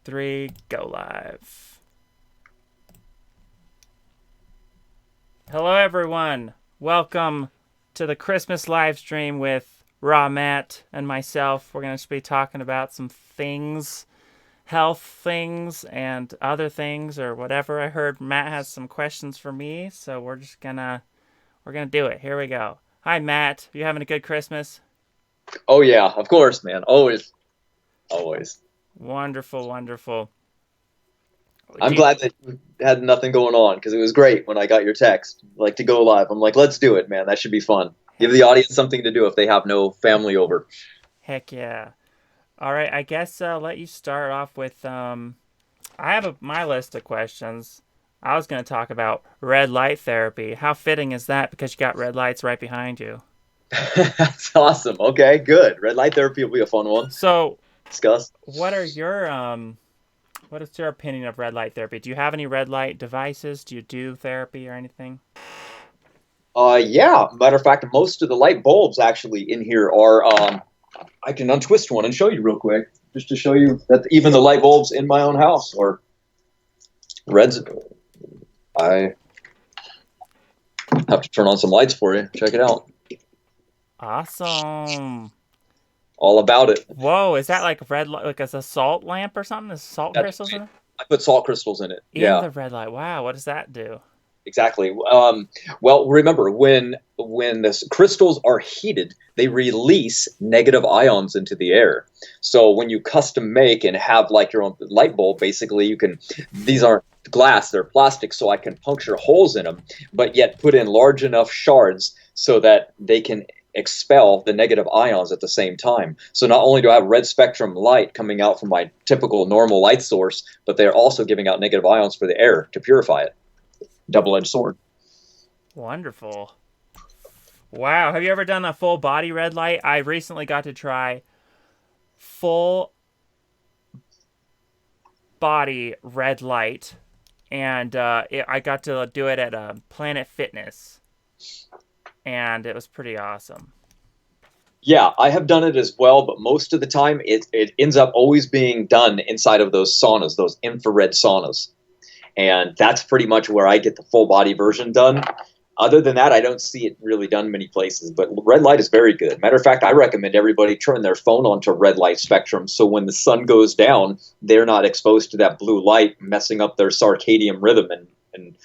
3, go live. Hello, everyone. Welcome to the Christmas live stream with Raw Matt and myself. We're going to be talking about some things, health things, and other things, or whatever. I heard Matt has some questions for me, so we're gonna do it. Here we go. Hi, Matt. You having a good Christmas? Oh yeah, of course, man. Always, always. Wonderful, wonderful. I'm glad that you had nothing going on because it was great when I got your text, like to go live. I'm like, let's do it, man. That should be fun. Give the audience something to do if they have no family over. Heck yeah. All right, I guess I'll let you start off with I have my list of questions. I was going to talk about red light therapy. How fitting is that because you got red lights right behind you? That's awesome. Okay, good. Red light therapy will be a fun one. So, Discuss. what is your opinion of red light therapy? Do you have any red light devices? Do you do therapy or anything? Yeah. Matter of fact, most of the light bulbs actually in here are. I can untwist one and show you real quick, just to show you that even the light bulbs in my own house are reds. I have to turn on some lights for you. Check it out. Awesome. All about it. Whoa, is that like red light, like as a salt lamp or something? There's salt crystals in it? I put salt crystals in it. In Yeah, the red light. Wow, what does that do? exactly. Well, remember when the crystals are heated, they release negative ions into the air. So when you custom make and have like your own light bulb, basically you can. These aren't glass; they're plastic, so I can puncture holes in them, but yet put in large enough shards so that they can expel the negative ions at the same time. So not only do I have red spectrum light coming out from my typical normal light source, but they're also giving out negative ions for the air to purify it. Double-edged sword. Wonderful. Wow, have you ever done a full body red light? I recently got to try full body red light, and I got to do it at Planet Fitness, and it was pretty awesome. Yeah, I have done it as well, but most of the time it ends up always being done inside of those saunas, those infrared saunas. And that's pretty much where I get the full body version done. Other than that, I don't see it really done many places, but red light is very good. Matter of fact, I recommend everybody turn their phone onto red light spectrum so when the sun goes down, they're not exposed to that blue light messing up their circadian rhythm and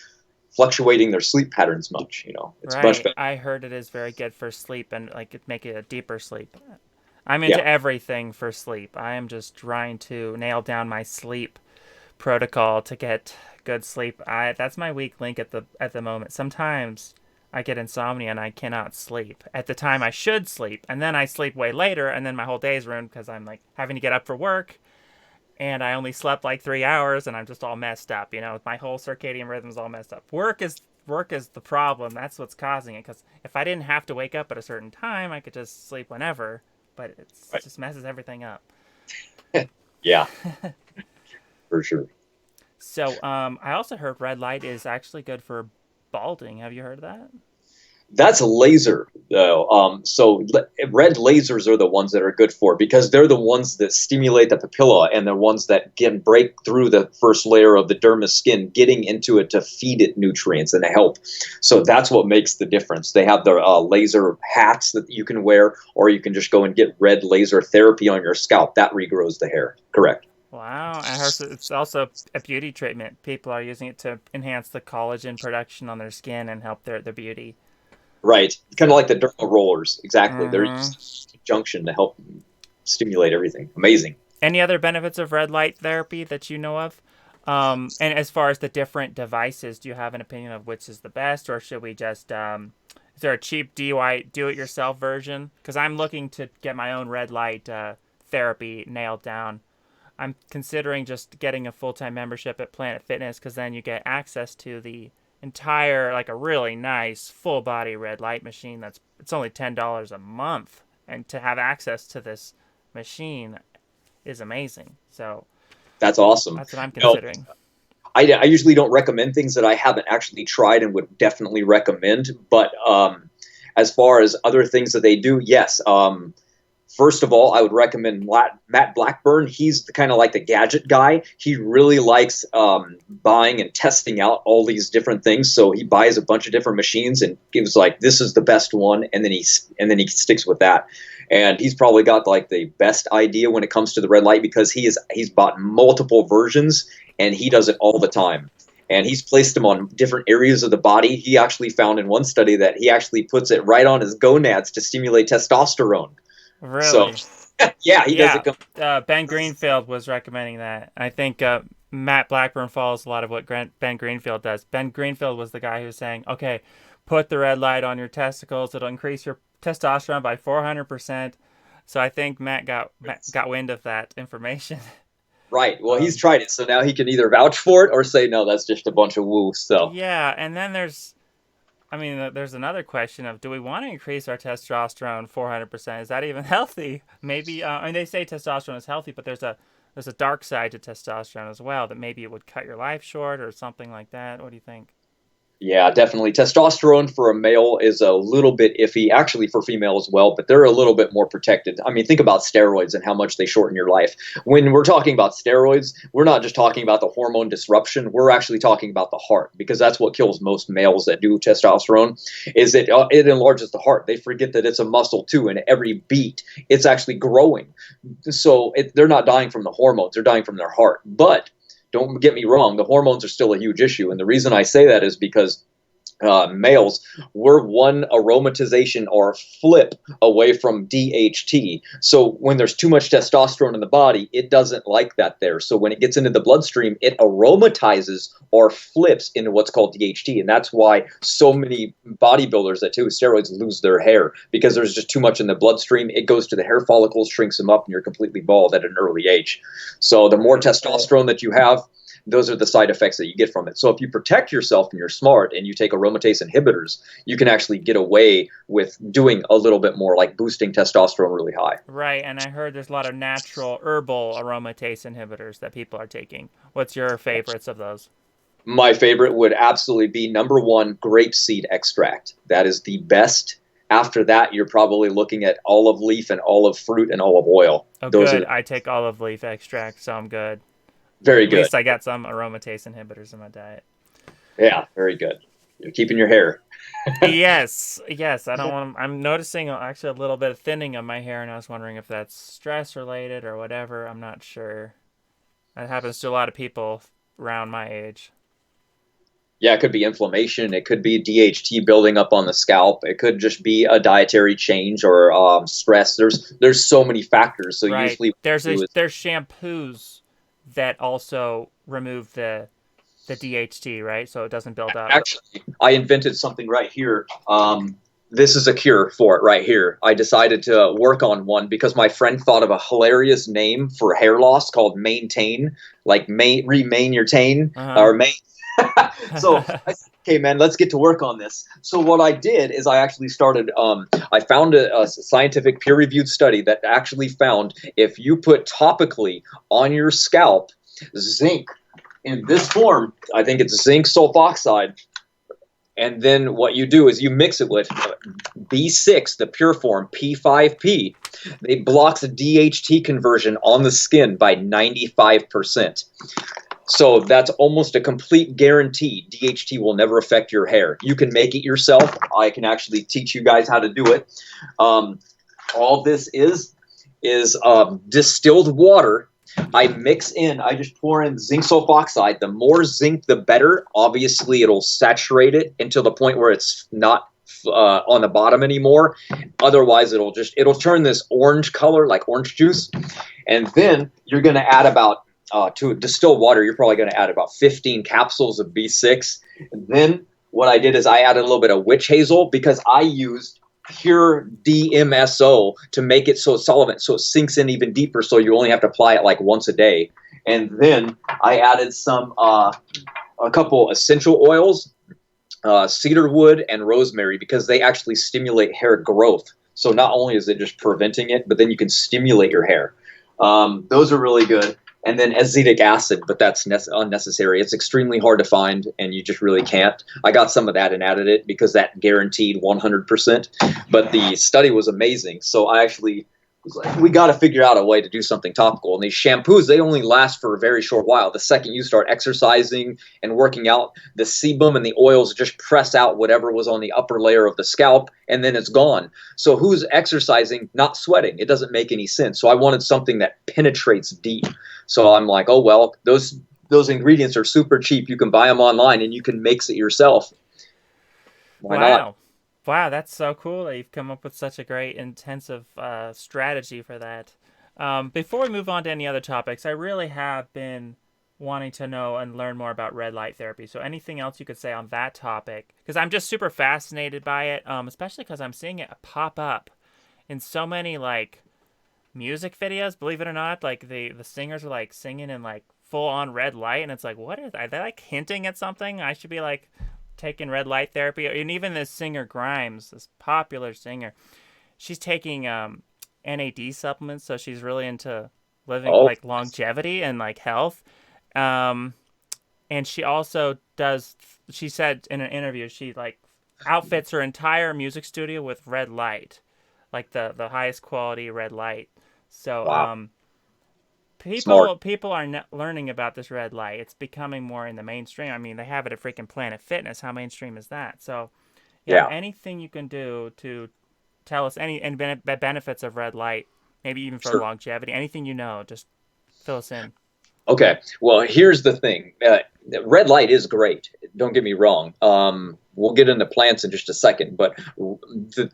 fluctuating their sleep patterns much. It's much Right, better. I heard it is very good for sleep and like it make it a deeper sleep. I'm Yeah. into everything for sleep. I am just trying to nail down my sleep protocol to get good sleep. I That's my weak link at the moment. Sometimes I get insomnia and I cannot sleep at the time I should sleep, and then I sleep way later, and then my whole day is ruined because I'm like having to get up for work, and I only slept like 3 hours, and I'm just all messed up. My whole circadian rhythm's all messed up. Work is the problem. That's what's causing it. Because if I didn't have to wake up at a certain time, I could just sleep whenever. But it Right. just messes everything up. Yeah, for sure. So, I also heard red light is actually good for balding. Have you heard of that? That's a laser, though. Red lasers are the ones that are good for it because they're the ones that stimulate the papilla and the ones that can break through the first layer of the dermis skin, getting into it to feed it nutrients and to help. So that's what makes the difference. They have the laser hats that you can wear, or you can just go and get red laser therapy on your scalp. That regrows the hair. Correct. Wow, I heard it's also a beauty treatment. People are using it to enhance the collagen production on their skin and help their beauty. Right. Kind of So, like the dermal rollers. Exactly. They're mm-hmm. used in conjunction to help stimulate everything. Amazing. Any other benefits of red light therapy that you know of? And as far as the different devices, do you have an opinion of which is the best, or should we just is there a cheap DIY do-it-yourself version? Because I'm looking to get my own red light therapy nailed down. I'm considering just getting a full-time membership at Planet Fitness because then you get access to the entire, like a really nice full body red light machine. It's only $10 a month, and to have access to this machine is amazing. So That's awesome. that's what I'm No, considering. I usually don't recommend things that I haven't actually tried and would definitely recommend. But as far as other things that they do, yes. First of all, I would recommend Matt Blackburn. He's kind of like the gadget guy. He really likes buying and testing out all these different things. So he buys a bunch of different machines and gives like, this is the best one, and then he sticks with that. And he's probably got like the best idea when it comes to the red light, because he's bought multiple versions and he does it all the time. And he's placed them on different areas of the body. He actually found in one study that he actually puts it right on his gonads to stimulate testosterone. Really? So, yeah, he does it. Ben Greenfield was recommending that. I think Matt Blackburn follows a lot of what Ben Greenfield does. Ben Greenfield was the guy who was saying, okay, put the red light on your testicles. It'll increase your testosterone by 400%. So I think Matt got wind of that information. Right. Well, he's tried it, so now he can either vouch for it or say, no, that's just a bunch of woo. So yeah, and then there's another question of, do we want to increase our testosterone 400%? Is that even healthy? Maybe. They say testosterone is healthy, but there's a dark side to testosterone as well, that maybe it would cut your life short or something like that. What do you think? yeah, definitely. Testosterone for a male is a little bit iffy, actually for female as well, but they're a little bit more protected. I mean, think about steroids and how much they shorten your life. When we're talking about steroids, we're not just talking about the hormone disruption. We're actually talking about the heart, because that's what kills most males that do testosterone, is that it enlarges the heart. They forget that it's a muscle too, and every beat, it's actually growing. So they're not dying from the hormones, they're dying from their heart. But don't get me wrong, the hormones are still a huge issue. And the reason I say that is because males, we're one aromatization or flip away from DHT. So when there's too much testosterone in the body, it doesn't like that there. So when it gets into the bloodstream, it aromatizes or flips into what's called DHT. And that's why so many bodybuilders that take steroids lose their hair, because there's just too much in the bloodstream. It goes to the hair follicles, shrinks them up, and you're completely bald at an early age. So the more testosterone that you have, those are the side effects that you get from it. So if you protect yourself and you're smart and you take aromatase inhibitors, you can actually get away with doing a little bit more, like boosting testosterone really high. Right, and I heard there's a lot of natural herbal aromatase inhibitors that people are taking. What's your favorites of those? My favorite would absolutely be number one, grapeseed extract. That is the best. After that, you're probably looking at olive leaf and olive fruit and olive oil. Oh, those good. I take olive leaf extract, so I'm good. Very good. At least I got some aromatase inhibitors in my diet. Yeah, very good. You're keeping your hair. yes. I don't want. I'm noticing actually a little bit of thinning of my hair, and I was wondering if that's stress related or whatever. I'm not sure. That happens to a lot of people around my age. Yeah, it could be inflammation. It could be DHT building up on the scalp. It could just be a dietary change or stress. There's so many factors. So right. Usually there's shampoos that also remove the DHT, right? So it doesn't build up. Actually, I invented something right here. This is a cure for it right here. I decided to work on one because my friend thought of a hilarious name for hair loss called Maintain, like remain your tain, or main. So I said, okay, man, let's get to work on this. So what I did is I actually started, I found a scientific peer-reviewed study that actually found if you put topically on your scalp zinc in this form, I think it's zinc sulfoxide, and then what you do is you mix it with B6, the pure form, P5P. It blocks a DHT conversion on the skin by 95%. So that's almost a complete guarantee. DHT will never affect your hair. You can make it yourself. I can actually teach you guys how to do it. All this is distilled water. I just pour in zinc sulfoxide. The more zinc, the better. Obviously, it'll saturate it until the point where it's not on the bottom anymore. Otherwise, it'll turn this orange color, like orange juice. And then you're going to add about to distilled water, you're probably going to add about 15 capsules of B6. And then what I did is I added a little bit of witch hazel because I used pure DMSO to make it so it's solvent, so it sinks in even deeper, so you only have to apply it like once a day. And then I added a couple essential oils, cedarwood and rosemary, because they actually stimulate hair growth. So not only is it just preventing it, but then you can stimulate your hair. Those are really good. And then acetic acid, but that's unnecessary. It's extremely hard to find, and you just really can't. I got some of that and added it because that guaranteed 100%. But the study was amazing. So I actually was like, we got to figure out a way to do something topical. And these shampoos, they only last for a very short while. The second you start exercising and working out, the sebum and the oils just press out whatever was on the upper layer of the scalp, and then it's gone. So who's exercising, not sweating? It doesn't make any sense. So I wanted something that penetrates deep. So I'm like, oh, well, those ingredients are super cheap. You can buy them online and you can mix it yourself. Why not? Wow. Wow, that's so cool that you've come up with such a great intensive strategy for that. Before we move on to any other topics, I really have been wanting to know and learn more about red light therapy. So anything else you could say on that topic? Because I'm just super fascinated by it, especially because I'm seeing it pop up in so many like music videos. Believe it or not, like the singers are like singing in like full on red light, and it's like, what are they like hinting at something? I should be like taking red light therapy. And even this singer Grimes, this popular singer, she's taking NAD supplements, so she's really into living Oh, like longevity and like health. Um, and she also does. She said in an interview she like outfits her entire music studio with red light, like the highest quality red light. So wow. Smart. people are learning about this red light. It's becoming more in the mainstream. I mean, they have it at freaking Planet Fitness. How mainstream is that? So, yeah, Yeah, anything you can do to tell us any benefits of red light, maybe even for sure. longevity, anything you know, just fill us in. Okay. Well, here's the thing. Red light is great. Don't get me wrong. We'll get into plants in just a second, but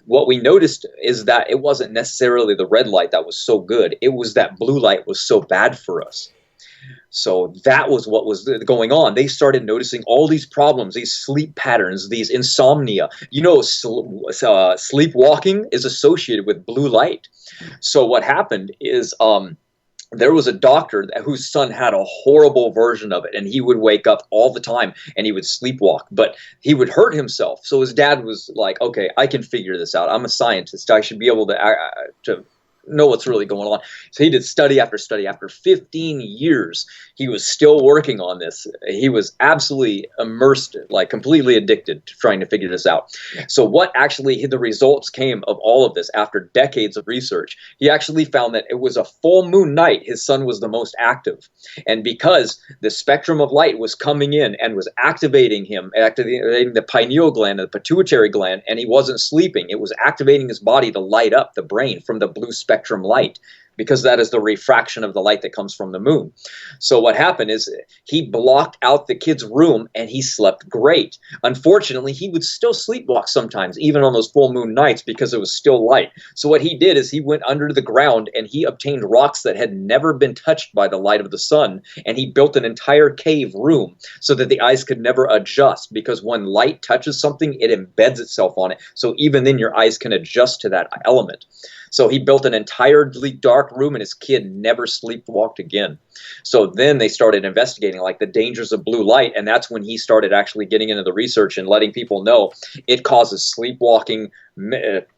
what we noticed is that it wasn't necessarily the red light that was so good. It was that blue light was so bad for us. So that was what was going on. They started noticing all these problems, these sleep patterns, these insomnia. Sleepwalking is associated with blue light. So what happened is there was a doctor whose son had a horrible version of it, and he would wake up all the time and he would sleepwalk, but he would hurt himself. So his dad was like, okay, I can figure this out. I'm a scientist. I should be able to know what's really going on. So he did study after study. After 15 years, he was still working on this. He was absolutely immersed, like completely addicted to trying to figure this out. So what actually the results came of all of this after decades of research, he actually found that it was a full moon night his son was the most active. And because the spectrum of light was coming in and was activating him, activating the pineal gland, the pituitary gland, and he wasn't sleeping, it was activating his body to light up the brain from the blue spectrum light, because that is the refraction of the light that comes from the moon. So what happened is he blocked out the kid's room and he slept great. Unfortunately, he would still sleepwalk sometimes, even on those full moon nights, because it was still light. So what he did is he went under the ground and he obtained rocks that had never been touched by the light of the sun, and he built an entire cave room so that the eyes could never adjust, because when light touches something, it embeds itself on it. So even then your eyes can adjust to that element. So he built an entirely dark room, and his kid never sleepwalked again. So then they started investigating like the dangers of blue light, and that's when he started actually getting into the research and letting people know it causes sleepwalking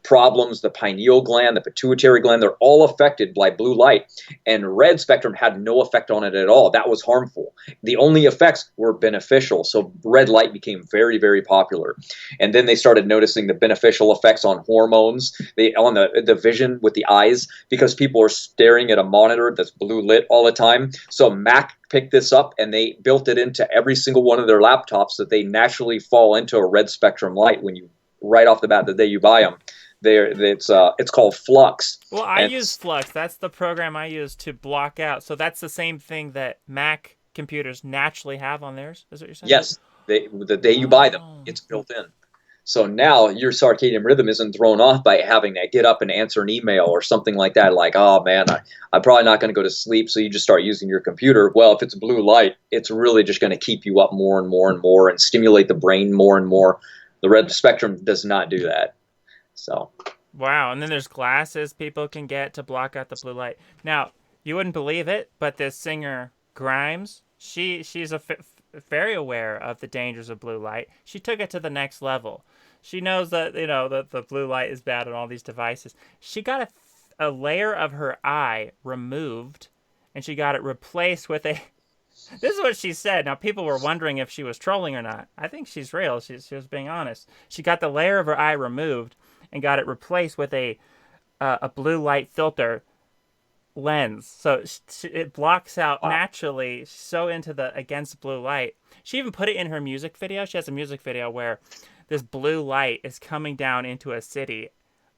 problems. The pineal gland, the pituitary gland, they're all affected by blue light, and red spectrum had no effect on it at all. That was harmful. The only effects were beneficial. So red light became very, very popular. And then they started noticing the beneficial effects on hormones, on the vision with the eyes, because people are staring at a monitor that's blue lit all the time. So Mac picked this up and they built it into every single one of their laptops, that they naturally fall into a red spectrum light when you, right off the bat, the day you buy them. It's called Flux. Well, I And use Flux. That's the program I use to block out. So that's the same thing that Mac computers naturally have on theirs. Is what you're saying? yes, the day you buy them, Oh. it's built in. So now your circadian rhythm isn't thrown off by having to get up and answer an email or something like that. Like, oh man, I'm probably not going to go to sleep. So you just start using your computer. Well, if it's blue light, it's really just going to keep you up more and more and more and stimulate the brain more and more. The red spectrum does not do that. So, Wow. And then there's glasses people can get to block out the blue light. Now, you wouldn't believe it, but this singer Grimes, she's very aware of the dangers of blue light. She took it to the next level. She knows that, that the blue light is bad on all these devices. She got a layer of her eye removed, and she got it replaced with a. This is what she said. Now, people were wondering if she was trolling or not. I think she's real. She was being honest. She got the layer of her eye removed and got it replaced with a a blue light filter lens, so it blocks out Wow. naturally. So into the against blue light. She even put it in her music video. She has a music video where this blue light is coming down into a city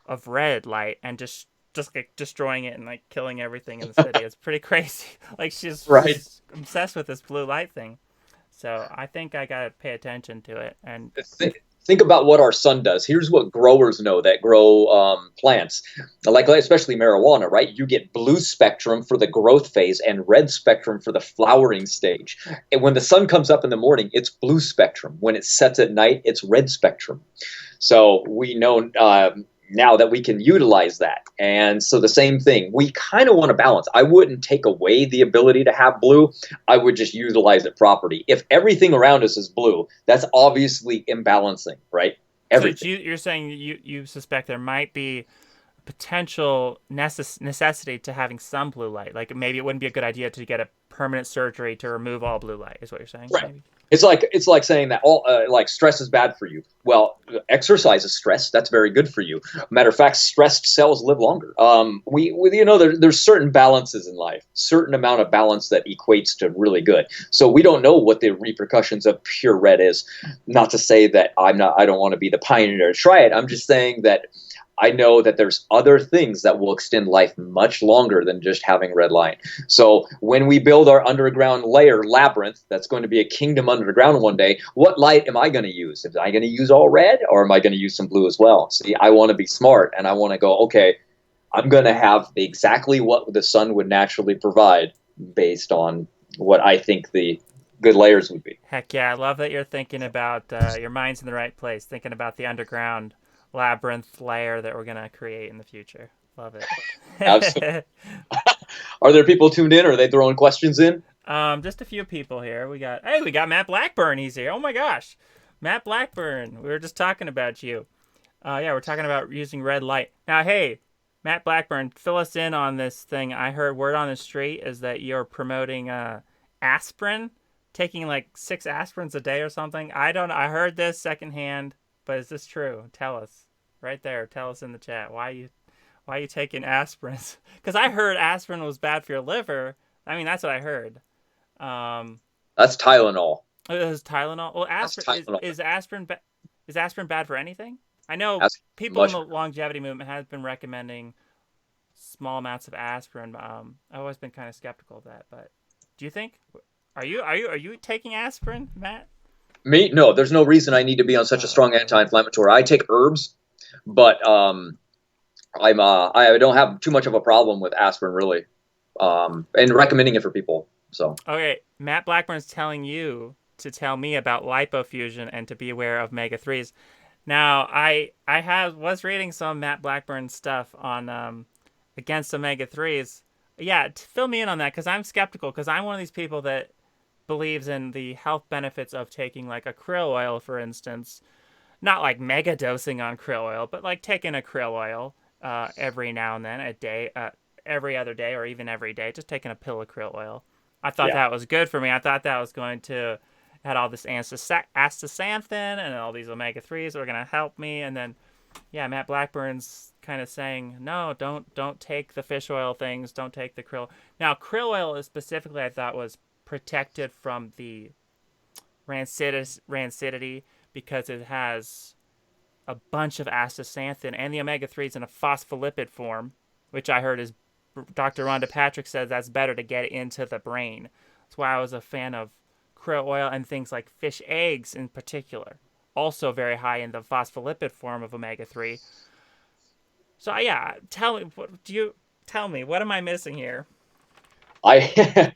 of red light and just like destroying it and like killing everything in the city. It's pretty crazy. Like Right. she's obsessed with this blue light thing. So I think I gotta pay attention to it. And Think about what our sun does. Here's what growers know that grow plants, like especially marijuana, right? You get blue spectrum for the growth phase and red spectrum for the flowering stage. And when the sun comes up in the morning, it's blue spectrum. When it sets at night, it's red spectrum. So we know now that we can utilize that. And so the same thing, we kind of want to balance. I wouldn't take away the ability to have blue. I would just utilize it properly. If everything around us is blue, that's obviously imbalancing, right? so Everything. you're saying you suspect there might be potential necessity to having some blue light. Like maybe it wouldn't be a good idea to get a permanent surgery to remove all blue light. Is what you're saying? Right. Maybe. It's like saying that all like stress is bad for you. Well, exercise is stress. That's very good for you. Matter of fact, stressed cells live longer. There's certain balances in life, certain amount of balance that equates to really good. So we don't know what the repercussions of pure red is. Not to say that I don't want to be the pioneer to try it. I'm just saying that I know that there's other things that will extend life much longer than just having red light. So when we build our underground layer labyrinth, that's going to be a kingdom underground one day, what light am I going to use? Am I going to use all red or am I going to use some blue as well? See, I want to be smart and I want to go, okay, I'm going to have exactly what the sun would naturally provide based on what I think the good layers would be. Heck yeah, I love that you're thinking about your mind's in the right place, thinking about the underground labyrinth layer that we're gonna create in the future. Love Absolutely. it. Are there people tuned in? Or are they throwing questions in? Just a few people here. We got Matt Blackburn. He's here. Oh my gosh, Matt Blackburn. We were just talking about you. Yeah, we're talking about using red light. Now, hey, Matt Blackburn, fill us in on this thing. I heard word on the street is that you're promoting aspirin, taking like 6 aspirins a day or something. I don't. I heard this secondhand, but is this true? Tell us right there. Tell us in the chat why you taking aspirins? Because I heard aspirin was bad for your liver. I mean, that's what I heard. Um, That's Tylenol. it was Tylenol. Well, That's aspirin Tylenol. is aspirin bad for anything? I know That's people in much. the longevity movement have been recommending small amounts of aspirin. I've always been kind of skeptical of that. But do you think? Are you taking aspirin, Matt? Me? No, there's no reason I need to be on such a strong anti-inflammatory. I take herbs, but I don't have too much of a problem with aspirin really, and recommending it for people. So Okay, Matt Blackburn's telling you to tell me about lipofusion and to be aware of omega threes. Now, was reading some Matt Blackburn stuff on against omega threes. Yeah, fill me in on that because I'm skeptical because I'm one of these people that believes in the health benefits of taking like a krill oil, for instance. Not like mega dosing on krill oil, but like taking a krill oil every now and then, a day, every other day, or even every day, just taking a pill of krill oil. I thought yeah, that was good for me. I thought that was going to had all this astaxanthin and all these omega threes that were going to help me. And then, yeah, Matt Blackburn's kind of saying, no, don't take the fish oil things, don't take the krill. Now, krill oil is specifically, I thought, was protected from the rancidity because it has a bunch of astaxanthin and the omega 3s in a phospholipid form, which I heard is Dr. Rhonda Patrick says that's better to get into the brain. That's why I was a fan of krill oil and things like fish eggs in particular. Also very high in the phospholipid form of omega 3. So yeah, tell me what am I missing here? I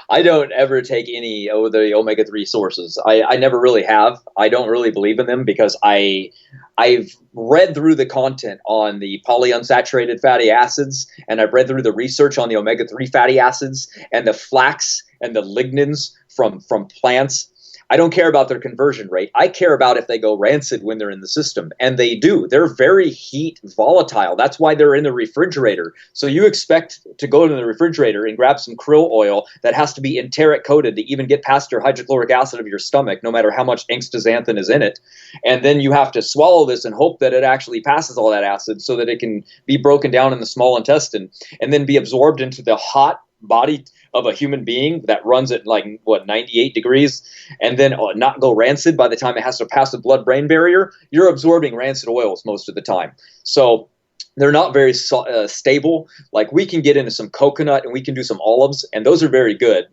I don't ever take any of the omega-3 sources. I never really have. I don't really believe in them because I've read through the content on the polyunsaturated fatty acids, and I've read through the research on the omega-3 fatty acids and the flax and the lignans from plants. I don't care about their conversion rate. I care about if they go rancid when they're in the system. And they do. They're very heat volatile. That's why they're in the refrigerator. So you expect to go to the refrigerator and grab some krill oil that has to be enteric coated to even get past your hydrochloric acid of your stomach, no matter how much astaxanthin is in it. And then you have to swallow this and hope that it actually passes all that acid so that it can be broken down in the small intestine and then be absorbed into the hot body of a human being that runs at like what 98 degrees and then not go rancid by the time it has to pass the blood brain barrier. You're absorbing rancid oils most of the time, so they're not very stable. Like we can get into some coconut and we can do some olives, and those are very good,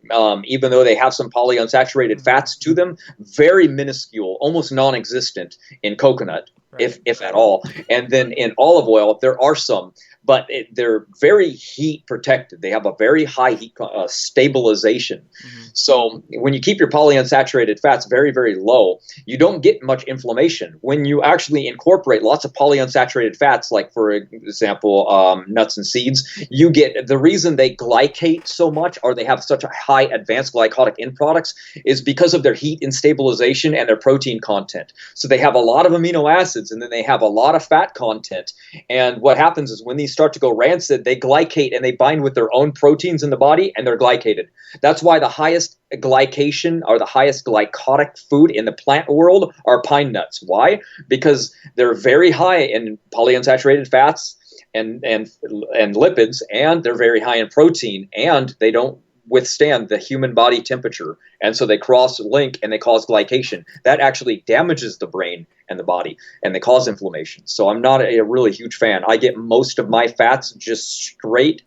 even though they have some polyunsaturated fats to them. Very minuscule, almost non-existent in coconut, right, if at all. And then in olive oil there are some, but they're very heat protected. They have a very high heat stabilization. Mm-hmm. So when you keep your polyunsaturated fats very, very low, you don't get much inflammation. When you actually incorporate lots of polyunsaturated fats, like for example, nuts and seeds, you get the reason they glycate so much, or they have such a high advanced glycotic end products, is because of their heat and stabilization and their protein content. So they have a lot of amino acids and then they have a lot of fat content. And what happens is when these start to go rancid, they glycate and they bind with their own proteins in the body and they're glycated. That's why the highest glycation or the highest glycotic food in the plant world are pine nuts. Why? Because they're very high in polyunsaturated fats and lipids, and they're very high in protein, and they don't withstand the human body temperature, and so they cross-link and they cause glycation. That actually damages the brain and the body, and they cause inflammation. So I'm not a really huge fan. I get most of my fats just straight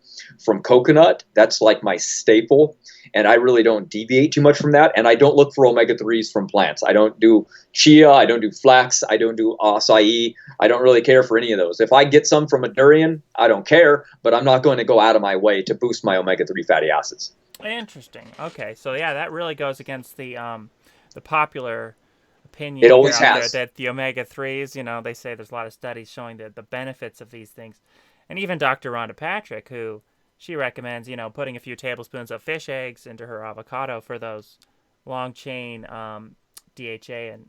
from coconut. That's like my staple, and I really don't deviate too much from that. And I don't look for omega-3s from plants. I don't do chia, I don't do flax, I don't do acai. I don't really care for any of those. If I get some from a durian, I don't care, but I'm not going to go out of my way to boost my omega-3 fatty acids. Interesting. Okay, so yeah, that really goes against the popular opinion. It always has. That the omega-3s, they say there's a lot of studies showing the benefits of these things. And even Dr. Rhonda Patrick, who she recommends, putting a few tablespoons of fish eggs into her avocado for those long chain DHA and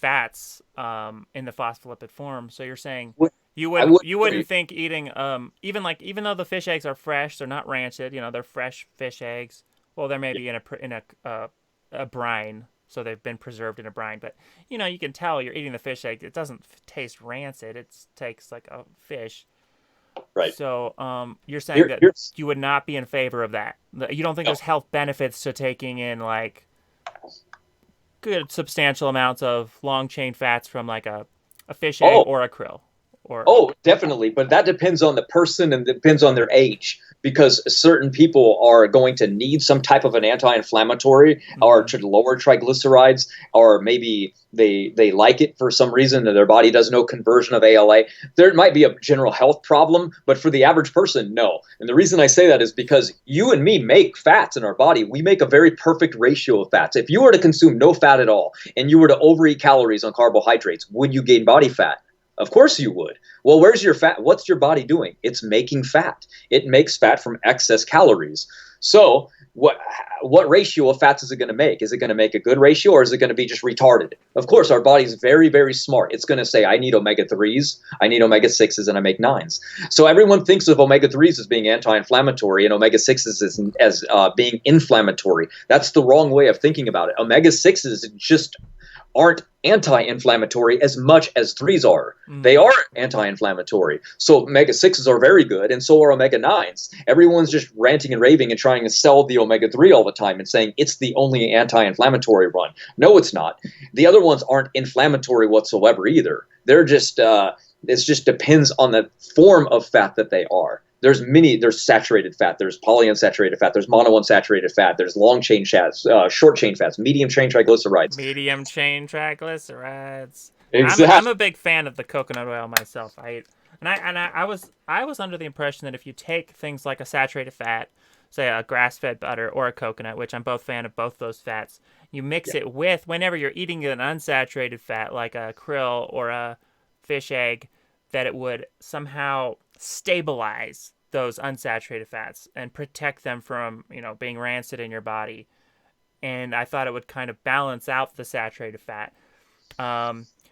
fats in the phospholipid form. So you're saying you wouldn't think eating even though the fish eggs are fresh, they're not rancid, they're fresh fish eggs. Well, they're maybe in a brine, so they've been preserved in a brine, but you can tell you're eating the fish egg. It doesn't taste rancid. It tastes like a fish. Right. So you're saying that you would not be in favor of that. You don't think there's health benefits to taking in like good substantial amounts of long chain fats from like a fish egg or a krill? Definitely. But that depends on the person and depends on their age, because certain people are going to need some type of an anti-inflammatory or to lower triglycerides, or maybe they like it for some reason and their body does no conversion of ALA. There might be a general health problem, but for the average person, no. And the reason I say that is because you and me make fats in our body. We make a very perfect ratio of fats. If you were to consume no fat at all and you were to overeat calories on carbohydrates, would you gain body fat? Of course you would. Well, where's your fat? What's your body doing? It's making fat. It makes fat from excess calories. So what ratio of fats is it going to make? Is it going to make a good ratio, or is it going to be just retarded? Of course, our body's very, very smart. It's going to say, I need omega-3s, I need omega-6s, and I make 9s. So everyone thinks of omega-3s as being anti-inflammatory and omega-6s as being inflammatory. That's the wrong way of thinking about it. Omega-6s just aren't anti-inflammatory as much as 3s are. They are anti-inflammatory. So omega-6s are very good, and so are omega-9s. Everyone's just ranting and raving and trying to sell the omega-3 all the time and saying it's the only anti-inflammatory one. No, it's not. The other ones aren't inflammatory whatsoever either. They're just it just depends on the form of fat that they are. There's saturated fat, there's polyunsaturated fat, there's monounsaturated fat, there's long chain fats, short chain fats, medium chain triglycerides. Medium chain triglycerides. Exactly. I'm a big fan of the coconut oil myself. I was under the impression that if you take things like a saturated fat, say a grass-fed butter or a coconut, which I'm both fan of both those fats, you mix it with whenever you're eating an unsaturated fat like a krill or a fish egg, that it would somehow stabilize those unsaturated fats and protect them from, being rancid in your body. and I thought it would kind of balance out the saturated fat.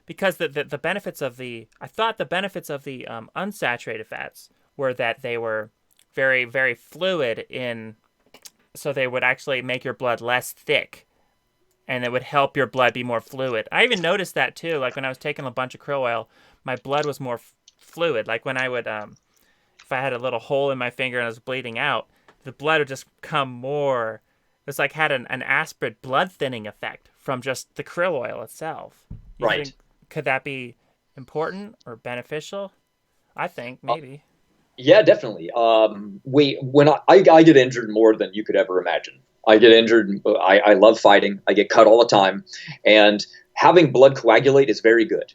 Because the benefits of I thought the benefits of the unsaturated fats were that they were very, very fluid so they would actually make your blood less thick, and it would help your blood be more fluid. I even noticed that too. Like when I was taking a bunch of krill oil, my blood was more fluid. Like when I would, if I had a little hole in my finger and I was bleeding out, the blood would just come more. It's like had an aspirin blood thinning effect from just the krill oil itself. You Right. think, could that be important or beneficial? I think maybe. Yeah, definitely. When I get injured more than you could ever imagine. I get injured. I love fighting. I get cut all the time, and having blood coagulate is very good.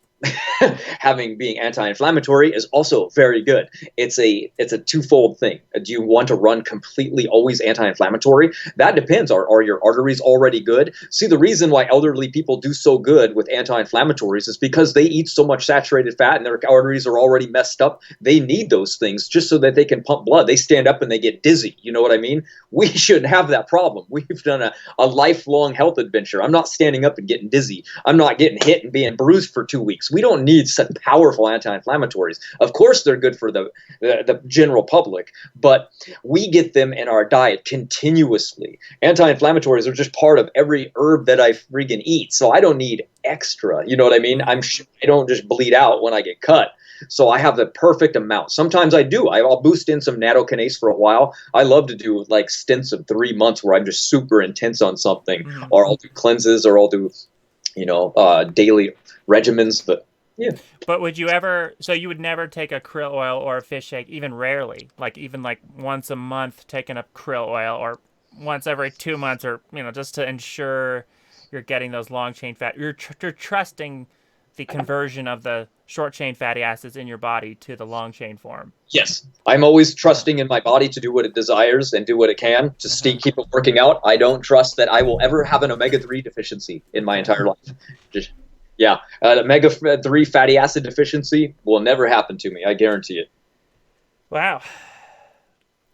Having being anti-inflammatory is also very good. It's a twofold thing. Do you want to run completely always anti-inflammatory? That depends. Are your arteries already good? See, the reason why elderly people do so good with anti-inflammatories is because they eat so much saturated fat and their arteries are already messed up. They need those things just so that they can pump blood. They stand up and they get dizzy. You know what I mean? We shouldn't have that problem. We've done a lifelong health adventure. I'm not standing up and getting dizzy. I'm not getting hit and being bruised for 2 weeks. We don't need such powerful anti-inflammatories. Of course, they're good for the general public, but we get them in our diet continuously. Anti-inflammatories are just part of every herb that I freaking eat, so I don't need extra. You know what I mean? I don't just bleed out when I get cut. So I have the perfect amount. Sometimes I do. I'll boost in some nattokinase for a while. I love to do like stints of 3 months where I'm just super intense on something, or I'll do cleanses, or I'll do daily regimens. But yeah. But would you ever? So you would never take a krill oil or a fish shake, even rarely, like even like once a month, taking a krill oil, or once every 2 months, or just to ensure you're getting those long chain fat. You're trusting the conversion of the short chain fatty acids in your body to the long chain form. Yes, I'm always trusting in my body to do what it desires and do what it can to keep it working out. I don't trust that I will ever have an omega-3 deficiency in my entire life. Yeah, omega-3 fatty acid deficiency will never happen to me. I guarantee it. Wow.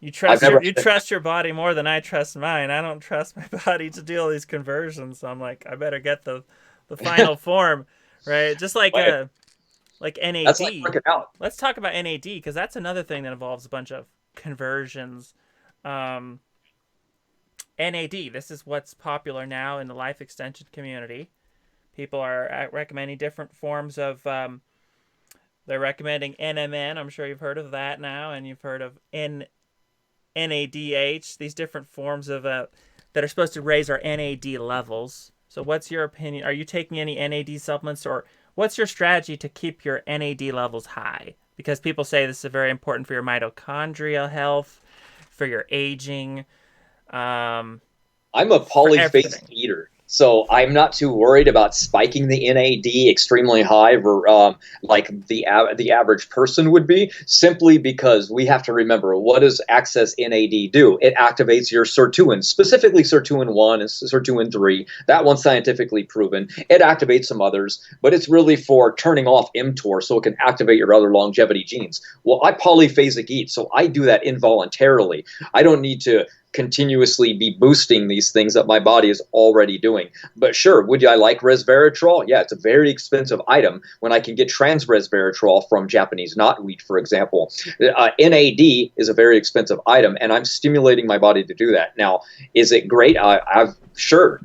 You trust your body more than I trust mine. I don't trust my body to do all these conversions. So I'm like, I better get the final form, right? Just like Right. like NAD. That's like working out. Let's talk about NAD because that's another thing that involves a bunch of conversions. NAD. This is what's popular now in the life extension community. People are recommending different forms of. They're recommending NMN. I'm sure you've heard of that now, and you've heard of NADH. These different forms of that are supposed to raise our NAD levels. So, what's your opinion? Are you taking any NAD supplements, or what's your strategy to keep your NAD levels high? Because people say this is very important for your mitochondrial health, for your aging. I'm a polyphasic eater, so I'm not too worried about spiking the NAD extremely high, like the average person would be, simply because we have to remember, what does excess NAD do? It activates your sirtuin, specifically sirtuin 1 and sirtuin 3. That one's scientifically proven. It activates some others, but it's really for turning off mTOR so it can activate your other longevity genes. Well, I polyphasic eat, so I do that involuntarily. I don't need to continuously be boosting these things that my body is already doing. But sure, would I like resveratrol? Yeah, it's a very expensive item when I can get trans resveratrol from Japanese knotweed, for example. NAD is a very expensive item, and I'm stimulating my body to do that. Now, is it great? Sure.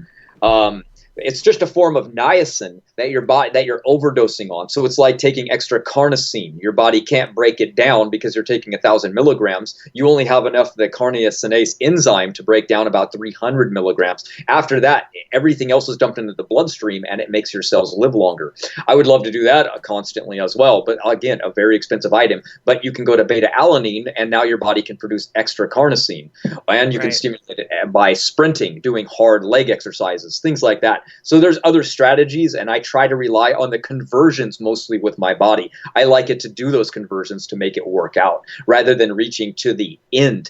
It's just a form of niacin that you're overdosing on. So it's like taking extra carnosine. Your body can't break it down because you're taking 1,000 milligrams. You only have enough of the carniacinase enzyme to break down about 300 milligrams. After that, everything else is dumped into the bloodstream, and it makes your cells live longer. I would love to do that constantly as well, but again, a very expensive item. But you can go to beta-alanine, and now your body can produce extra carnosine, and you can stimulate it by sprinting, doing hard leg exercises, things like that. So there's other strategies, and I try to rely on the conversions mostly with my body. I like it to do those conversions to make it work out rather than reaching to the end.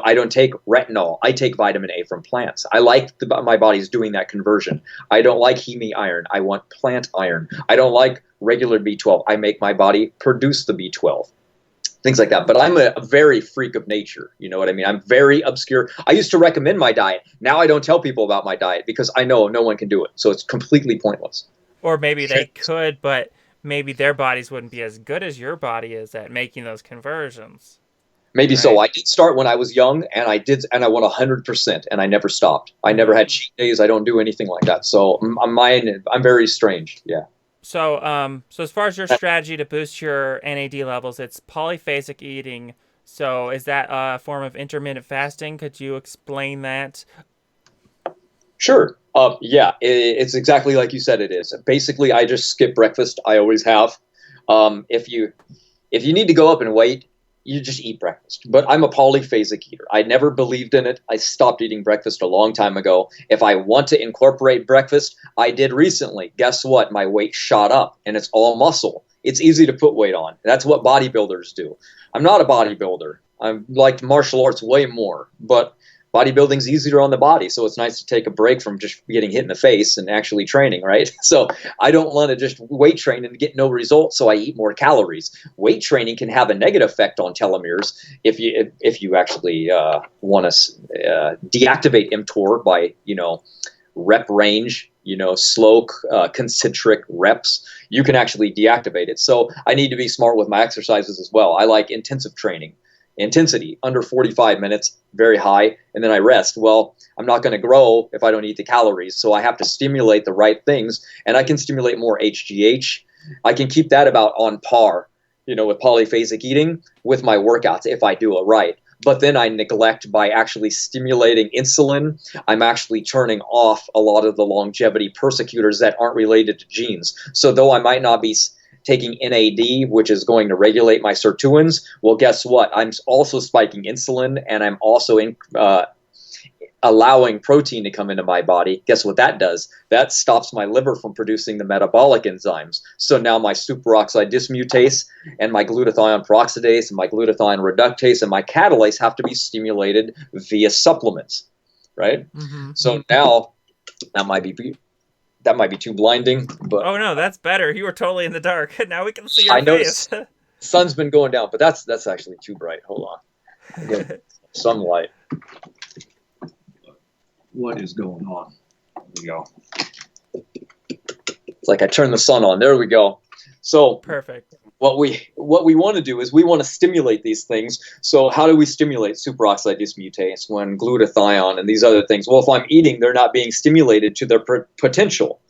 I don't take retinol. I take vitamin A from plants. I like my body's doing that conversion. I don't like heme iron. I want plant iron. I don't like regular B12. I make my body produce the B12. things like that. But I'm a very freak of nature. You know what I mean? I'm very obscure. I used to recommend my diet. Now I don't tell people about my diet because I know no one can do it. So it's completely pointless. Or maybe they could, but maybe their bodies wouldn't be as good as your body is at making those conversions, Maybe so. right? I did start when I was young, and I went 100%, and I never stopped. I never had cheat days. I don't do anything like that. So I'm very strange. Yeah. So as far as your strategy to boost your NAD levels, it's polyphasic eating. So is that a form of intermittent fasting? Could you explain that? Sure. Yeah, it's exactly like you said it is. Basically, I just skip breakfast. I always have. If you need to go up in weight, you just eat breakfast. But I'm a polyphasic eater. I never believed in it. I stopped eating breakfast a long time ago. If I want to incorporate breakfast, I did recently. Guess what? My weight shot up, and it's all muscle. It's easy to put weight on. That's what bodybuilders do. I'm not a bodybuilder. I like martial arts way more, but bodybuilding's easier on the body, so it's nice to take a break from just getting hit in the face and actually training, right? So I don't want to just weight train and get no results, so I eat more calories. Weight training can have a negative effect on telomeres if you actually want to deactivate mTOR by rep range, slow concentric reps. You can actually deactivate it. So I need to be smart with my exercises as well. I like intensive training. Intensity under 45 minutes, very high, and then I rest. Well, I'm not going to grow if I don't eat the calories, so I have to stimulate the right things, and I can stimulate more HGH. I can keep that about on par, with polyphasic eating with my workouts if I do it right. But then I neglect by actually stimulating insulin. I'm actually turning off a lot of the longevity persecutors that aren't related to genes. So though I might not be taking NAD, which is going to regulate my sirtuins, well, guess what? I'm also spiking insulin, and I'm also allowing protein to come into my body. Guess what that does? That stops my liver from producing the metabolic enzymes. So now my superoxide dismutase and my glutathione peroxidase and my glutathione reductase and my catalase have to be stimulated via supplements, right? Mm-hmm. So now that might be too blinding, but Oh no, that's better. You were totally in the dark. Now we can see your I face. noticed the sun's been going down, but that's actually too bright. Hold on. Again, sunlight. What is going on? There we go. It's like I turned the sun on. There we go. So Perfect. what we want to do is we want to stimulate these things. So how do we stimulate superoxide dismutase when glutathione and these other things? Well, if I'm eating, they're not being stimulated to their potential.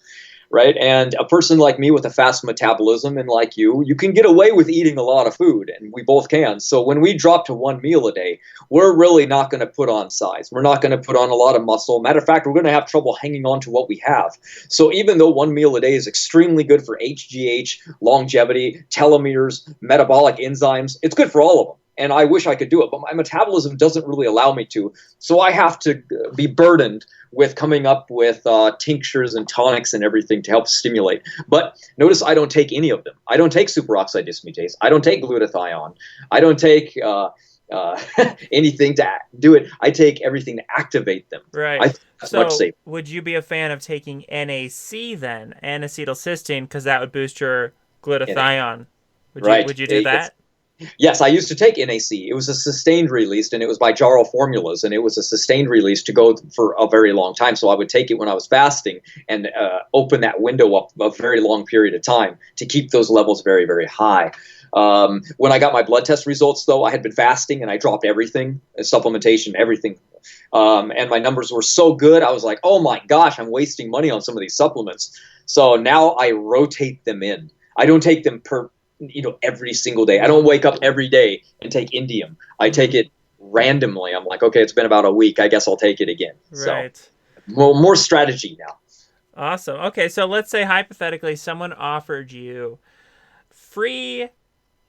Right? And a person like me with a fast metabolism and like you can get away with eating a lot of food, and we both can. So when we drop to one meal a day, we're really not going to put on size. We're not going to put on a lot of muscle. Matter of fact, we're going to have trouble hanging on to what we have. So even though one meal a day is extremely good for HGH, longevity, telomeres, metabolic enzymes, it's good for all of them. And I wish I could do it, but my metabolism doesn't really allow me to. So I have to be burdened with coming up with tinctures and tonics and everything to help stimulate. But notice I don't take any of them. I don't take superoxide dismutase. I don't take glutathione. I don't take anything to do it. I take everything to activate them. Right. I think that's much So safer. would you be a fan of taking NAC then, N-acetylcysteine, because that would boost your glutathione? Right. Would you do that? Yes, I used to take NAC. It was a sustained release, and it was by Jarl Formulas, and it was a sustained release to go for a very long time. So I would take it when I was fasting and open that window up a very long period of time to keep those levels very, very high. When I got my blood test results, though, I had been fasting, and I dropped everything, supplementation, everything. And my numbers were so good, I was like, oh my gosh, I'm wasting money on some of these supplements. So now I rotate them in. I don't take them every single day. I don't wake up every day and take indium. I take it randomly. I'm like, okay, it's been about a week. I guess I'll take it again. Right. So more strategy now. Awesome. Okay, so let's say hypothetically someone offered you free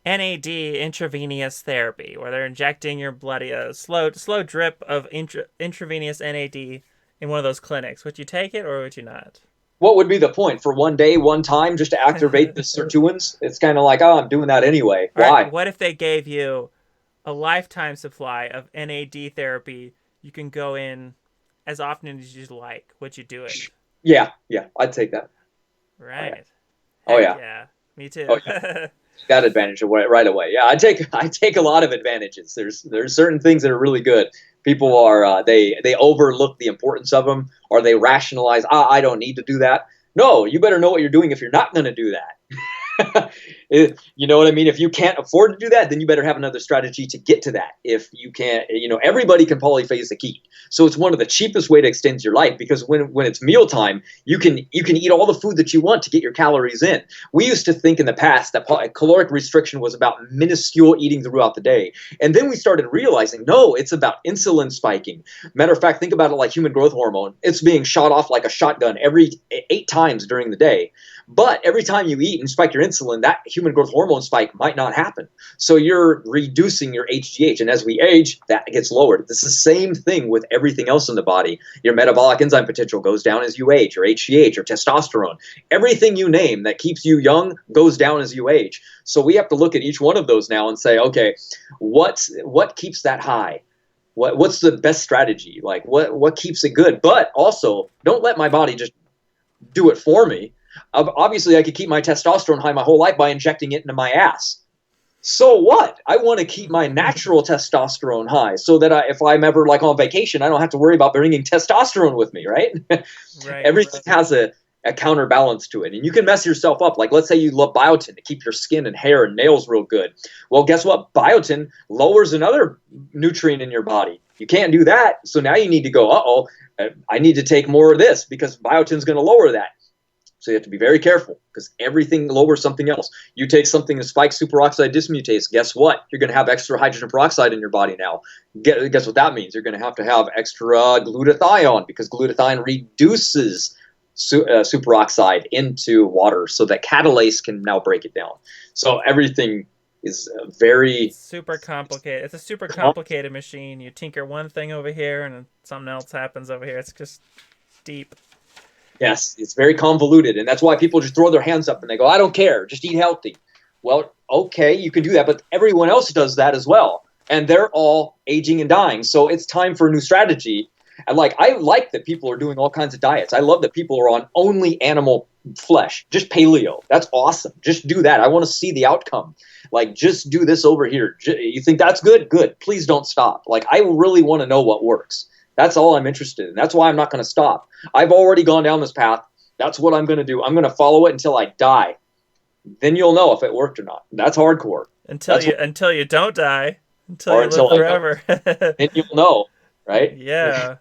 NAD intravenous therapy, where they're injecting your bloody slow drip of intravenous NAD in one of those clinics. Would you take it or would you not? What would be the point for one day, one time, just to activate the sirtuins? It's kind of like, oh, I'm doing that anyway. All right, Why? what if they gave you a lifetime supply of NAD therapy? You can go in as often as you like. Would you do it? Yeah, I'd take that. Right. Oh Heck yeah. yeah. Me too. Oh yeah. that advantage right away. Yeah, I take a lot of advantages. There's certain things that are really good. People are they overlook the importance of them, or they rationalize, I don't need to do that. No, you better know what you're doing if you're not going to do that. You know what I mean? If you can't afford to do that, then you better have another strategy to get to that. If you can't, everybody can polyphasic eat. So it's one of the cheapest way to extend your life, because when it's mealtime, you can eat all the food that you want to get your calories in. We used to think in the past that caloric restriction was about minuscule eating throughout the day. And then we started realizing, no, it's about insulin spiking. Matter of fact, think about it like human growth hormone. It's being shot off like a shotgun every 8 times during the day. But every time you eat and spike your insulin, that human growth hormone spike might not happen. So you're reducing your HGH. And as we age, that gets lowered. It's the same thing with everything else in the body. Your metabolic enzyme potential goes down as you age, or HGH, or testosterone. Everything you name that keeps you young goes down as you age. So we have to look at each one of those now and say, okay, what keeps that high? What's the best strategy? Like what keeps it good? But also, don't let my body just do it for me. Obviously, I could keep my testosterone high my whole life by injecting it into my ass. So what? I want to keep my natural testosterone high so that if I'm ever like on vacation, I don't have to worry about bringing testosterone with me, right? Right. Everything has a counterbalance to it. And you can mess yourself up. Like, let's say you love biotin to keep your skin and hair and nails real good. Well, guess what? Biotin lowers another nutrient in your body. You can't do that. So now you need to go, I need to take more of this because biotin's going to lower that. So you have to be very careful because everything lowers something else. You take something that spikes superoxide dismutase, guess what? You're going to have extra hydrogen peroxide in your body now. Guess what that means? You're going to have extra glutathione, because glutathione reduces superoxide into water so that catalase can now break it down. So everything is very super complicated. It's a super complicated machine. You tinker one thing over here and then something else happens over here. It's just deep. Yes, it's very convoluted, and that's why people just throw their hands up and they go, I don't care, just eat healthy. Well, okay, you can do that, but everyone else does that as well, and they're all aging and dying. So it's time for a new strategy. And I like that people are doing all kinds of diets. I love that people are on only animal flesh, just paleo. That's awesome. Just do that. I want to see the outcome. Just do this over here. You think that's good? Good. Please don't stop. I really want to know what works. That's all I'm interested in. That's why I'm not going to stop. I've already gone down this path. That's what I'm going to do. I'm going to follow it until I die. Then you'll know if it worked or not. That's hardcore. Until you don't die. Until you live forever. Then you'll know, right? Yeah.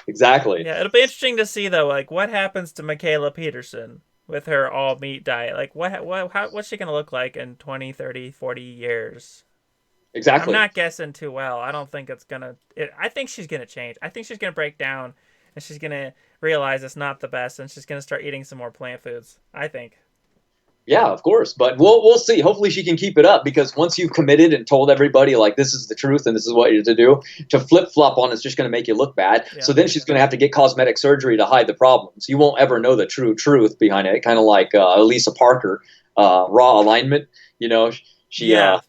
Exactly. Yeah, it'll be interesting to see though, what happens to Mikhaila Peterson with her all meat diet. What's she going to look like in 20, 30, 40 years? Exactly. I'm not guessing too well. I don't think it's gonna. I think she's gonna change. I think she's gonna break down, and she's gonna realize it's not the best, and she's gonna start eating some more plant foods. I think. Yeah, of course, but we'll see. Hopefully, she can keep it up, because once you've committed and told everybody this is the truth and this is what you're to do, to flip flop on it's just going to make you look bad. Yeah. So then she's going to have to get cosmetic surgery to hide the problems. You won't ever know the true truth behind it. Kind of like Elisa Parker, Raw Alignment. She. Yeah.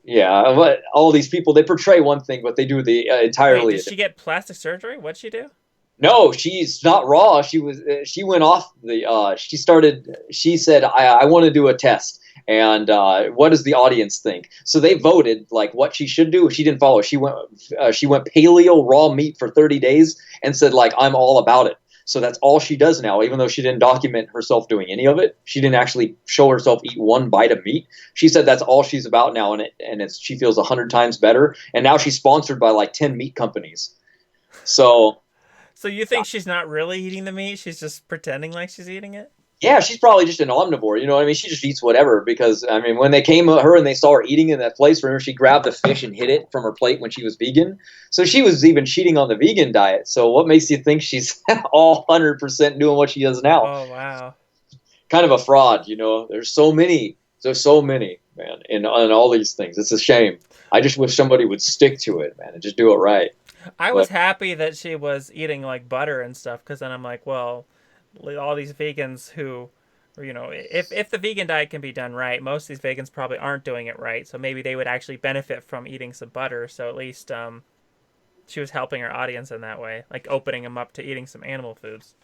Yeah, but all these people, they portray one thing, but they do the entirely. Wait, did she get plastic surgery? What'd she do? No, she's not raw. She went off the. She said, I want to do a test, and what does the audience think? So they voted what she should do. She didn't follow. She went paleo raw meat for 30 days and said I'm all about it. So that's all she does now, even though she didn't document herself doing any of it. She didn't actually show herself eat one bite of meat. She said that's all she's about now, and she feels 100 times better. And now she's sponsored by 10 meat companies. So you think she's not really eating the meat? She's just pretending like she's eating it? Yeah, she's probably just an omnivore. You know what I mean? She just eats whatever, because, when they came to her and they saw her eating in that place, remember, she grabbed the fish and hid it from her plate when she was vegan. So she was even cheating on the vegan diet. So what makes you think she's all 100% doing what she does now? Oh, wow. Kind of a fraud, There's so many, man, in all these things. It's a shame. I just wish somebody would stick to it, man, and just do it right. I was happy that she was eating butter and stuff, because then I'm well, all these vegans who, if the vegan diet can be done right, most of these vegans probably aren't doing it right. So maybe they would actually benefit from eating some butter. So at least she was helping her audience in that way, opening them up to eating some animal foods.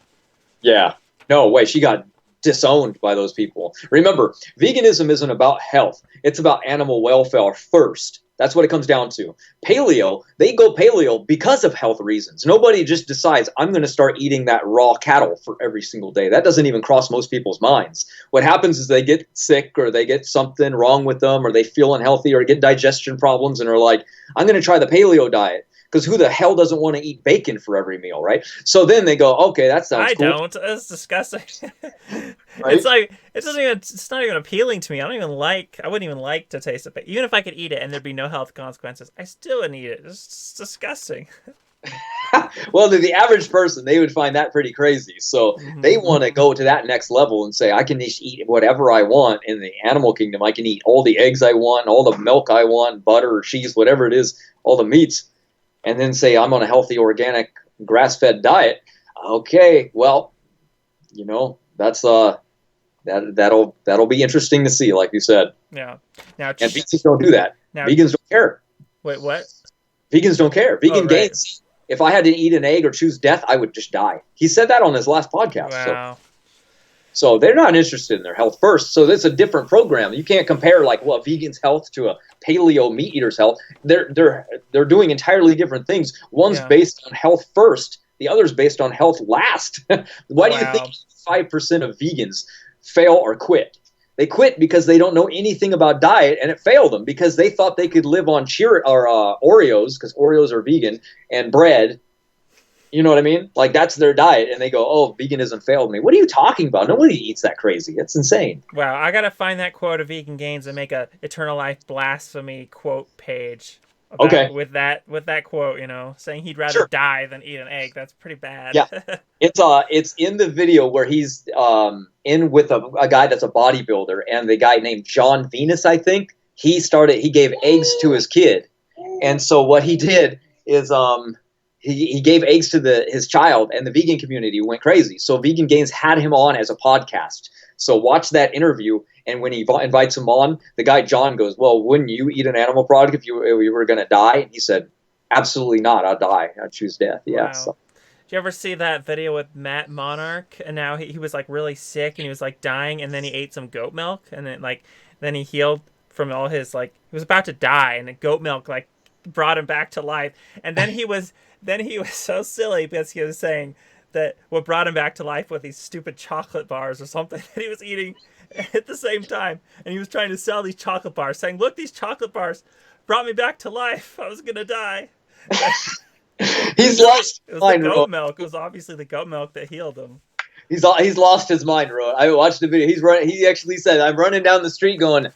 Yeah. No way. She got disowned by those people. Remember, veganism isn't about health. It's about animal welfare first. That's what it comes down to. Paleo, they go paleo because of health reasons. Nobody just decides, I'm going to start eating that raw cattle for every single day. That doesn't even cross most people's minds. What happens is they get sick, or they get something wrong with them, or they feel unhealthy, or get digestion problems, and are like, I'm going to try the paleo diet. Because who the hell doesn't want to eat bacon for every meal, right? So then they go, okay, that sounds cool. I don't. It's disgusting. Right? It's like it's not even appealing to me. I wouldn't even like to taste it. But even if I could eat it and there'd be no health consequences, I still wouldn't eat it. It's disgusting. Well, the average person, they would find that pretty crazy. So they want to go to that next level and say, I can just eat whatever I want in the animal kingdom. I can eat all the eggs I want, all the milk I want, butter or cheese, whatever it is, all the meats. And then say, I'm on a healthy, organic, grass-fed diet. Okay, well, that's that'll be interesting to see, like you said. Yeah. And vegans don't do that. Vegans don't care. Wait, what? Vegans don't care. Vegan gains. If I had to eat an egg or choose death, I would just die. He said that on his last podcast. Wow. So they're not interested in their health first. So that's a different program. You can't compare a vegan's health to a paleo meat eater's health. They're doing entirely different things. One's based on health first. The other's based on health last. Why do you think 5% of vegans fail or quit? They quit because they don't know anything about diet, and it failed them because they thought they could live on Oreos, because Oreos are vegan, and bread. You know what I mean? Like, that's their diet, and they go, oh, veganism failed me. What are you talking about? Nobody eats that crazy. It's insane. Wow, I got to find that quote of Vegan Gains and make a Eternal Life Blasphemy quote page. With that quote, saying he'd rather die than eat an egg. That's pretty bad. Yeah. It's in the video where he's in with a guy that's a bodybuilder, and the guy named John Venus, I think, he gave eggs to his kid. And so what he did is he gave eggs to his child, and the vegan community went crazy. So Vegan Gains had him on as a podcast. So watch that interview, and when he invites him on, the guy John goes, well, wouldn't you eat an animal product if you were going to die? And he said, absolutely not. I'll die. I'd choose death. Yeah. Wow. So. Did you ever see that video with Matt Monarch? And now he was like really sick, and he was like dying, and then he ate some goat milk, and then he healed from all his he was about to die, and the goat milk brought him back to life. And then he was so silly because he was saying that what brought him back to life with these stupid chocolate bars or something that he was eating at the same time. And he was trying to sell these chocolate bars, saying, look, these chocolate bars brought me back to life. I was going to die. He's lost his mind. It was the goat milk. It was obviously the goat milk that healed him. He's lost his mind, Ro. I watched the video. He actually said, I'm running down the street going,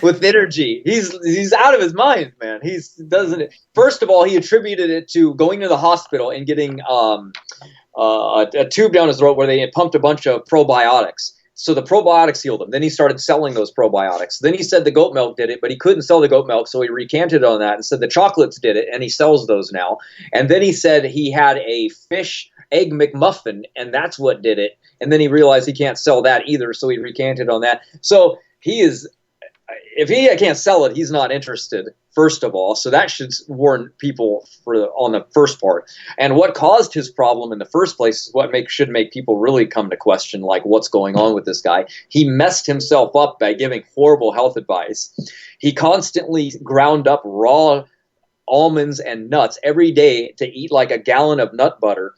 with energy. He's out of his mind, man. First of all, he attributed it to going to the hospital and getting a tube down his throat where they had pumped a bunch of probiotics. So the probiotics healed him. Then he started selling those probiotics. Then he said the goat milk did it, but he couldn't sell the goat milk, so he recanted on that and said the chocolates did it, and he sells those now. And then he said he had a fish egg McMuffin, and that's what did it. And then he realized he can't sell that either, so he recanted on that. So if he can't sell it, he's not interested, first of all. So that should warn people on the first part. And what caused his problem in the first place is what should make people really come to question, what's going on with this guy. He messed himself up by giving horrible health advice. He constantly ground up raw almonds and nuts every day to eat a gallon of nut butter.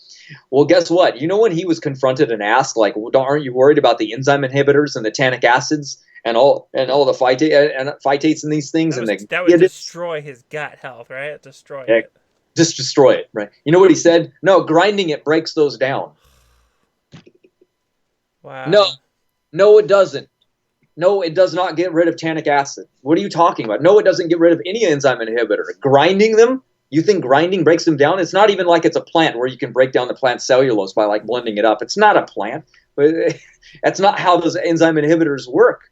Well, guess what? When he was confronted and asked, aren't you worried about the enzyme inhibitors and the tannic acids and all the phytates and these things? That would destroy his gut health, right? Destroy it. Just destroy it, right? You know what he said? No, grinding it breaks those down. Wow. No, it doesn't. No, it does not get rid of tannic acid. What are you talking about? No, it doesn't get rid of any enzyme inhibitor. Grinding them? You think grinding breaks them down? It's not even like it's a plant where you can break down the plant cellulose by blending it up. It's not a plant. That's not how those enzyme inhibitors work.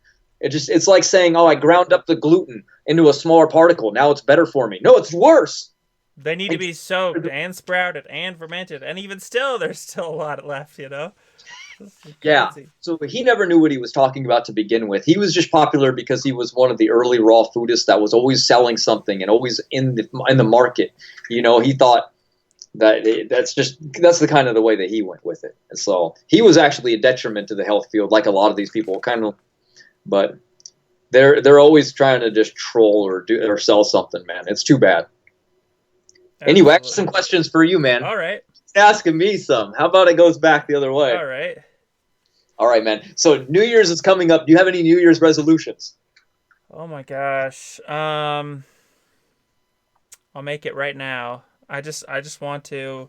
It's like saying, oh, I ground up the gluten into a smaller particle. Now it's better for me. No, it's worse. They need to be soaked and sprouted and fermented. And even still, there's still a lot left, Yeah, so he never knew what he was talking about to begin with. He was just popular because he was one of the early raw foodists that was always selling something and always in the market. He thought That's the kind of the way that he went with it. And so he was actually a detriment to the health field, like a lot of these people kind of. But they're always trying to just troll or do or sell something, man. It's too bad. Anyway, I have some Absolutely. questions for you, man. All right. Asking me some. How about it goes back the other way? All right. All right, man. So New Year's is coming up. Do you have any New Year's resolutions? Oh my gosh. I'll make it right now. I just want to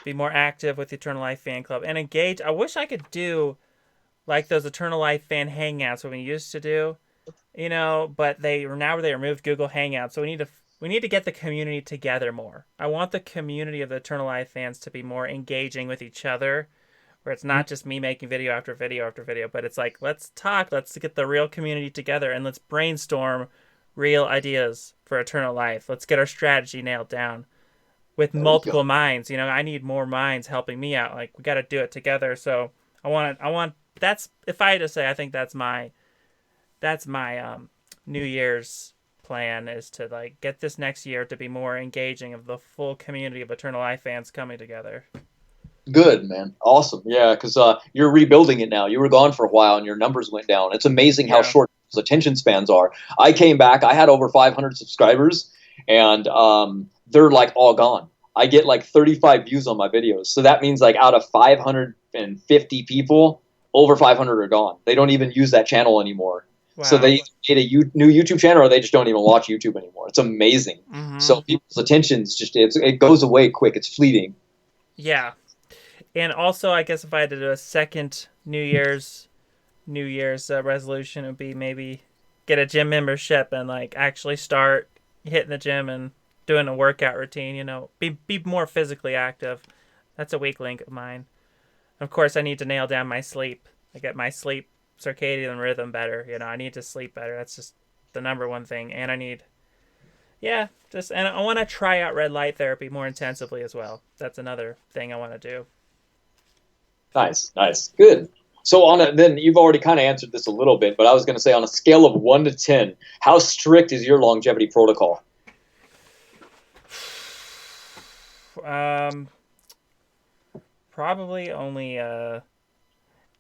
be more active with the Eternal Life fan club and engage. I wish I could do like those Eternal Life fan hangouts that we used to do, but they removed Google Hangouts, so we need to get the community together more. I want the community of the Eternal Life fans to be more engaging with each other, where it's not just me making video after video after video, but it's like let's talk, let's get the real community together and let's brainstorm real ideas for Eternal Life. Let's get our strategy nailed down with There we multiple go. minds. I need more minds helping me out. Like we got to do it together. So I want that's if I had to say, I think that's my New Year's plan is to like get this next year to be more engaging of the full community of Eternal Life fans coming together. Good, man. Awesome. Yeah, because you're rebuilding it now. You were gone for a while and your numbers went down. It's amazing how Yeah. short those attention spans are. I came back. I had over 500 subscribers, and they're like all gone. I get like 35 views on my videos. So that means like out of 550 people, over 500 are gone. They don't even use that channel anymore. So Wow. they made a new YouTube channel, or they just don't even watch YouTube anymore. It's amazing. Mm-hmm. So people's attention's it goes away quick. It's fleeting. Yeah. And also, I guess if I had to do a second New Year's resolution, it would be maybe get a gym membership and like actually start hitting the gym and doing a workout routine. Be more physically active. That's a weak link of mine. Of course, I need to nail down my sleep. I get my sleep circadian rhythm better. I need to sleep better. That's just the number one thing. And I need, yeah, and I want to try out red light therapy more intensively as well. That's another thing I want to do. Nice, nice, good. So then you've already kind of answered this a little bit, but I was going to say on a scale of 1 to 10, how strict is your longevity protocol? Um, Probably only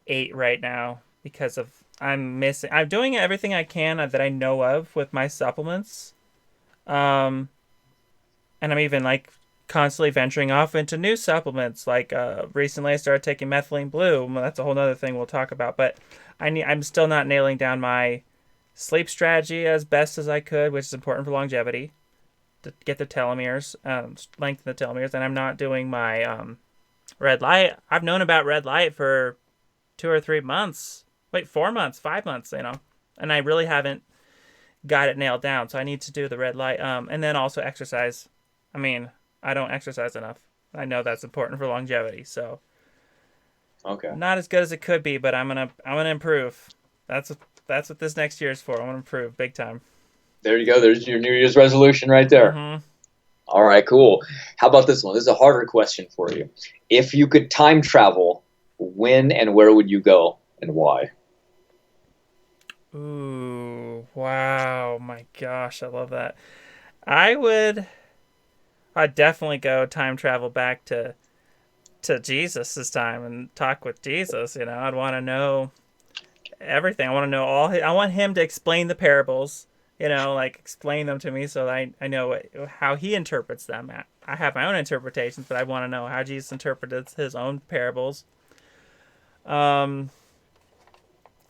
8 right now because of I'm missing. I'm doing everything I can that I know of with my supplements. Um, and I'm even like constantly venturing off into new supplements. Like recently, I started taking methylene blue. Well, that's a whole other thing we'll talk about. But I'm still not nailing down my sleep strategy as best as I could, which is important for longevity to get the telomeres, lengthen the telomeres. And I'm not doing my red light. I've known about red light for 2 or 3 months. Wait, 4 months, 5 months. And I really haven't got it nailed down. So I need to do the red light. And then also exercise. I mean, I don't exercise enough. I know that's important for longevity. So Okay, not as good as it could be, but I'm gonna improve. That's that's what this next year is for. I want to improve big time. there you go. There's your New Year's resolution right there. Mm-hmm. All right, cool. How about this one? This is a harder question for you. If you could time travel, when and where would you go and why? Ooh, wow, my gosh, I love that. I would, I'd definitely go time travel back to Jesus this time and talk with Jesus. I'd want to know everything. I want to know I want him to explain the parables. Like explain them to me so that I know how he interprets them. I have my own interpretations, but I want to know how Jesus interpreted his own parables. Um,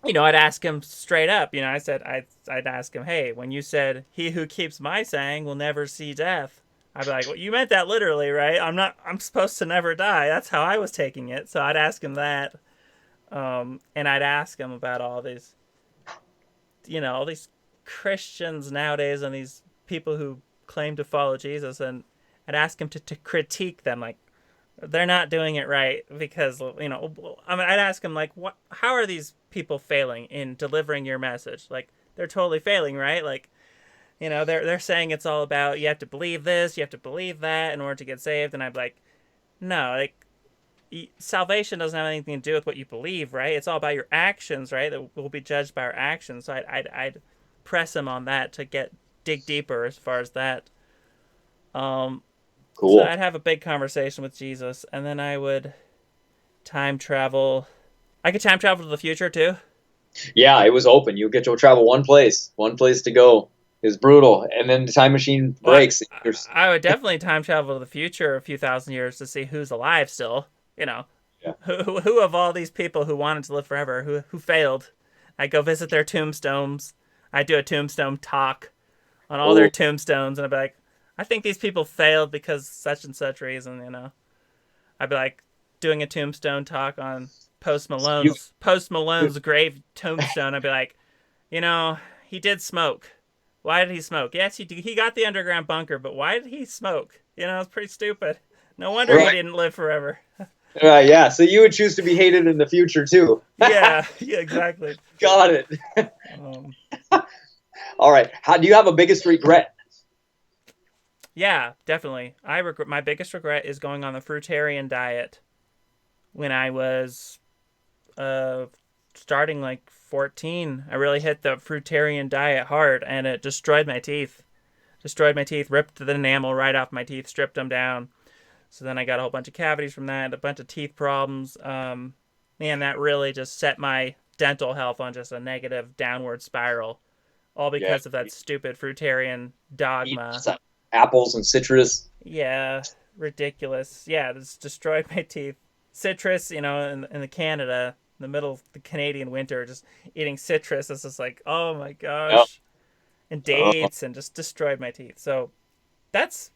I'd ask him straight up. I said I'd ask him, hey, when you said he who keeps my saying will never see death, I'd be like, well, you meant that literally, right? I'm supposed to never die. That's how I was taking it. So I'd ask him that. And I'd ask him about all these Christians nowadays and these people who claim to follow Jesus, and I'd ask him to critique them, like they're not doing it right because I'd ask him like, what? How are these people failing in delivering your message? Like they're totally failing, right? Like they're saying it's all about you have to believe this, you have to believe that in order to get saved, and I'd be like, no, like salvation doesn't have anything to do with what you believe, right? It's all about your actions, right? That will be judged by our actions. So I'd press him on that to dig deeper as far as that. Um, So Cool. I'd have a big conversation with Jesus, and then I would time travel. I could time travel to the future too. Yeah, it was open. You get to travel one place to go. It's brutal, and then the time machine Well, breaks. There's I would definitely time travel to the future a few thousand years to see who's alive still. You know, yeah. who of all these people who wanted to live forever, who failed. I go visit their tombstones. I do a tombstone talk on all their Oh, tombstones, and I'd be like, I think these people failed because such and such reason. I'd be like doing a tombstone talk on so you Post Malone's grave tombstone. I'd be like, you know, he did smoke. Why did he smoke? Yes, he got the underground bunker, but why did he smoke? It's pretty stupid. No wonder he right? didn't live forever. Yeah. So you would choose to be hated in the future too. Yeah, yeah, exactly. Got it. Um, All right. How do you have a biggest regret? yeah, definitely. I regret my biggest regret is going on the fruitarian diet when I was uh starting like 14. I really hit the fruitarian diet hard, and it destroyed my teeth. Destroyed my teeth, ripped the enamel right off my teeth, stripped them down. So then I got a whole bunch of cavities from that, a bunch of teeth problems. Man, that really just set my dental health on just a negative downward spiral, all Yeah. because of that stupid fruitarian Eat dogma. some apples and citrus. Yeah, ridiculous. Yeah, this destroyed my teeth. Citrus, in the Canada, in the middle of the Canadian winter, just eating citrus is just like, oh my Yep. gosh. And Oh, dates, and just destroyed my teeth. So that's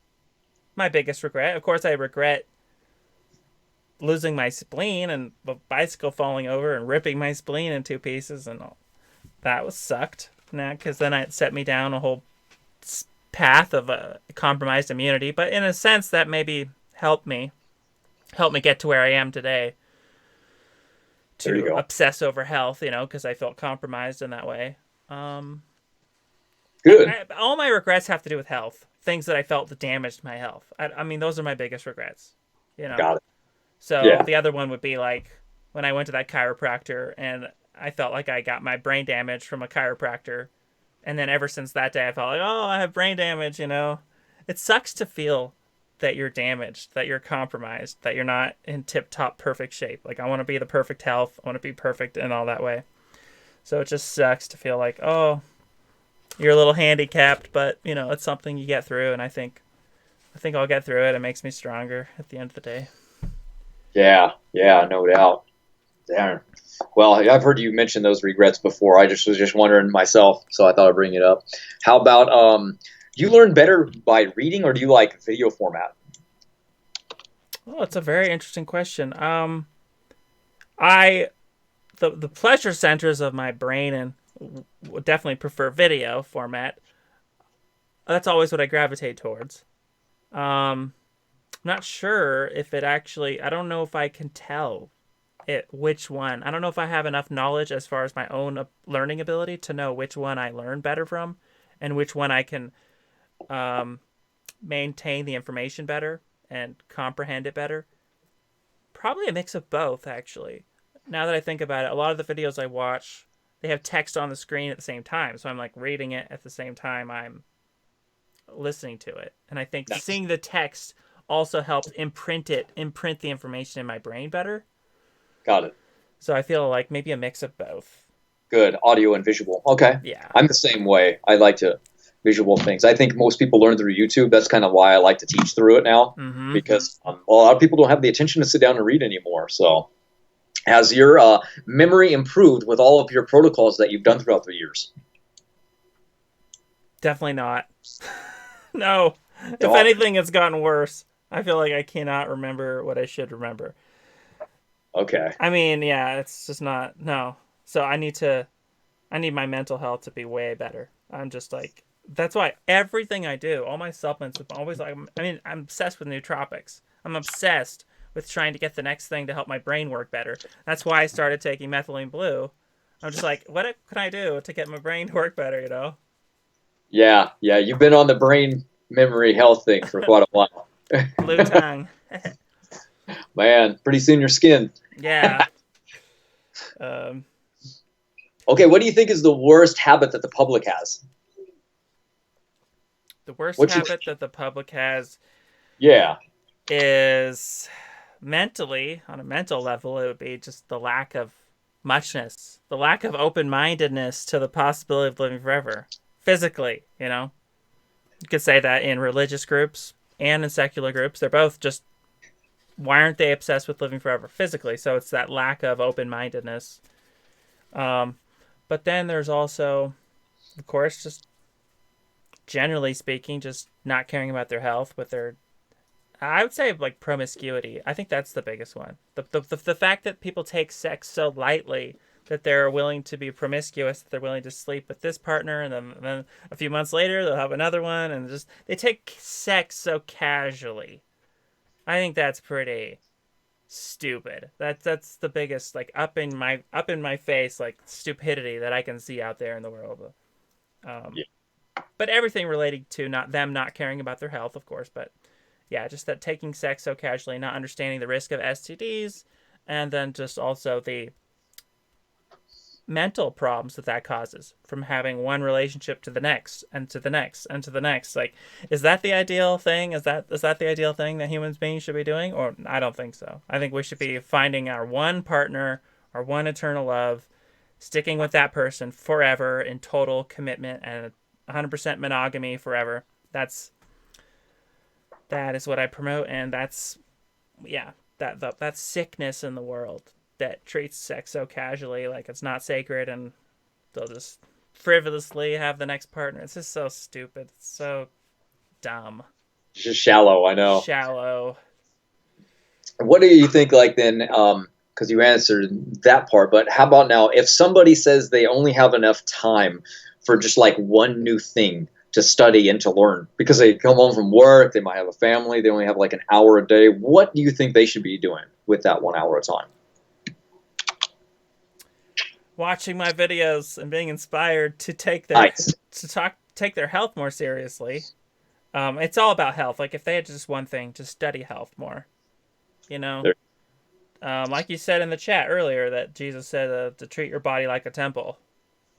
my biggest regret. Of course, I regret losing my spleen and the bicycle falling over and ripping my spleen in two pieces, and all. That was sucked. Nah, because then it set me down a whole path of a compromised immunity. But in a sense, that maybe helped me get to where I am today there you to go. obsess over health. Because I felt compromised in that way. Um, Good. all my regrets have to do with health. Things that I felt that damaged my health. I mean, those are my biggest regrets. You know. Got it. So Yeah. the other one would be like when I went to that chiropractor and I felt like I got my brain damage from a chiropractor. And then ever since that day, I felt like, oh, I have brain damage. It sucks to feel that you're damaged, that you're compromised, that you're not in tip top perfect shape. Like, I want to be the perfect health. I want to be perfect in all that way. So it just sucks to feel like, oh, you're a little handicapped, but, it's something you get through. And I think I'll get through it. It makes me stronger at the end of the day. Yeah. Yeah. No doubt. Darn. Well, I've heard you mention those regrets before. I just was just wondering myself, so I thought I'd bring it up. How about do you learn better by reading or do you like video format? Oh, it's a very interesting question. I the pleasure centers of my brain and would definitely prefer video format. That's always what I gravitate towards. I'm not sure if it actually. I don't know if I can tell which one. I don't know if I have enough knowledge as far as my own learning ability to know which one I learn better from, and which one I can um, maintain the information better and comprehend it better. Probably a mix of both, actually. Now that I think about it, a lot of the videos I watch, they have text on the screen at the same time, so I'm like reading it at the same time I'm listening to it. And I think Nice. seeing the text also helps imprint the information in my brain better. Got it. So I feel like maybe a mix of both. Good. Audio and visual. Okay. Yeah. I'm the same way. I like to visual things. I think most people learn through YouTube. That's kind of why I like to teach through it now Mm-hmm. because a lot of people don't have the attention to sit down and read anymore. So, has your memory improved with all of your protocols that you've done throughout the years? Definitely not. No. If Dog. anything, it's gotten worse. I feel like I cannot remember what I should remember. Okay. I mean, yeah, it's just not no. So I need my mental health to be way better. I'm just like that's why everything I do, all my supplements, I'm always like I'm obsessed with nootropics. I'm obsessed with trying to get the next thing to help my brain work better. That's why I started taking methylene blue. I'm just like, what can I do to get my brain to work better? Yeah. Yeah. You've been on the brain memory health thing for quite a while. Blue tongue. Man, pretty soon your skin. Yeah. Um, Okay. What do you think is the worst habit that the public has? the worst What's your habit that the public has. Yeah. is mentally, on a mental level, it would be just the lack of muchness, the lack of open-mindedness to the possibility of living forever. Physically, you could say that in religious groups and in secular groups, they're both just, why aren't they obsessed with living forever physically? So it's that lack of open-mindedness. But then there's also, of course, just generally speaking, just not caring about their health with their, I would say, like, promiscuity. I think that's the biggest one. The fact that people take sex so lightly that they're willing to be promiscuous, that they're willing to sleep with this partner, and then a few months later they'll have another one, and just they take sex so casually. I think that's pretty stupid. That's the biggest, like, up in my face, like, stupidity that I can see out there in the world. Um, Yeah. but everything relating to not caring about their health, of course, but yeah, just that taking sex so casually, not understanding the risk of STDs, and then just also the mental problems that causes from having one relationship to the next and to the next and to the next. Like, is that the ideal thing? Is that the ideal thing that humans beings should be doing? Or I don't think so. I think we should be finding our one partner, our one eternal love, sticking with that person forever in total commitment and 100% monogamy forever. That is what I promote, and that's, yeah, that sickness in the world that treats sex so casually, like it's not sacred, and they'll just frivolously have the next partner. It's just so stupid. It's so dumb, It's just shallow, I know. shallow. What do you think, like, then, because you answered that part, but how about now, if somebody says they only have enough time for just like one new thing to study and to learn because they come home from work, they might have a family, they only have like an hour a day, what do you think they should be doing with that 1 hour of time? Watching my videos and being inspired to Nice. take their health more seriously. It's all about health. Like, if they had just one thing, to study health more. You know, There- like you said in the chat earlier, that Jesus said to treat your body like a temple.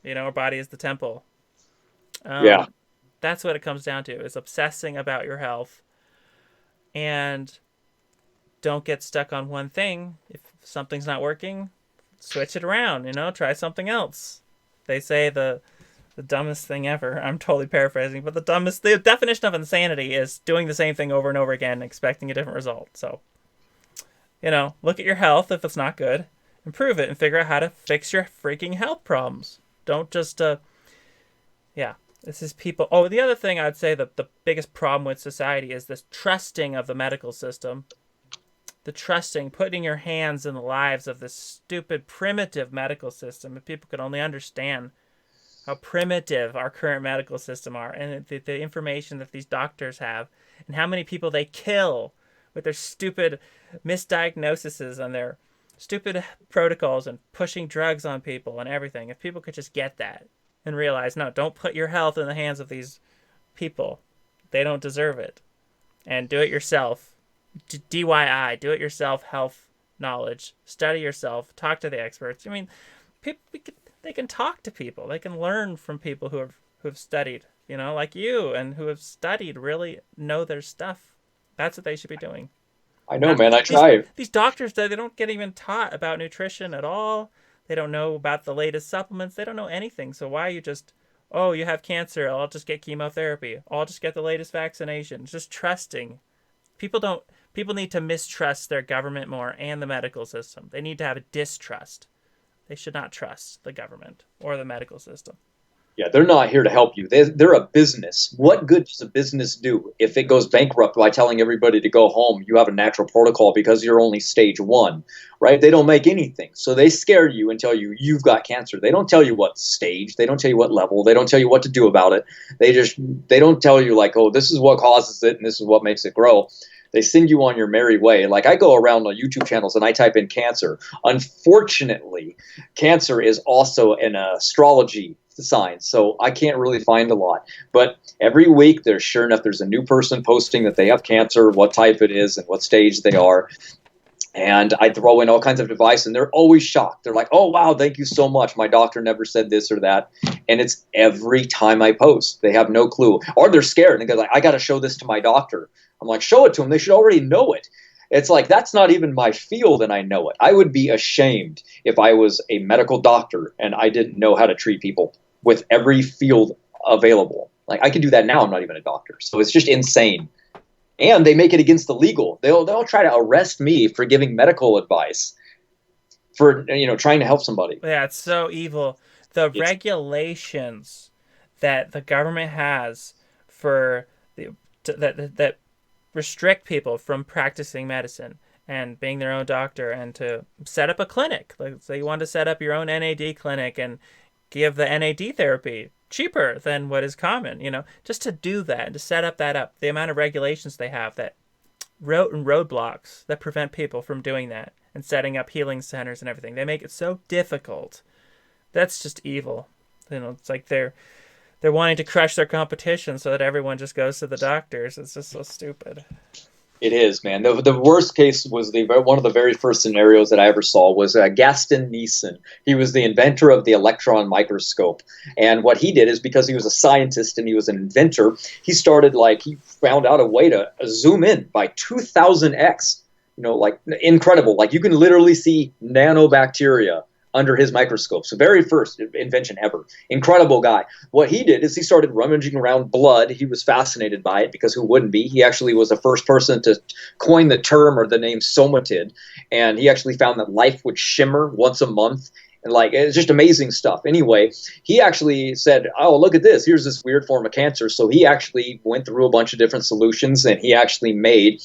Our body is the temple. Yeah. That's what it comes down to, is obsessing about your health, and don't get stuck on one thing. If something's not working, switch it around, try something else. They say the dumbest thing ever. I'm totally paraphrasing, but the definition of insanity is doing the same thing over and over again, expecting a different result. So, look at your health. If it's not good, improve it and figure out how to fix your freaking health problems. Don't just, yeah. This is people. Oh, the other thing I'd say, that the biggest problem with society is this trusting of the medical system. The trusting, putting your hands in the lives of this stupid, primitive medical system. If people could only understand how primitive our current medical system are, and the information that these doctors have, and how many people they kill with their stupid misdiagnoses and their stupid protocols and pushing drugs on people and everything. If people could just get that and realize, no, don't put your health in the hands of these people. They don't deserve it. And do it yourself. DIY, do it yourself health knowledge. Study yourself. Talk to the experts. I mean, they can talk to people. They can learn from people who have studied, like you, and who have studied, really know their stuff. That's what they should be doing. I know, man. I try. These doctors, they don't get even taught about nutrition at all. They don't know about the latest supplements. They don't know anything. So why are you just, oh, you have cancer, I'll just get chemotherapy. I'll just get the latest vaccination. Just trusting. People need to mistrust their government more, and the medical system. They need to have a distrust. They should not trust the government or the medical system. Yeah, they're not here to help you. They're a business. What good does a business do if it goes bankrupt by telling everybody to go home? You have a natural protocol because you're only stage 1, right? They don't make anything. So they scare you and tell you you've got cancer. They don't tell you what stage. They don't tell you what level. They don't tell you what to do about it. They don't tell you, like, oh, this is what causes it and this is what makes it grow. They send you on your merry way. Like, I go around on YouTube channels and I type in cancer. Unfortunately, cancer is also an astrology sign, so I can't really find a lot. But every week, sure enough, there's a new person posting that they have cancer, what type it is, and what stage they are. And I throw in all kinds of advice, and they're always shocked. They're like, oh, wow, thank you so much. My doctor never said this or that. And it's every time I post. They have no clue. Or they're scared and they go like, I got to show this to my doctor. I'm like, show it to them. They should already know it. It's like, that's not even my field and I know it. I would be ashamed if I was a medical doctor and I didn't know how to treat people with every field available. Like, I can do that now. I'm not even a doctor. So it's just insane. And they make it against the legal. They'll try to arrest me for giving medical advice, for trying to help somebody. Yeah, it's so evil. The regulations that the government has for that restrict people from practicing medicine and being their own doctor, and to set up a clinic. Like, say you want to set up your own NAD clinic and give the NAD therapy cheaper than what is common, just to do that and to set up the amount of regulations they have that roadblocks that prevent people from doing that and setting up healing centers and everything. They make it so difficult. That's just evil. It's like they're wanting to crush their competition so that everyone just goes to the doctors. It's just so stupid. It is, man. The worst case was one of the very first scenarios that I ever saw was Gaston Neeson. He was the inventor of the electron microscope. And what he did is, because he was a scientist and he was an inventor, he found out a way to zoom in by 2000x. Incredible. Like, you can literally see nanobacteria under his microscope. So very first invention ever. Incredible guy. What he did is he started rummaging around blood. He was fascinated by it, because who wouldn't be? He actually was the first person to coin the term or the name somatid. And he actually found that life would shimmer once a month. And it's just amazing stuff. Anyway, he actually said, oh, look at this. Here's this weird form of cancer. So he actually went through a bunch of different solutions, and he actually made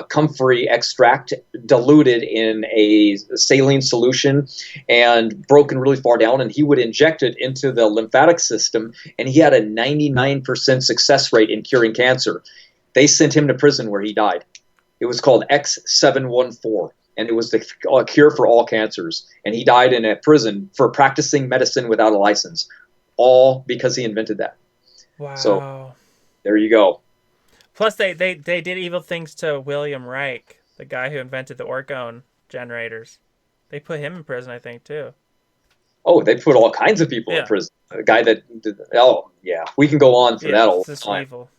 comfrey extract diluted in a saline solution and broken really far down. And he would inject it into the lymphatic system, and he had a 99% success rate in curing cancer. They sent him to prison where he died. It was called X714. And it was the cure for all cancers. And he died in a prison for practicing medicine without a license, all because he invented that. Wow. So there you go. Plus, they did evil things to William Reich, the guy who invented the orgone generators. They put him in prison, I think, too. Oh, they put all kinds of people in prison. The guy that did, we can go on for that all the time. Evil.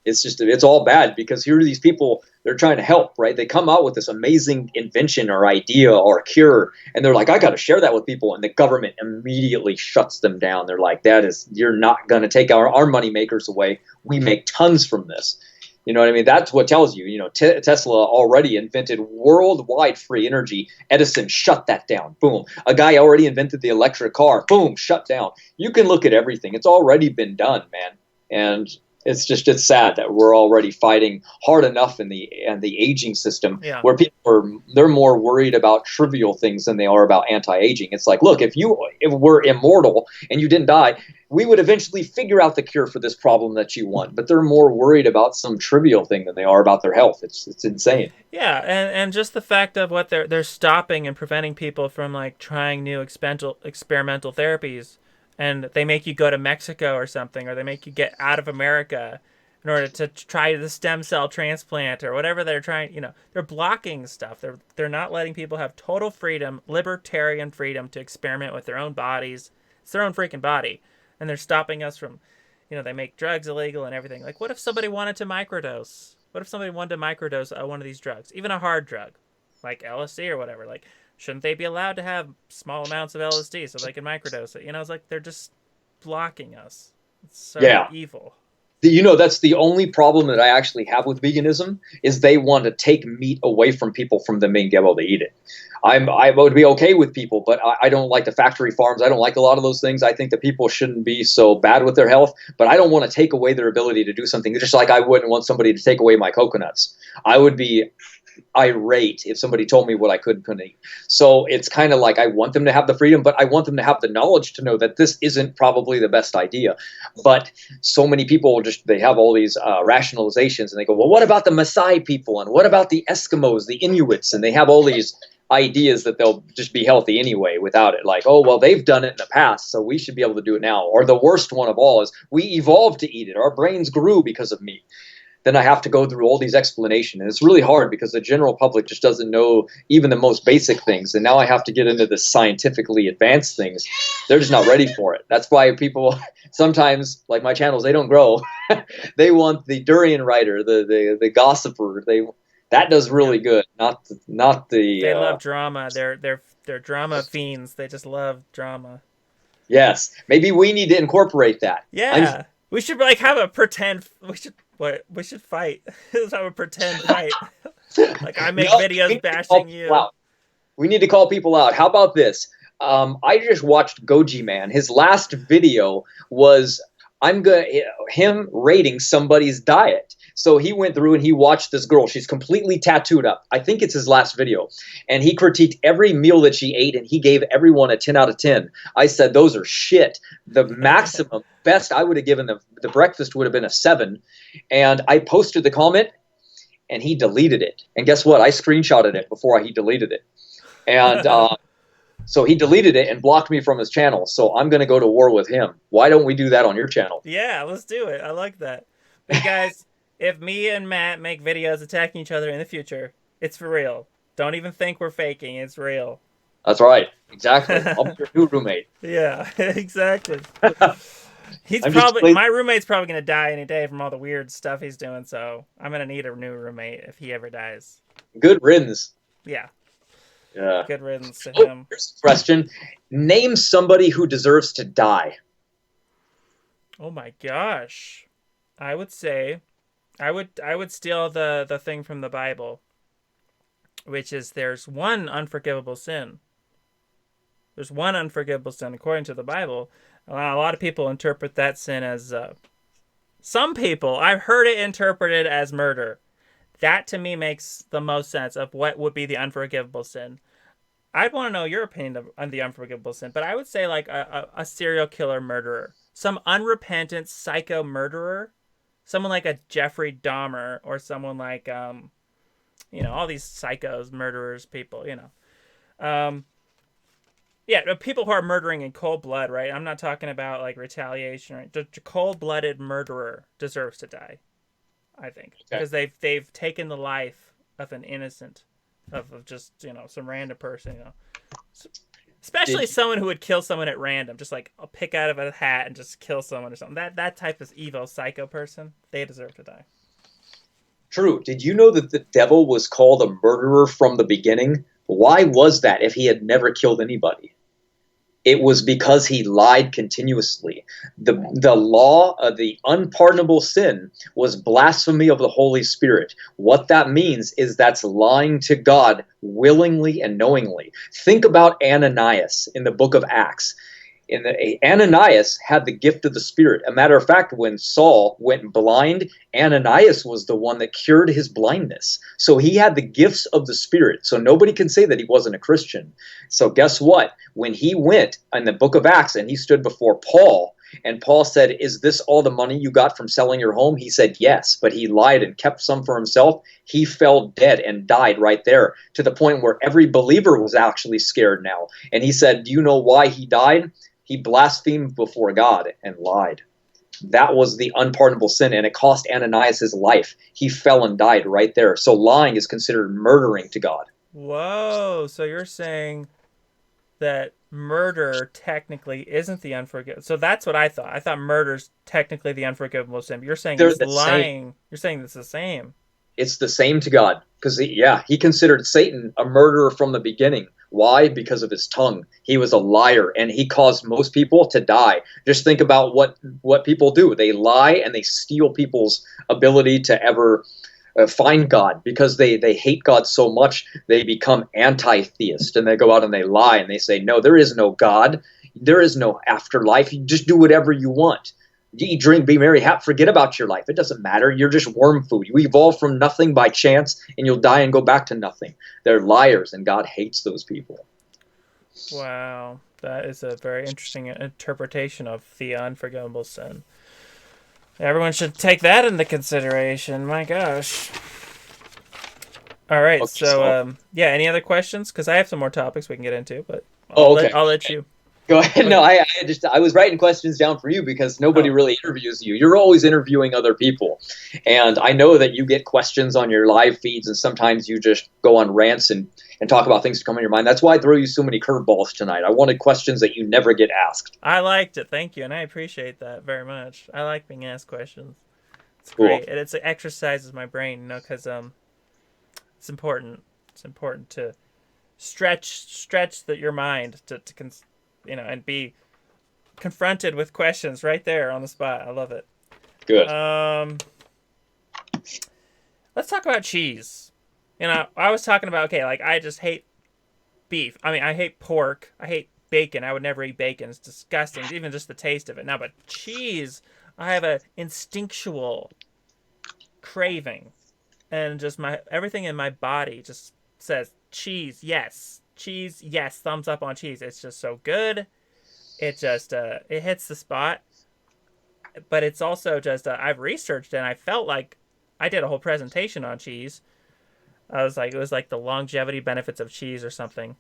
It's all bad, because here are these people, they're trying to help, right? They come out with this amazing invention or idea or cure, and they're like, I got to share that with people. And the government immediately shuts them down. They're like, you're not going to take our money makers away. We make tons from this. You know what I mean? That's what tells you, Tesla already invented worldwide free energy. Edison shut that down. Boom. A guy already invented the electric car. Boom, shut down. You can look at everything. It's already been done, man. And it's sad that we're already fighting hard enough in the aging system, where people they're more worried about trivial things than they are about anti-aging. It's like, look, if we're immortal and you didn't die, we would eventually figure out the cure for this problem that you want. But they're more worried about some trivial thing than they are about their health. It's insane. Yeah, and just the fact of what they're stopping and preventing people from trying new experimental therapies. And they make you go to Mexico or something, or they make you get out of America in order to try the stem cell transplant or whatever they're trying. They're blocking stuff. They're not letting people have total freedom, libertarian freedom to experiment with their own bodies. It's their own freaking body, and they're stopping us from. They make drugs illegal and everything. Like, what if somebody wanted to microdose? What if somebody wanted to microdose one of these drugs, even a hard drug, like LSD or whatever? Like, shouldn't they be allowed to have small amounts of LSD so they can microdose it? It's like they're just blocking us. It's so evil. That's the only problem that I actually have with veganism, is they want to take meat away from people from them being able to eat it. I would be okay with people, but I don't like the factory farms. I don't like a lot of those things. I think that people shouldn't be so bad with their health, but I don't want to take away their ability to do something. Just like I wouldn't want somebody to take away my coconuts. I would be irate if somebody told me what I could and couldn't eat. So it's kind of like, I want them to have the freedom, but I want them to have the knowledge to know that this isn't probably the best idea. But so many people they have all these rationalizations, and they go, well, what about the Maasai people? And what about the Eskimos, the Inuits? And they have all these ideas that they'll just be healthy anyway without it. Like, oh, well, they've done it in the past, so we should be able to do it now. Or the worst one of all is, we evolved to eat it. Our brains grew because of meat. then I have to go through all these explanations. And it's really hard because the general public just doesn't know even the most basic things. And now I have to get into the scientifically advanced things. They're just not ready for it. That's why people sometimes, like my channels, they don't grow. They want the durian writer, the gossiper. That does really good. Not the. They love drama. They're drama fiends. They just love drama. Yes, maybe we need to incorporate that. Yeah, we should like have a pretend. We should fight. Let's have a pretend fight. Like I make videos bashing you. Wow, we need to call people out. How about this? I just watched Goji Man. His last video was him rating somebody's diet. So he went through and he watched this girl. She's completely tattooed up. I think it's his last video. And he critiqued every meal that she ate, and he gave everyone a 10 out of 10. I said, those are shit. The maximum best I would have given the breakfast would have been a 7. And I posted the comment, and he deleted it. And guess what? I screenshotted it before he deleted it. And so he deleted it and blocked me from his channel. So I'm going to go to war with him. Why don't we do that on your channel? Yeah, let's do it. I like that. But guys, if me and Matt make videos attacking each other in the future, it's for real. Don't even think we're faking. It's real. That's right. Exactly. I'll be your new roommate. Yeah, exactly. My roommate's probably going to die any day from all the weird stuff he's doing, so I'm going to need a new roommate if he ever dies. Good riddance. Yeah. Yeah. Good riddance to him. Here's a question. Name somebody who deserves to die. Oh my gosh. I would say I would steal the thing from the Bible, which is there's one unforgivable sin. There's one unforgivable sin according to the Bible. A lot of people interpret that sin as some people, I've heard it interpreted as murder. That to me makes the most sense of what would be the unforgivable sin. I'd want to know your opinion on the unforgivable sin, but I would say like a serial killer murderer, some unrepentant psycho murderer, someone like a Jeffrey Dahmer, or someone like all these psychos, murderers, people, yeah, people who are murdering in cold blood, right? I'm not talking about like retaliation, right? The cold-blooded murderer deserves to die, I think, because they've taken the life of an innocent, of just some random person, especially someone who would kill someone at random, just like a pick out of a hat and just kill someone or something. That type of evil psycho person, they deserve to die. True. Did you know that the devil was called a murderer from the beginning? Why was that if he had never killed anybody? It was because he lied continuously. The law of the unpardonable sin was blasphemy of the Holy Spirit. What that means is that's lying to God willingly and knowingly. Think about Ananias in the book of Acts. Ananias had the gift of the Spirit. A matter of fact, when Saul went blind, Ananias was the one that cured his blindness. So he had the gifts of the Spirit. So nobody can say that he wasn't a Christian. So guess what? When he went in the book of Acts and he stood before Paul, and Paul said, "Is this all the money you got from selling your home?" He said, "Yes," but he lied and kept some for himself. He fell dead and died right there, to the point where every believer was actually scared now. And he said, do you know why he died? He blasphemed before God and lied. That was the unpardonable sin, and it cost Ananias his life. He fell and died right there. So lying is considered murdering to God. Whoa, so you're saying that murder technically isn't the unforgivable. So that's what I thought. I thought murder's technically the unforgivable sin. But you're saying it's lying. You're saying it's the same. It's the same to God. Because, he considered Satan a murderer from the beginning. Why? Because of his tongue. He was a liar, and he caused most people to die. Just think about what people do. They lie, and they steal people's ability to ever find God, because they hate God so much they become anti-theist, and they go out and they lie and they say, no, there is no God, there is no afterlife, you just do whatever you want. You eat, drink, be merry, forget about your life. It doesn't matter. You're just worm food. You evolve from nothing by chance, and you'll die and go back to nothing. They're liars, and God hates those people. Wow, that is a very interesting interpretation of the unforgivable sin. Everyone should take that into consideration. My gosh. All right, so any other questions? Because I have some more topics we can get into, but I'll let you. Go ahead. No, I was writing questions down for you because nobody Oh, really interviews you. You're always interviewing other people, and I know that you get questions on your live feeds, and sometimes you just go on rants and talk about things that come in your mind. That's why I throw you so many curveballs tonight. I wanted questions that you never get asked. I liked it. Thank you, and I appreciate that very much. I like being asked questions. It's Cool. great, and it exercises my brain, because it's important. It's important to stretch your mind and be confronted with questions right there on the spot. I love it. Good. Let's talk about cheese. I was talking about, okay, like I just hate beef. I mean, I hate pork. I hate bacon. I would never eat bacon. It's disgusting, even just the taste of it. Now, but cheese, I have a instinctual craving, and just my everything in my body just says cheese, yes, cheese, yes, thumbs up on cheese. It's just so good. It just it hits the spot. But it's also just I've researched and I felt like I did a whole presentation on cheese. I was like, it was like the longevity benefits of cheese or something.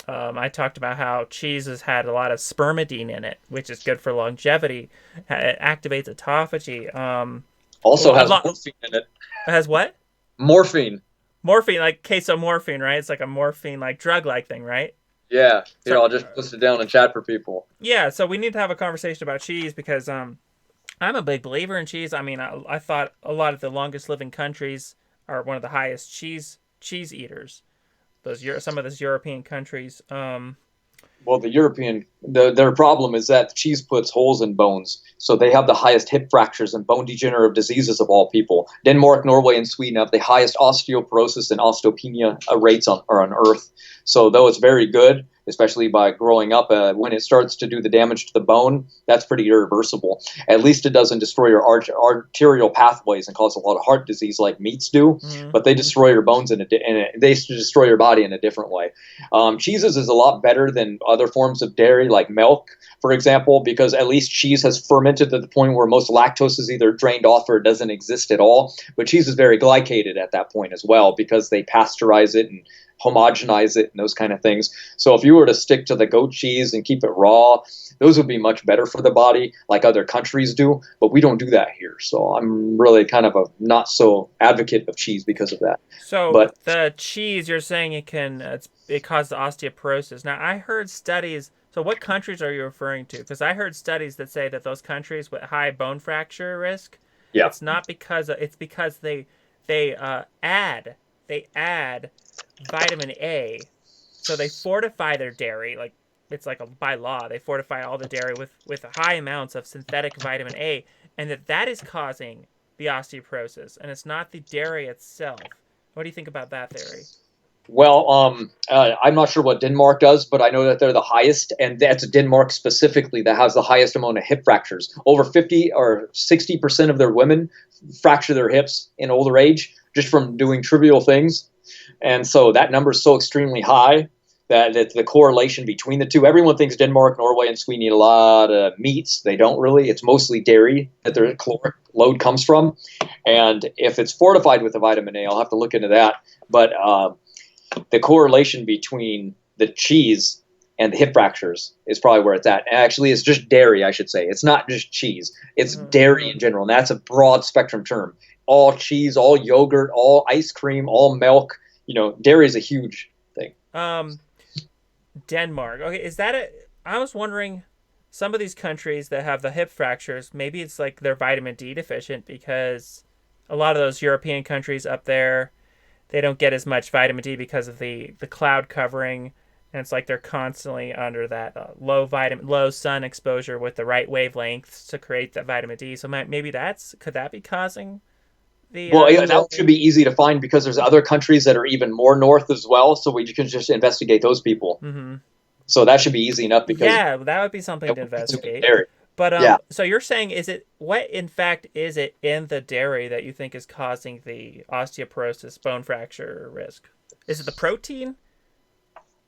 I talked about how cheese has had a lot of spermidine in it, which is good for longevity. It activates autophagy. Also A has lot. morphine in it. It has what? Morphine. Morphine, like queso morphine, right? It's like a morphine, like drug-like thing, right? Yeah. Here, So I'll just post it down in chat for people. yeah, so we need to have a conversation about cheese because I'm a big believer in cheese. I mean, I thought a lot of the longest living countries are one of the highest cheese eaters. Some of those European countries. Well, their problem is that cheese puts holes in bones, so they have the highest hip fractures and bone degenerative diseases of all people. Denmark, Norway, and Sweden have the highest osteoporosis and osteopenia rates on Earth. So though it's very good, especially by growing up, when it starts to do the damage to the bone, that's pretty irreversible. At least it doesn't destroy your arterial pathways and cause a lot of heart disease like meats do, Mm-hmm. but they destroy your bones they destroy your body in a different way. Cheeses is a lot better than other forms of dairy like milk, for example, because at least cheese has fermented to the point where most lactose is either drained off or it doesn't exist at all. But cheese is very glycated at that point as well because they pasteurize it and homogenize it and those kind of things. So if you were to stick to the goat cheese and keep it raw, those would be much better for the body like other countries do, but we don't do that here. So I'm really kind of a not so advocate of cheese because of that. So But the cheese, you're saying it causes osteoporosis. Now I heard studies. So what countries are you referring to? Because I heard studies that say that those countries with high bone fracture risk, yeah, it's because they add vitamin A, so they fortify their dairy like. It's like by law they fortify all the dairy with high amounts of synthetic vitamin A, and that is causing the osteoporosis, and it's not the dairy itself. What do you think about that theory? well, I'm not sure what Denmark does, but I know that they're the highest, and that's Denmark specifically that has the highest amount of hip fractures. Over 50 or 60% of their women fracture their hips in older age just from doing trivial things. And so that number is so extremely high that it's the correlation between the two. Everyone thinks Denmark, Norway, and Sweden eat a lot of meats. They don't really. It's mostly dairy that their caloric load comes from. And if it's fortified with the vitamin A, I'll have to look into that. But the correlation between the cheese and the hip fractures is probably where it's at. Actually, it's just dairy, I should say. It's not just cheese. It's dairy in general, and that's a broad spectrum term. All cheese, all yogurt, all ice cream, all milk. Dairy is a huge thing. Denmark. Okay, is that a? I was wondering, some of these countries that have the hip fractures, maybe it's like they're vitamin D deficient because a lot of those European countries up there, they don't get as much vitamin D because of the cloud covering, and it's like they're constantly under that low sun exposure with the right wavelengths to create that vitamin D. So maybe could that be causing the? Well, yeah, that should be easy to find because there's other countries that are even more north as well. So we can just investigate those people. Mm-hmm. So that should be easy enough because yeah, that would be something to investigate. Dairy. But Yeah. so you're saying what in fact is it in the dairy that you think is causing the osteoporosis, bone fracture risk? Is it the protein?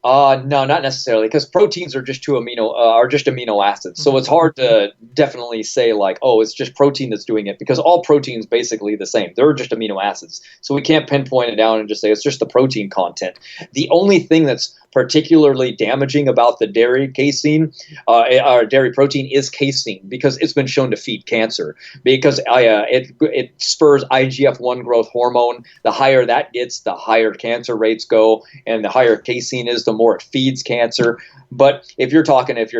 No, not necessarily, because proteins are just amino acids. So it's hard to definitely say like, oh, it's just protein that's doing it, because all proteins basically the same. They're just amino acids. So we can't pinpoint it down and just say it's just the protein content. The only thing that's particularly damaging about the dairy casein, or dairy protein, is casein, because it's been shown to feed cancer. Because it spurs IGF-1 growth hormone. The higher that gets, the higher cancer rates go, and the higher casein is, the more it feeds cancer. But if you're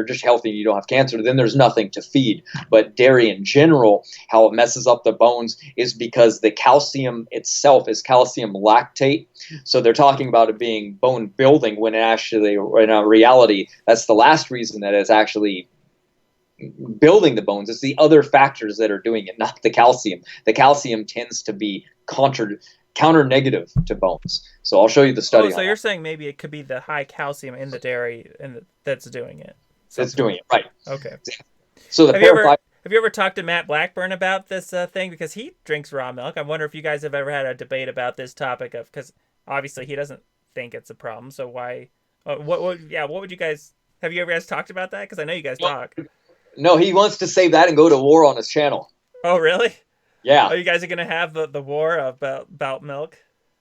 just healthy and you don't have cancer, then there's nothing to feed. But dairy in general, how it messes up the bones is because the calcium itself is calcium lactate. So they're talking about it being bone building, when actually, in reality, that's the last reason that it's actually building the bones. It's the other factors that are doing it, not the calcium. The calcium tends to be counter negative to bones. So I'll show you the study. Oh, so you're saying maybe it could be the high calcium in the dairy that's doing it. That's doing it, right? Okay. So have you ever talked to Matt Blackburn about this thing? Because he drinks raw milk. I wonder if you guys have ever had a debate about this topic of, because obviously he doesn't think it's a problem. So why? What would you guys? Have you ever guys talked about that? Because I know you guys talk. No, he wants to save that and go to war on his channel. Oh, really? Yeah. Oh, you guys are gonna have the war about milk?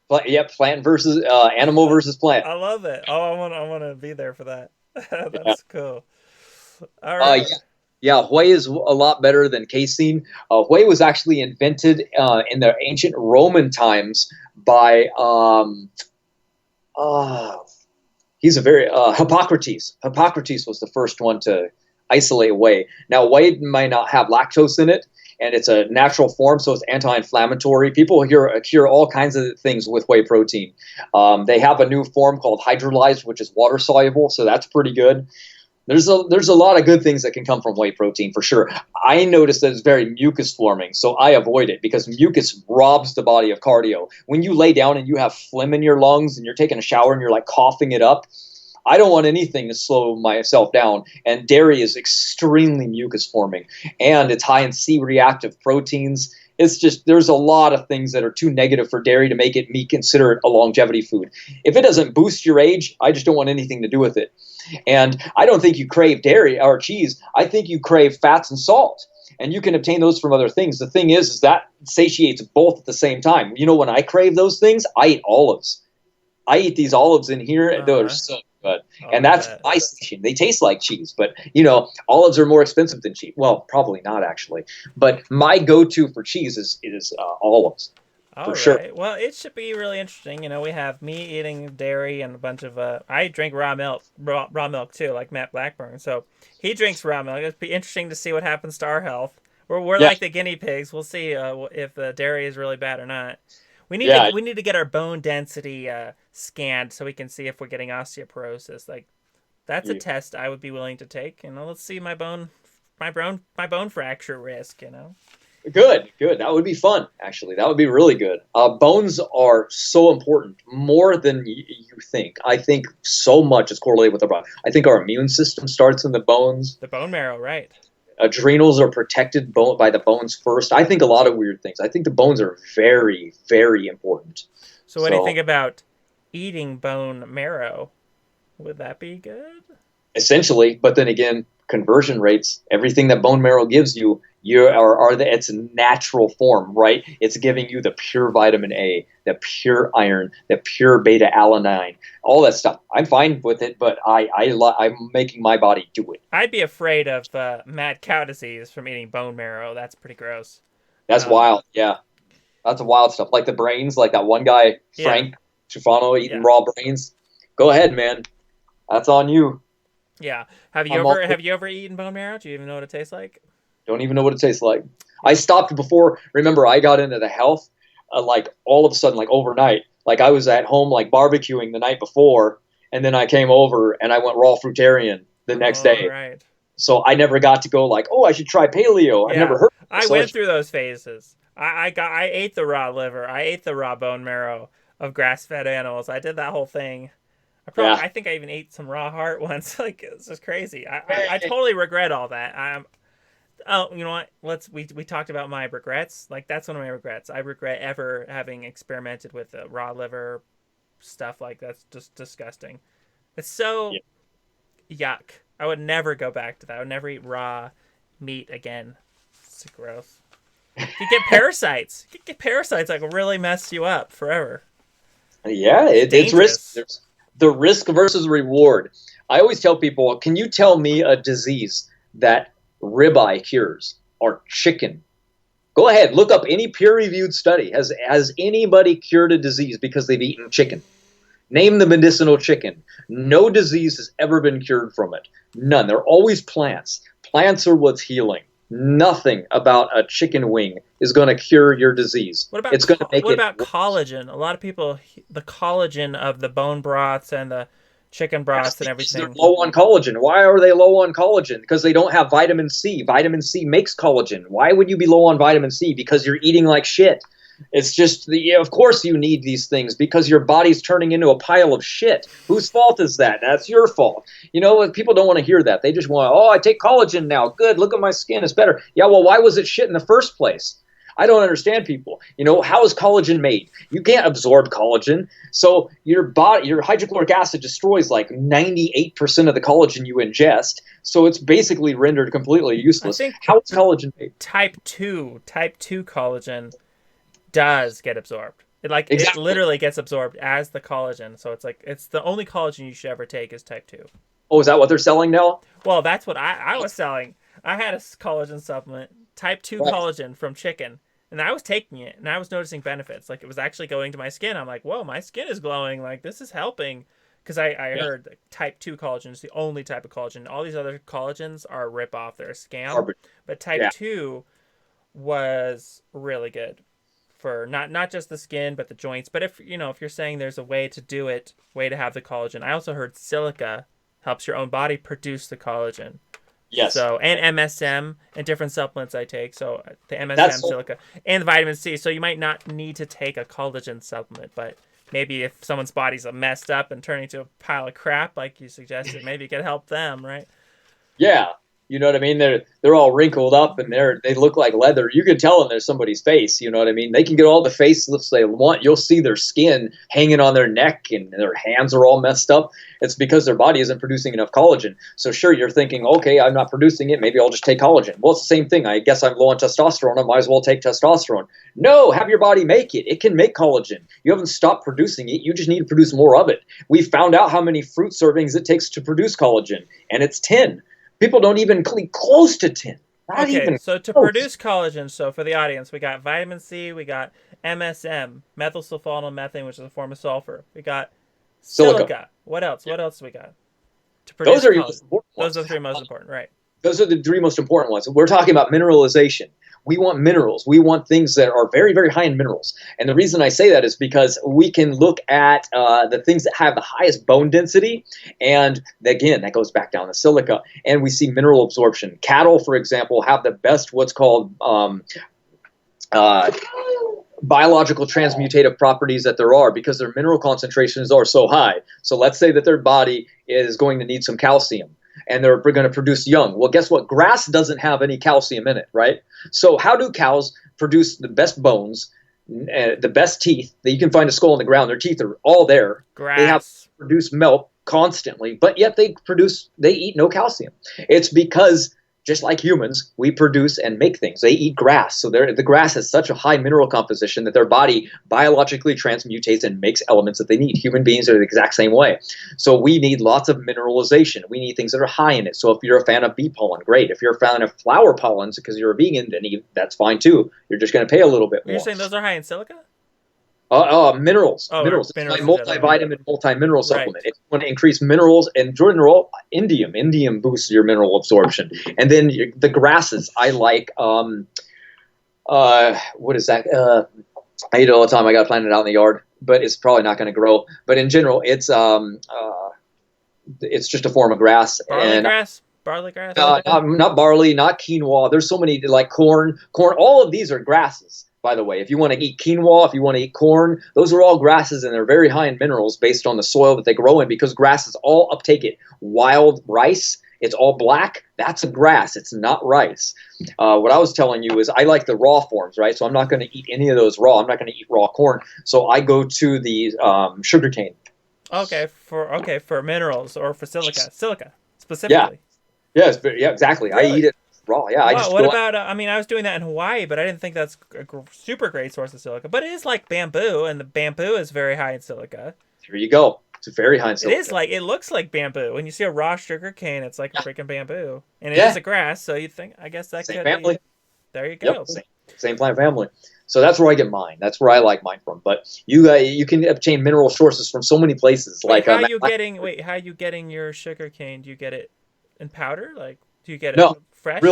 Plant versus animal versus plant. I love it. Oh, I want to be there for that. That's cool. All right. Whey is a lot better than casein. Whey was actually invented in the ancient Roman times by he's a very Hippocrates. Hippocrates was the first one to isolate whey. Now, whey might not have lactose in it, and it's a natural form, so it's anti-inflammatory. People cure all kinds of things with whey protein. They have a new form called hydrolyzed, which is water soluble, so that's pretty good. There's a lot of good things that can come from whey protein, for sure. I noticed that it's very mucus forming, so I avoid it, because mucus robs the body of cardio. When you lay down and you have phlegm in your lungs and you're taking a shower and you're like coughing it up, I don't want anything to slow myself down. And dairy is extremely mucus forming, and it's high in C-reactive proteins. It's just, there's a lot of things that are too negative for dairy to make me consider it a longevity food. If it doesn't boost your age, I just don't want anything to do with it. And I don't think you crave dairy or cheese. I think you crave fats and salt. And you can obtain those from other things. The thing is that satiates both at the same time. You know, when I crave those things, I eat olives. I eat these olives in here, and they're so good. And that's my station. They taste like cheese, but olives are more expensive than cheese. Well, probably not actually. But my go-to for cheese is olives. All right. Sure. Well, it should be really interesting. We have me eating dairy and a bunch of I drink raw milk too, like Matt Blackburn. So he drinks raw milk. It'd be interesting to see what happens to our health. We're like the guinea pigs. We'll see if the dairy is really bad or not. We need to get our bone density scanned so we can see if we're getting osteoporosis. Like, that's a test I would be willing to take. Let's see my bone fracture risk. Good. That would be fun. Actually, that would be really good. Bones are so important, more than you think. I think so much is correlated with our body. I think our immune system starts in the bones. The bone marrow, right? Adrenals are protected by the bones first. I think a lot of weird things. I think the bones are very, very important. So what do you think about eating bone marrow? Would that be good? Essentially, but then again, conversion rates, everything that bone marrow gives you, it's a natural form, right? It's giving you the pure vitamin A, the pure iron, the pure beta alanine, all that stuff. I'm fine with it, but I'm making my body do it. I'd be afraid of mad cow disease from eating bone marrow. That's pretty gross. That's wild. Yeah, that's wild stuff. Like the brains, like that one guy, Frank Schifano, eating raw brains. Go ahead, man. That's on you. Yeah. Have you ever eaten bone marrow? Do you even know what it tastes like? Don't even know what it tastes like. I stopped before. Remember, I got into the health, like all of a sudden, like overnight. Like I was at home, like barbecuing the night before, and then I came over and I went raw fruitarian the next day. Right. So I never got to go like, oh, I should try paleo. I never heard. I went through those phases. I ate the raw liver. I ate the raw bone marrow of grass-fed animals. I did that whole thing. I think I even ate some raw heart once. Like, it's just crazy. I totally regret all that. Oh, you know what? We talked about my regrets. Like, that's one of my regrets. I regret ever having experimented with the raw liver stuff. Like, that's just disgusting. It's so yuck. I would never go back to that. I would never eat raw meat again. It's gross. You get parasites. Like, really mess you up forever. Yeah, it's risky. The risk versus reward. I always tell people, can you tell me a disease that ribeye cures or chicken? Go ahead, look up any peer-reviewed study. Has anybody cured a disease because they've eaten chicken? Name the medicinal chicken. No disease has ever been cured from it. None. They're always plants. Plants are what's healing. Nothing about a chicken wing is going to cure your disease. What about It's going to make what it about worse. collagen? A lot of people, the collagen of the bone broths and the chicken That's broths and because they're everything. low on collagen. Why are they low on collagen? Because they don't have vitamin C. Vitamin C makes collagen. Why would you be low on vitamin C? Because you're eating like shit. It's just of course you need these things because your body's turning into a pile of shit. Whose fault is that? That's your fault. You know, people don't want to hear that. They just want, oh, I take collagen now. Good, look at my skin, it's better. Yeah, well, why was it shit in the first place? I don't understand people. You know, how is collagen made? You can't absorb collagen. So your body, your hydrochloric acid destroys like 98% of the collagen you ingest. So it's basically rendered completely I useless. think How is collagen made? type 2 collagen does get absorbed. It Exactly. literally gets absorbed as the collagen. So it's like it's the only collagen you should ever take is type 2. Oh, is that what they're selling now? Well, that's what I was selling. I had a collagen supplement, type 2 Right. collagen from chicken, and I was taking it and I was noticing benefits. Like it was actually going to my skin. I'm like, whoa, my skin is glowing. Like this is helping. Because I Yeah. heard that type 2 collagen is the only type of collagen. All these other collagens are a rip-off. They're a scam. Garbage. But type Yeah. 2 was really good for not just the skin but the joints. But if you're saying there's a way to do it, way to have the collagen. I also heard silica helps your own body produce the collagen. Yes. So and MSM and different supplements I take. So the MSM, That's silica, and the vitamin C. So you might not need to take a collagen supplement, but maybe if someone's body's messed up and turning into a pile of crap, like you suggested, maybe it could help them, right? Yeah, you know what I mean. They're all wrinkled up and they look like leather. You can tell when there's somebody's face. You know what I mean. They can get all the facelifts they want. You'll see their skin hanging on their neck and their hands are all messed up. It's because their body isn't producing enough collagen. So sure, you're thinking, okay, I'm not producing it. Maybe I'll just take collagen. Well, it's the same thing. I guess I'm low on testosterone. I might as well take testosterone. No, have your body make it. It can make collagen. You haven't stopped producing it. You just need to produce more of it. We found out how many fruit servings it takes to produce collagen, and it's 10. People don't even close to 10. Not Okay, even so to close. produce collagen, so for the audience, we got vitamin C, we got MSM, methyl sulfonyl methane, which is a form of sulfur. We got Silica. silica. What else? What else do we got to produce Those are your collagen? most important ones. Those are the three most important, right? Those are the three most important ones. We're talking about mineralization. We want minerals. We want things that are very, very high in minerals. And the reason I say that is because we can look at the things that have the highest bone density. And again, that goes back down to silica. And we see mineral absorption. Cattle, for example, have the best what's called uh, biological transmutative properties that there are because their mineral concentrations are so high. So let's say that their body is going to need some calcium and they're going to produce young. Well, guess what? Grass doesn't have any calcium in it, right? So how do cows produce the best bones, the best teeth that you can find a skull in the ground? Their teeth are all there. They have Grass. to produce milk constantly, but yet they eat no calcium. It's because just like humans, we produce and make things. They eat grass. So the grass has such a high mineral composition that their body biologically transmutates and makes elements that they need. Human beings are the exact same way. So we need lots of mineralization. We need things that are high in it. So if you're a fan of bee pollen, great. If you're a fan of flower pollens because you're a vegan, then that's fine too. You're just going to pay a little bit You're more. saying those are high in silica? Minerals. Oh, Minerals. It's minerals my in general. multivitamin, multi-mineral Right. supplement. If you want to increase minerals, and Jordan Roll, indium. Indium boosts your mineral absorption. And then the grasses. I like, what is that? I eat it all the time. I got to plant it out in the yard, but it's probably not going to grow. But in general, it's just a form of grass. Barley And grass? Barley grass? not barley, not quinoa. There's so many like corn. All of these are grasses. By the way, if you want to eat quinoa, if you want to eat corn, those are all grasses and they're very high in minerals based on the soil that they grow in because grasses all uptake it. Wild rice, it's all black. That's a grass. It's not rice. What I was telling you is I like the raw forms, right? So I'm not going to eat any of those raw. I'm not going to eat raw corn. So I go to the sugarcane. Okay, for minerals or for silica specifically. Yes, but yeah, exactly. I Really? eat it raw. Yeah, I Wow, just what go about? I mean, I was doing that in Hawaii, but I didn't think that's a super great source of silica. But it is like bamboo, and the bamboo is very high in silica. Here you go. It's very high in It is silica. like, it looks like bamboo. When you see a raw sugar cane, it's like a Yeah. freaking bamboo, and it is Yeah. a grass. So you think, I guess that Same could be. family. There you Yep. go. Same plant family. So that's where I get mine. That's where I like mine from. But you can obtain mineral sources from so many places. Wait, Like how you getting? Wait, how you getting your sugar cane? Do you get it in powder? Like, do you get it no, real, fresh?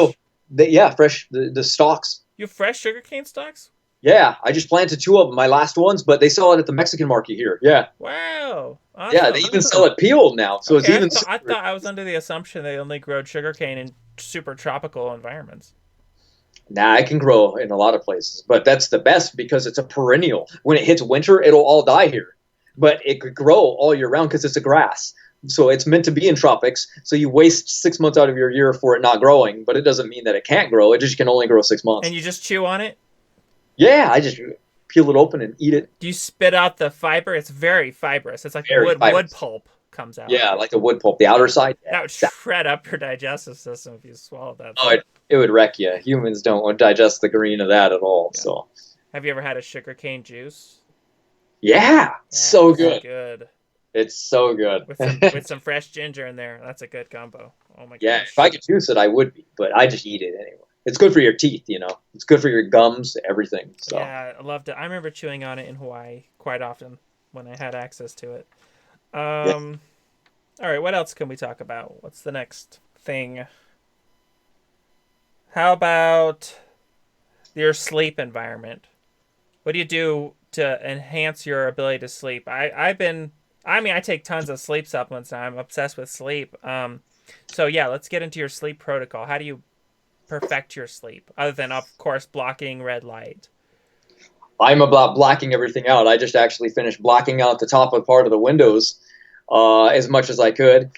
yeah, fresh the stalks. You have fresh sugar cane stalks? Yeah, I just planted two of them, my last ones, but they sell it at the Mexican market here. Yeah, Wow, yeah, they awesome. even sell it peeled now, so it's Okay, even I super. thought I was under the assumption they only grow sugar cane in super tropical environments. Nah, it can grow in a lot of places, but that's the best because it's a perennial. When it hits winter, it'll all die here, but it could grow all year round because it's a grass. So it's meant to be in tropics. So you waste 6 months out of your year for it not growing, but it doesn't mean that it can't grow. It just can only grow 6 months. And you just chew on it? Yeah, I just peel it open and eat it. Do you spit out the fiber? It's very fibrous. It's like Very wood fibrous. pulp comes out. Yeah, like the wood pulp, the outer side. Yeah, That would exactly. shred up your digestive system if you swallowed that. Oh, it would wreck you. Humans don't digest the green of that at all. Yeah. So Have you ever had a sugar cane juice? yeah, so It's good. good. It's so good. With some fresh ginger in there. That's a good combo. Oh my Yeah, gosh. if I could juice it, I would be, but I just eat it anyway. It's good for your teeth, you know. It's good for your gums, everything. So Yeah, I loved it. I remember chewing on it in Hawaii quite often when I had access to it. yeah. All right, what else can we talk about? What's the next thing? How about your sleep environment? What do you do to enhance your ability to sleep? I take tons of sleep supplements now. I'm obsessed with sleep. So yeah, let's get into your sleep protocol. How do you perfect your sleep other than, of course, blocking red light? I'm about blacking everything out. I just actually finished blacking out the top of part of the windows as much as I could.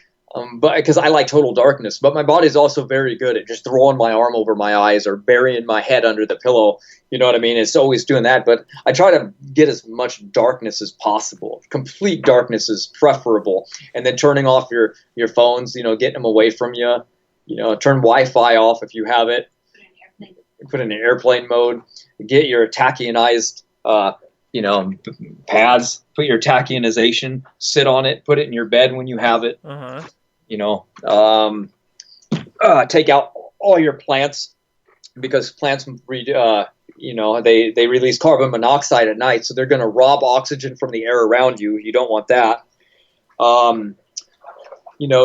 But because I like total darkness, but my body's also very good at just throwing my arm over my eyes or burying my head under the pillow. You know what I mean? It's always doing that, but I try to get as much darkness as possible. Complete darkness is preferable, and then turning off your phones. You know, getting them away from you. You know, turn Wi-Fi off if you have it. Put it in airplane mode. Get your tachyonized, pads. Put your tachionization. Sit on it. Put it in your bed when you have it. Uh huh. You know, take out all your plants because plants, they release carbon monoxide at night, so they're going to rob oxygen from the air around you. You don't want that.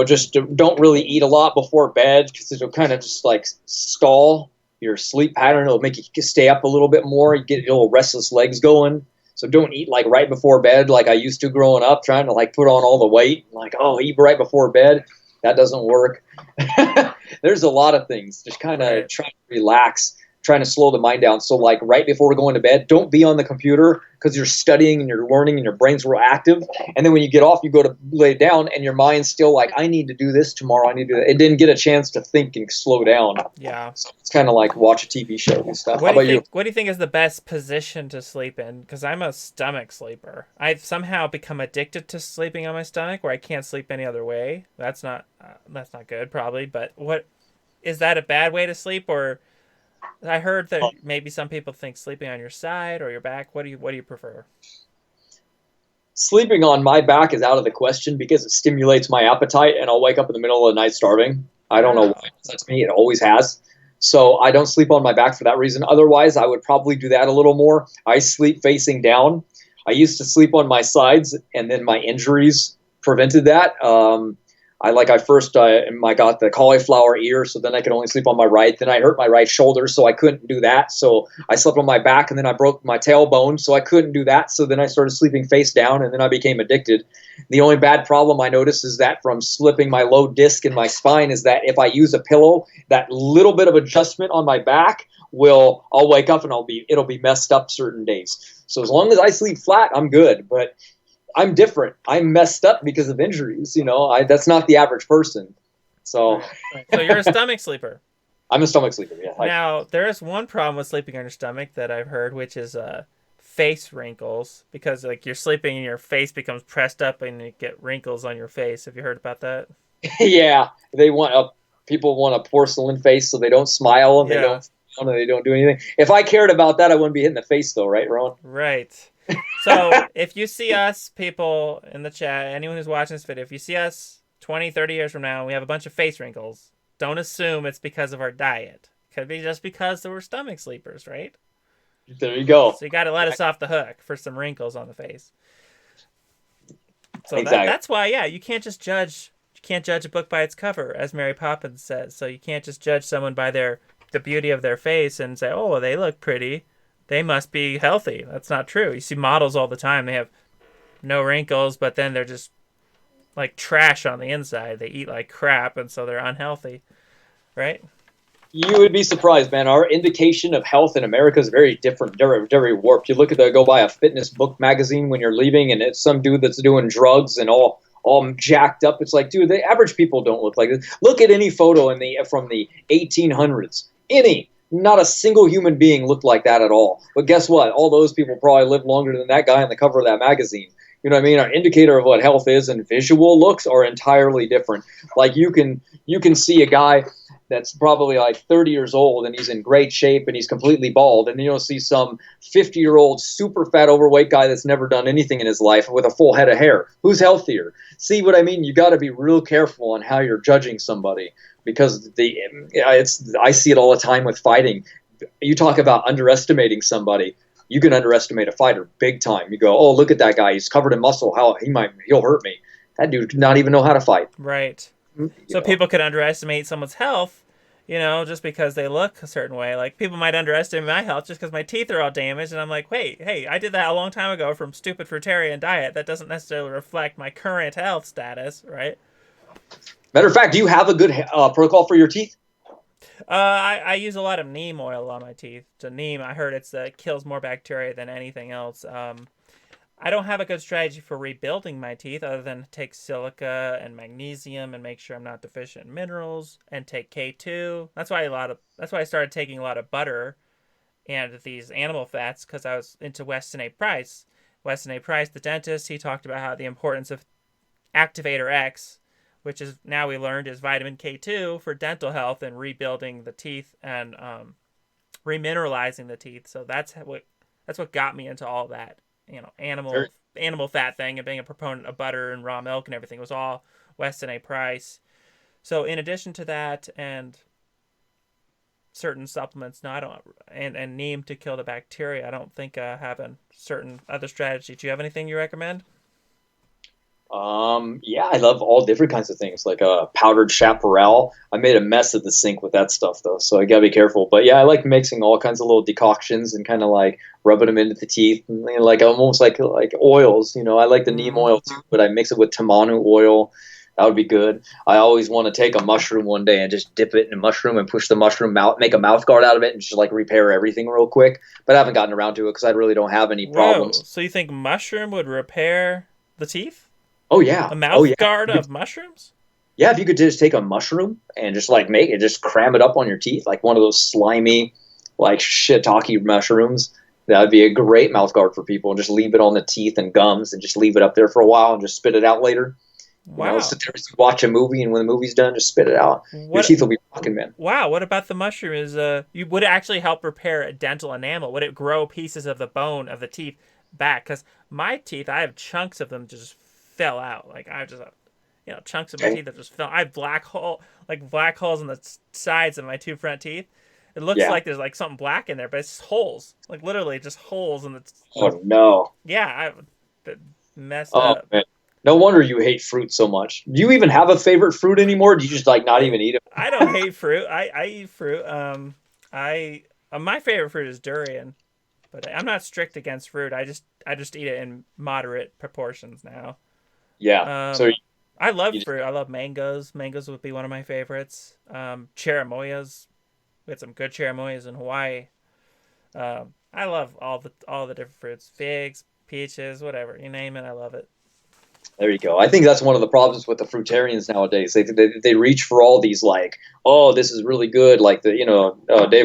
Just don't really eat a lot before bed because it'll kind of just like stall your sleep pattern. It'll make you stay up a little bit more. You get your little restless legs going. So don't eat like right before bed like I used to growing up, trying to like put on all the weight. Like, oh, eat right before bed. That doesn't work. There's a lot of things. Just kind of Right. trying to relax, trying to slow the mind down. So like right before we're going to bed, don't be on the computer because you're studying and you're learning and your brain's real active. And then when you get off, you go to lay down and your mind's still like, I need to do this tomorrow. I need to do that. It didn't get a chance to think and slow down. Yeah. So it's kind of like watch a TV show and stuff. What How do about you you? think? What do you think is the best position to sleep in? Because I'm a stomach sleeper. I've somehow become addicted to sleeping on my stomach, where I can't sleep any other way. That's not good, probably. But what is that a bad way to sleep? Or I heard that maybe some people think sleeping on your side or your back. What do you prefer? Sleeping on my back is out of the question because it stimulates my appetite and I'll wake up in the middle of the night starving. I don't know why. That's me. It always has. So I don't sleep on my back for that reason. Otherwise, I would probably do that a little more. I sleep facing down. I used to sleep on my sides, and then my injuries prevented that. I first I got the cauliflower ear, so then I could only sleep on my right. Then I hurt my right shoulder, so I couldn't do that. So I slept on my back, and then I broke my tailbone, so I couldn't do that. So then I started sleeping face down, and then I became addicted. The only bad problem I noticed is that from slipping my low disc in my spine is that if I use a pillow, that little bit of adjustment on my back I'll wake up and it'll be messed up certain days. So as long as I sleep flat, I'm good. But I'm different. I'm messed up because of injuries. That's not the average person. So So you're a stomach sleeper. I'm a stomach sleeper. Yeah. Now, there is one problem with sleeping on your stomach that I've heard, which is face wrinkles, because like you're sleeping and your face becomes pressed up and you get wrinkles on your face. Have you heard about that? Yeah. People want a porcelain face, so they don't smile and they don't do anything. If I cared about that, I wouldn't be hitting the face, though, right, Ron? Right. So if you see us, people in the chat, anyone who's watching this video, if you see us 20, 30 years from now and we have a bunch of face wrinkles, don't assume it's because of our diet. Could be just because we're stomach sleepers, right? There you go. So you got to let us off the hook for some wrinkles on the face. So Exactly. that's why, yeah, you can't just judge. You can't judge a book by its cover, as Mary Poppins says. So you can't just judge someone by the beauty of their face and say, oh, well, they look pretty, they must be healthy. That's not true. You see models all the time. They have no wrinkles, but then they're just like trash on the inside. They eat like crap, and so they're unhealthy, right? You would be surprised, man. Our indication of health in America is very different, very warped. You look at go buy a fitness book magazine when you're leaving, and it's some dude that's doing drugs and all jacked up. It's like, dude, the average people don't look like this. Look at any photo from the 1800s. Not a single human being looked like that at all. But guess what? All those people probably lived longer than that guy on the cover of that magazine. You know what I mean? Our indicator of what health is and visual looks are entirely different. Like you can see a guy that's probably like 30 years old and he's in great shape and he's completely bald, and then you'll see some 50-year-old super fat overweight guy that's never done anything in his life with a full head of hair. Who's healthier? See what I mean? You got to be real careful on how you're judging somebody, because I see it all the time with fighting. You talk about underestimating somebody. You can underestimate a fighter big time. You go, oh, look at that guy. He's covered in muscle. He'll hurt me. That dude could not even know how to fight. Right. So people could underestimate someone's health, just because they look a certain way. Like people might underestimate my health just because my teeth are all damaged, and I'm like, wait, hey, I did that a long time ago from stupid fruitarian diet. That doesn't necessarily reflect my current health status, right? Matter of fact, do you have a good protocol for your teeth? I use a lot of neem oil on my teeth. So neem, I heard it kills more bacteria than anything else. I don't have a good strategy for rebuilding my teeth other than take silica and magnesium and make sure I'm not deficient in minerals, and take K2. That's why I started taking a lot of butter and these animal fats, because I was into Weston A. Price. Weston A. Price, the dentist, he talked about how the importance of Activator X, which is now we learned is vitamin K2 for dental health and rebuilding the teeth and remineralizing the teeth. So that's what got me into all that. Animal fat thing, and being a proponent of butter and raw milk and everything was all Weston A. Price. So in addition to that and certain supplements, and neem to kill the bacteria, I don't think I have a certain other strategy. Do you have anything you recommend? Yeah, I love all different kinds of things, like powdered chaparral. I made a mess of the sink with that stuff though, so I gotta be careful. But yeah, I like mixing all kinds of little decoctions and kind of like rubbing them into the teeth, and, like almost like oils. I like the neem oil too, but I mix it with tamanu oil. That would be good. I always want to take a mushroom one day and just dip it in a mushroom and push the mushroom out, make a mouth guard out of it, and just like repair everything real quick. But I haven't gotten around to it because I really don't have any problems. Whoa, so you think mushroom would repair the teeth? Oh yeah. A mouth guard of mushrooms? Yeah, if you could just take a mushroom and just like just cram it up on your teeth, like one of those slimy, like shiitake mushrooms, that would be a great mouth guard for people. And just leave it on the teeth and gums, and just leave it up there for a while and just spit it out later. Wow. Sit there, watch a movie, and when the movie's done, just spit it out. Your teeth will be rocking, man. Wow, what about the mushroom? Would it actually help repair a dental enamel? Would it grow pieces of the bone of the teeth back? Because my teeth, I have chunks of them just fell out. Like I just chunks of my teeth that just fell. I have black holes in the sides of my two front teeth. It looks like there's like something black in there, but it's holes, like literally just holes in the. Oh no! Yeah, I messed up. Man. No wonder you hate fruit so much. Do you even have a favorite fruit anymore? Do you just like not even eat it? I don't hate fruit. I eat fruit. My favorite fruit is durian, but I'm not strict against fruit. I just eat it in moderate proportions now. Yeah. I love fruit. I love mangoes. Mangoes would be one of my favorites. Cherimoyas. We had some good cherimoyas in Hawaii. I love all the different fruits. Figs, peaches, whatever. You name it, I love it. There you go. I think that's one of the problems with the fruitarians nowadays. They reach for all these like, oh, this is really good. Like David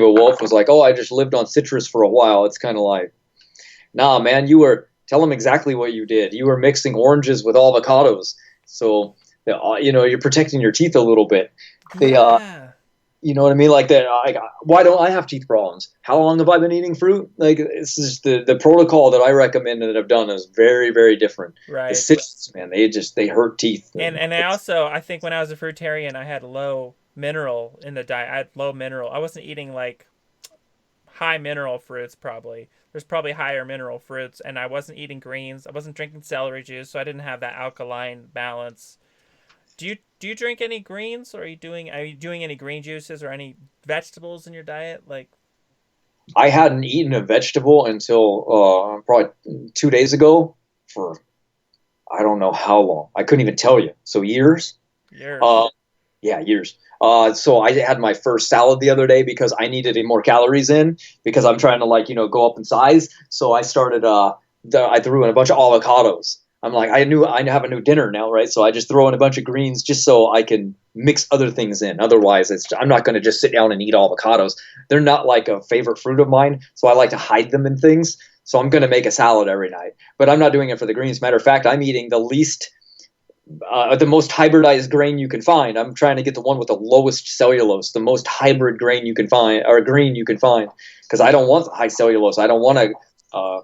Wolf was like, oh, I just lived on citrus for a while. It's kind of like, nah, man, tell them exactly what you did. You were mixing oranges with avocados. So, you're protecting your teeth a little bit. Yeah. You know what I mean? Like that. Like, why don't I have teeth problems? How long have I been eating fruit? Like, this is the protocol that I recommend and that I've done is very, very different. The Right. citrus, man, they hurt teeth. And I also, I think when I was a fruitarian, I had low mineral in the diet. I had low mineral. I wasn't eating like high mineral fruits probably. There's probably higher mineral fruits, and I wasn't eating greens. I wasn't drinking celery juice, so I didn't have that alkaline balance. Do you drink any greens, or are you doing any green juices or any vegetables in your diet? Like, I hadn't eaten a vegetable until probably 2 days ago for I don't know how long. I couldn't even tell you. So years. yours? Uh, yeah, years. So I had my first salad the other day because I needed more calories in because I'm trying to like go up in size. So I started. I threw in a bunch of avocados. I'm like I knew I have a new dinner now, right? So I just throw in a bunch of greens just so I can mix other things in. Otherwise, I'm not going to just sit down and eat avocados. They're not like a favorite fruit of mine, so I like to hide them in things. So I'm going to make a salad every night, but I'm not doing it for the greens. Matter of fact, I'm eating the most hybridized grain you can find. I'm trying to get the one with the lowest cellulose, the most hybrid grain you can find, or green you can find, because I don't want the high cellulose. I don't want to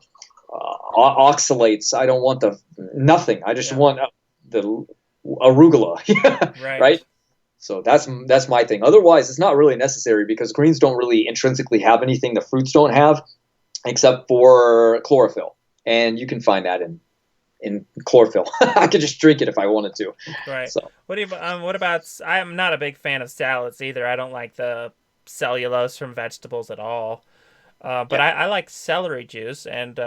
oxalates. I don't want the nothing. I just Yeah. want the arugula, Right. right? So that's my thing. Otherwise, it's not really necessary because greens don't really intrinsically have anything the fruits don't have, except for chlorophyll, and you can find that in chlorophyll. I could just drink it if I wanted to. Right. So What about? I'm not a big fan of salads either. I don't like the cellulose from vegetables at all. But yeah, I like celery juice and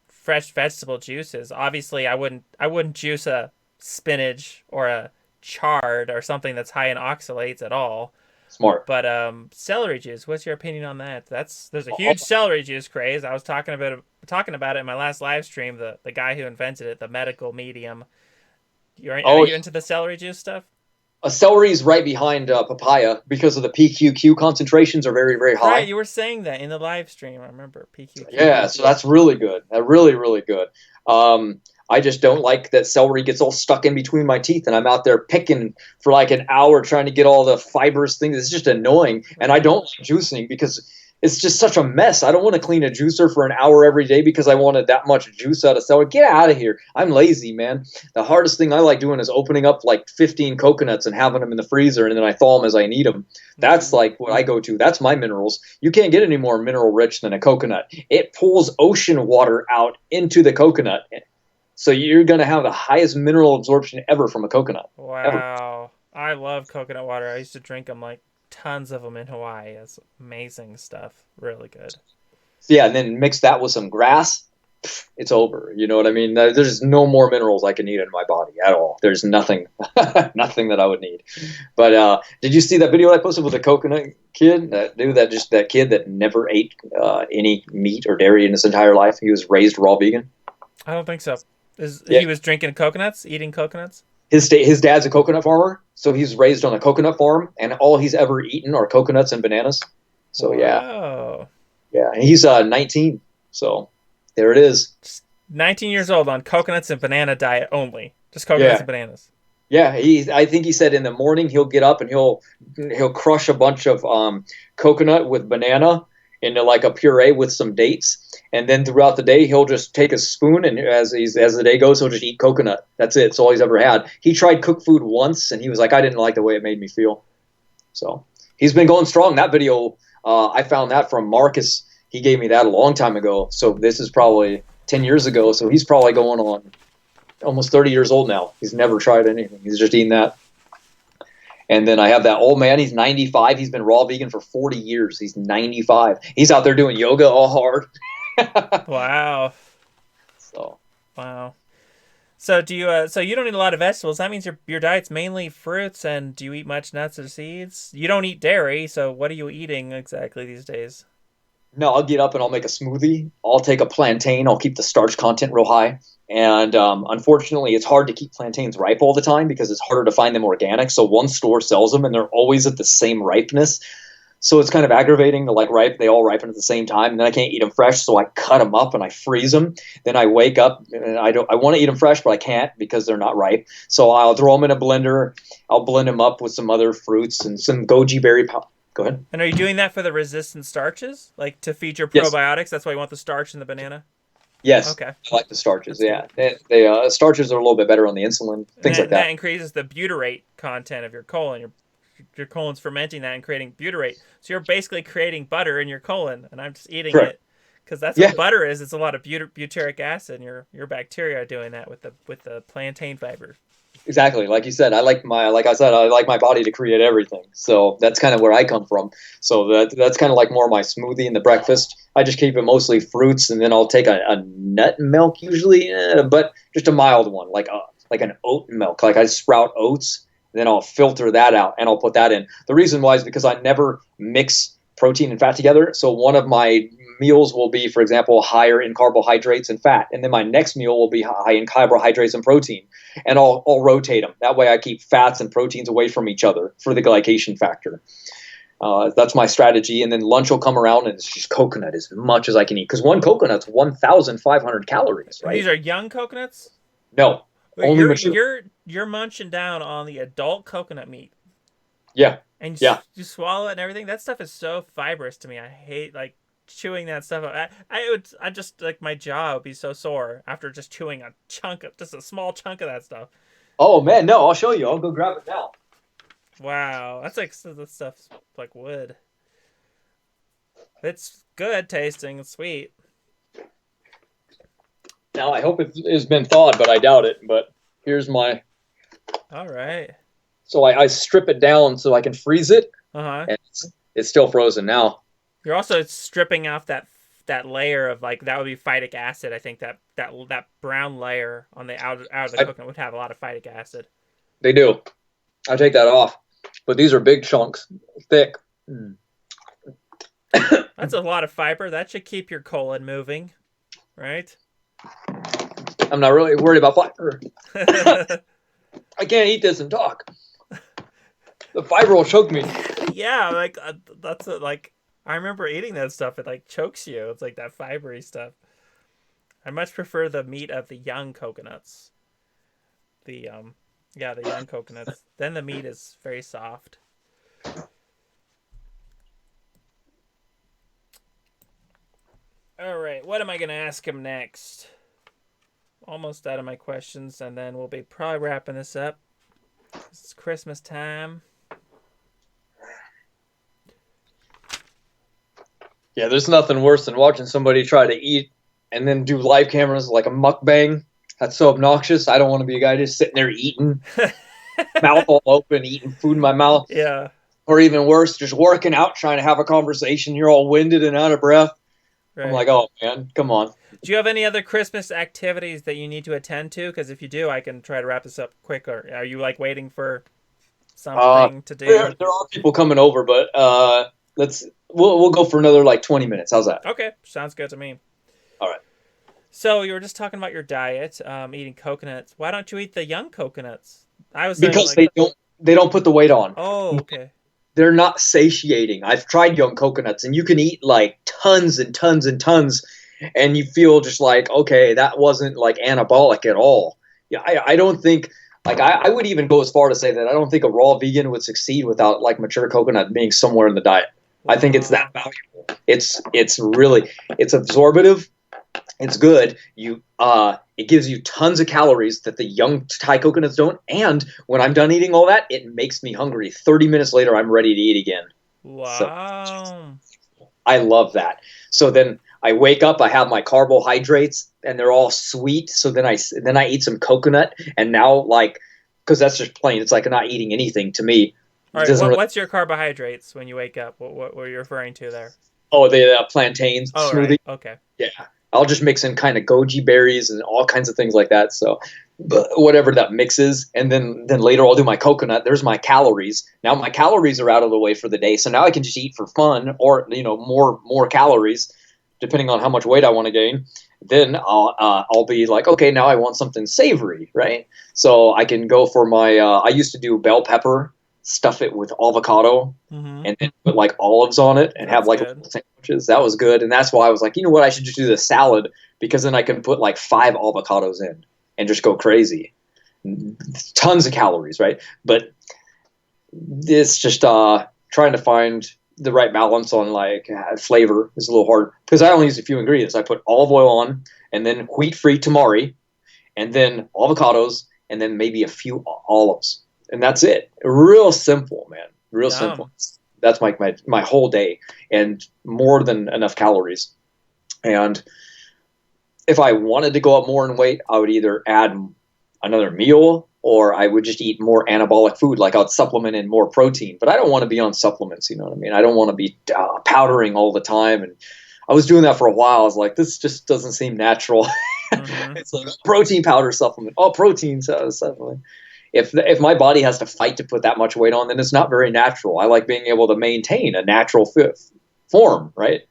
fresh vegetable juices. Obviously, I wouldn't juice a spinach or a chard or something that's high in oxalates at all. smart. But celery juice, what's your opinion on that? There's a huge celery juice craze. I was talking about it in my last live stream. The guy who invented it, the medical medium. Are Oh, you into the celery juice stuff? celery is right behind papaya because of the PQQ concentrations are very, very Right, high. you were saying that in the live stream. I remember PQQ. Yeah, so that's really good. Really, really good. I just don't like that celery gets all stuck in between my teeth, and I'm out there picking for like an hour trying to get all the fibrous things. It's just annoying, and I don't like juicing because it's just such a mess. I don't want to clean a juicer for an hour every day because I wanted that much juice out of celery. Get out of here. I'm lazy, man. The hardest thing I like doing is opening up like 15 coconuts and having them in the freezer, and then I thaw them as I need them. That's like what I go to. That's my minerals. You can't get any more mineral rich than a coconut. It pulls ocean water out into the coconut. So you're going to have the highest mineral absorption ever from a coconut. Ever. Wow. I love coconut water. I used to drink them like tons of them in Hawaii. It's amazing stuff. Really good. So yeah, and then mix that with some grass. It's over. You know what I mean? There's no more minerals I can need in my body at all. There's nothing, nothing that I would need. But did you see that video I posted with the coconut kid? That dude, that kid that never ate any meat or dairy in his entire life. He was raised raw vegan. I don't think so. Yeah, He was drinking coconuts, eating coconuts? his dad's a coconut farmer, so he's raised on a coconut farm, and all he's ever eaten are coconuts and bananas. So yeah, Wow. yeah, and he's 19. So there it is. Just 19 years old on coconuts and banana diet only. Just coconuts Yeah. and bananas. Yeah, I think he said in the morning he'll get up and he'll crush a bunch of coconut with banana into like a puree with some dates, and then throughout the day he'll just take a spoon and as the day goes he'll just eat coconut. That's it. It's all he's ever had. He tried cooked food once and he was like, I didn't like the way it made me feel. So he's been going strong. That video I found that from Marcus. He gave me that a long time ago. So this is probably 10 years ago. So he's probably going on almost 30 years old now. He's never tried anything. He's just eating that. And then I have that old man. He's 95. He's been raw vegan for 40 years. He's 95. He's out there doing yoga all hard. Wow. So Wow. So do you so you don't eat a lot of vegetables. That means your diet's mainly fruits, and do you eat much nuts or seeds? You don't eat dairy, so what are you eating exactly these days? no, I'll get up and I'll make a smoothie. I'll take a plantain. I'll keep the starch content real high. And unfortunately, it's hard to keep plantains ripe all the time because it's harder to find them organic. So one store sells them and they're always at the same ripeness. So it's kind of aggravating to like they all ripen at the same time, and then I can't eat them fresh, so I cut them up and I freeze them. Then I wake up and I want to eat them fresh, but I can't because they're not ripe. So I'll throw them in a blender. I'll blend them up with some other fruits and some goji berry. Go ahead. And are you doing that for the resistant starches, like to feed your Yes. probiotics? That's why you want the starch in the banana. Yes. Okay. I like the starches. That's Yeah, they starches are a little bit better on the insulin, things like that that. increases the butyrate content of your colon. Your colon's fermenting that and creating butyrate. So you're basically creating butter in your colon, and I'm just eating Correct. it because that's Yeah. what butter is. It's a lot of butyric acid, and your bacteria are doing that with the plantain fiber. Exactly. Like you said, like I said, I like my body to create everything. So that's kind of where I come from. So that's kind of like more my smoothie in the breakfast. I just keep it mostly fruits, and then I'll take a nut milk usually, but just a mild one, like an oat milk. Like I sprout oats, then I'll filter that out and I'll put that in. The reason why is because I never mix protein and fat together. So one of my meals will be, for example, higher in carbohydrates and fat, and then my next meal will be high in carbohydrates and protein, and I'll rotate them. That way, I keep fats and proteins away from each other for the glycation factor. That's my strategy, and then lunch will come around, and it's just coconut as much as I can eat because one coconut's 1,500 calories, And these right? are young coconuts. No, only mature. You're munching down on the adult coconut meat, Yeah, and yeah. you swallow it and everything. That stuff is so fibrous to me. I hate like chewing that stuff. I just like my jaw would be so sore after just chewing just a small chunk of that stuff. Oh man, no, I'll show you. I'll go grab it now. Wow, that's like that stuff's like wood. It's good tasting and sweet. Now I hope it has been thawed, but I doubt it. But here's my. All right. So I strip it down so I can freeze it, Uh huh. and it's still frozen now. You're also stripping off that layer of like that would be phytic acid. I think that brown layer on the out of the coconut would have a lot of phytic acid. They do. I take that off, but these are big chunks, thick. Mm. That's a lot of fiber. That should keep your colon moving, right? I'm not really worried about fiber. I can't eat this and talk. The fiber will choke me. Yeah, like that's like I remember eating that stuff. It like chokes you. It's like that fibery stuff. I much prefer the meat of the young coconuts. The the young coconuts. Then the meat is very soft. All right, what am I gonna ask him next? Almost out of my questions, and then we'll be probably wrapping this up. It's Christmas time. Yeah, there's nothing worse than watching somebody try to eat and then do live cameras like a mukbang. That's so obnoxious. I don't want to be a guy just sitting there eating, mouth all open, eating food in my mouth. Yeah. Or even worse, just working out, trying to have a conversation. You're all winded and out of breath. Right. I'm like, oh man, come on. Do you have any other Christmas activities that you need to attend to? Because if you do, I can try to wrap this up quicker. Are you like waiting for something to do? There are people coming over, but we'll go for another like 20 minutes. How's that? Okay, sounds good to me. All right. So you were just talking about your diet, eating coconuts. Why don't you eat the young coconuts? I was Because like, they don't put the weight on. oh, okay. They're not satiating. I've tried young coconuts, and you can eat like tons and tons and tons, and you feel just like, okay, that wasn't like anabolic at all. Yeah, I don't think like I would even go as far to say that I don't think a raw vegan would succeed without like mature coconut being somewhere in the diet. I think it's that valuable. It's really absorbative. It's good. It gives you tons of calories that the young Thai coconuts don't. And when I'm done eating all that, it makes me hungry. 30 minutes later, I'm ready to eat again. Wow. So, I love that. So then I wake up, I have my carbohydrates, and they're all sweet. So then I eat some coconut, and now because that's just plain. It's like I'm not eating anything to me. All right. What's your carbohydrates when you wake up? What were you referring to there? Oh, the plantains smoothie. Right. Okay. Yeah. I'll just mix in kind of goji berries and all kinds of things like that. So whatever that mix is. And then later I'll do my coconut. There's my calories. Now my calories are out of the way for the day. So now I can just eat for fun or, more calories depending on how much weight I want to gain. Then I'll be like, okay, now I want something savory, right? So I can go for my, I used to do bell pepper stuff it with avocado, Mm-hmm. and then put like olives on it and have That's like good. little sandwiches. That was good, and that's why I was like, you know what, I should just do the salad because then I can put like 5 avocados in and just go crazy. Tons of calories, right? But it's just trying to find the right balance on like flavor is a little hard because I only use a few ingredients. I put olive oil on, and then wheat-free tamari, and then avocados, and then maybe a few olives, and that's it. Real simple, man. Real simple. Yum. That's my whole day, and more than enough calories. And if I wanted to go up more in weight, I would either add another meal or I would just eat more anabolic food, like I'd supplement in more protein. But I don't want to be on supplements, you know what I mean? I don't want to be powdering all the time. And I was doing that for a while. I was like, this just doesn't seem natural. Mm-hmm. It's like protein powder supplement. Oh, protein supplement. If my body has to fight to put that much weight on, then it's not very natural. I like being able to maintain a natural form, right?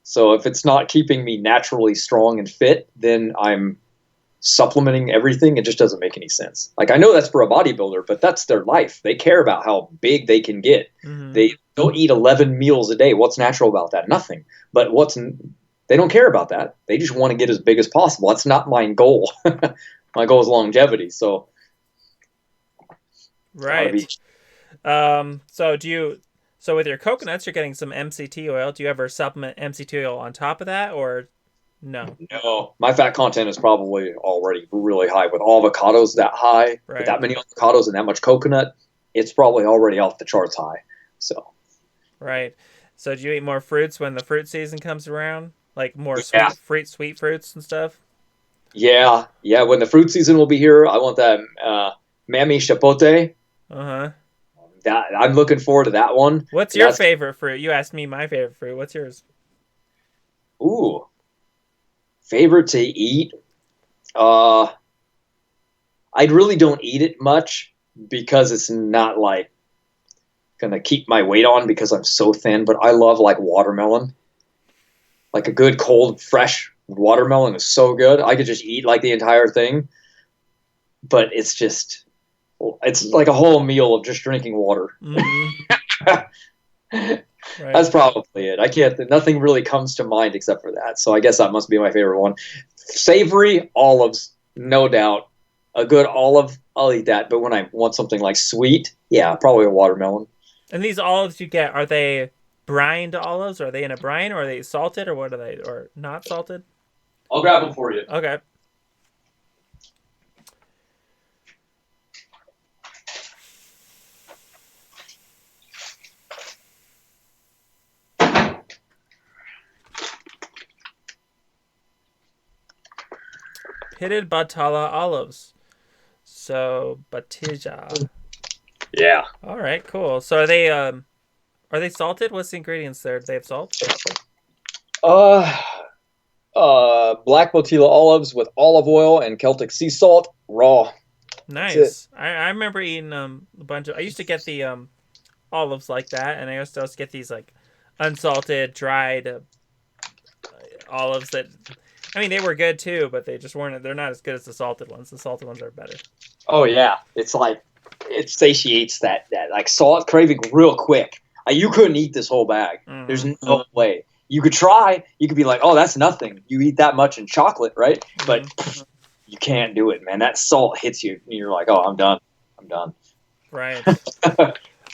So if it's not keeping me naturally strong and fit, then I'm supplementing everything. It just doesn't make any sense. Like I know that's for a bodybuilder, but that's their life. They care about how big they can get. Mm-hmm. They don't eat 11 meals a day. What's natural about that? Nothing. But they don't care about that. They just want to get as big as possible. That's not my goal. My goal is longevity. So Right. So with your coconuts, you're getting some MCT oil. Do you ever supplement MCT oil on top of that, or no? no, my fat content is probably already really high with avocados that high, with Right. that many avocados and that much coconut. It's probably already off the charts high. So Right. So do you eat more fruits when the fruit season comes around? Like more yeah, sweet fruits and stuff? yeah. When the fruit season will be here, I want that mammy chapote. Uh-huh. That I'm looking forward to that one. What's And your that's favorite fruit? You asked me my favorite fruit. What's yours? ooh, favorite to eat. Uh, I really don't eat it much because it's not like gonna keep my weight on because I'm so thin. But I love like watermelon. Like a good cold fresh watermelon is so good. I could just eat like the entire thing. But it's like a whole meal of just drinking water. Mm-hmm. That's Right. probably it. I can't. Nothing really comes to mind except for that. So I guess that must be my favorite one. Savory olives, no doubt. A good olive, I'll eat that. But when I want something like sweet, yeah, probably a watermelon. And these olives you get, are they brined olives? Are they in a brine, or are they salted, or what are they, or not salted? I'll grab them for you. Okay. Pitted Batala olives. So Batija. Yeah. All right, cool. So are they salted? What's the ingredients there? Do they have salt? Uh, Black Botila olives with olive oil and Celtic sea salt, raw. That's it. Nice. I remember eating a bunch of. I used to get the olives like that, and I used to also get these like unsalted, dried olives that. I mean, they were good too, but they just weren't. They're not as good as the salted ones. The salted ones are better. Oh yeah, it's like it satiates that like salt craving real quick. You couldn't eat this whole bag. There's Mm-hmm. no way. You could try. You could be like, oh, that's nothing. You eat that much in chocolate, right? But Mm-hmm. you can't do it, man. That salt hits you, and you're like, oh, I'm done. I'm done. Right.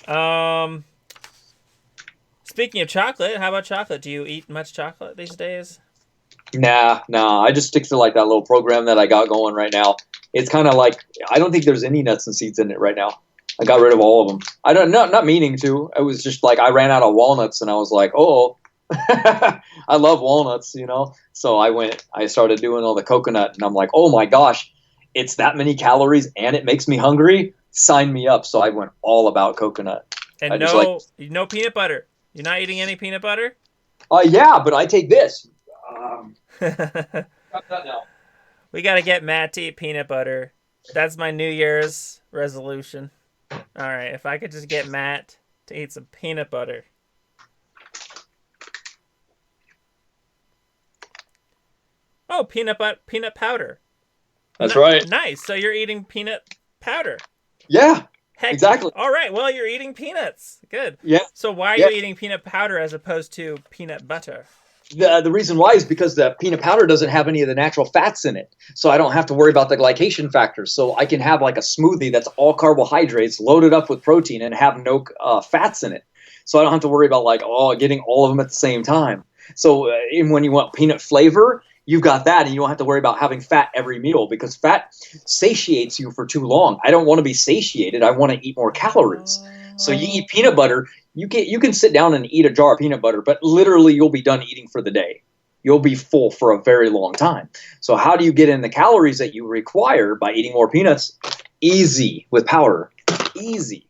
Um. Speaking of chocolate, how about chocolate? Do you eat much chocolate these days? Nah. I just stick to like that little program that I got going right now. It's kind of like I don't think there's any nuts and seeds in it right now. I got rid of all of them. I don't not meaning to. It was just like I ran out of walnuts, and I was like, oh, I love walnuts, you know. So I started doing all the coconut, and I'm like, oh my gosh, it's that many calories, and it makes me hungry. Sign me up. So I went all about coconut. I And just like, no peanut butter. You're not eating any peanut butter? yeah, but I take this. Got that now. We got to get Matt to eat peanut butter. That's my New Year's resolution. All right, if I could just get Matt to eat some peanut butter. Oh, peanut powder. That's right. Nice. So you're eating peanut powder. Yeah. Heck, Exactly. all right. Well, you're eating peanuts. Good. Yeah. So why are Yeah. you eating peanut powder as opposed to peanut butter? The reason why is because the peanut powder doesn't have any of the natural fats in it. So I don't have to worry about the glycation factors. So I can have like a smoothie that's all carbohydrates loaded up with protein and have no fats in it. So I don't have to worry about like, getting all of them at the same time. So when you want peanut flavor, you've got that, and you don't have to worry about having fat every meal because fat satiates you for too long. I don't want to be satiated. I want to eat more calories. So you eat peanut butter, you can sit down and eat a jar of peanut butter, but literally you'll be done eating for the day. You'll be full for a very long time. So how do you get in the calories that you require by eating more peanuts? Easy with powder. Easy.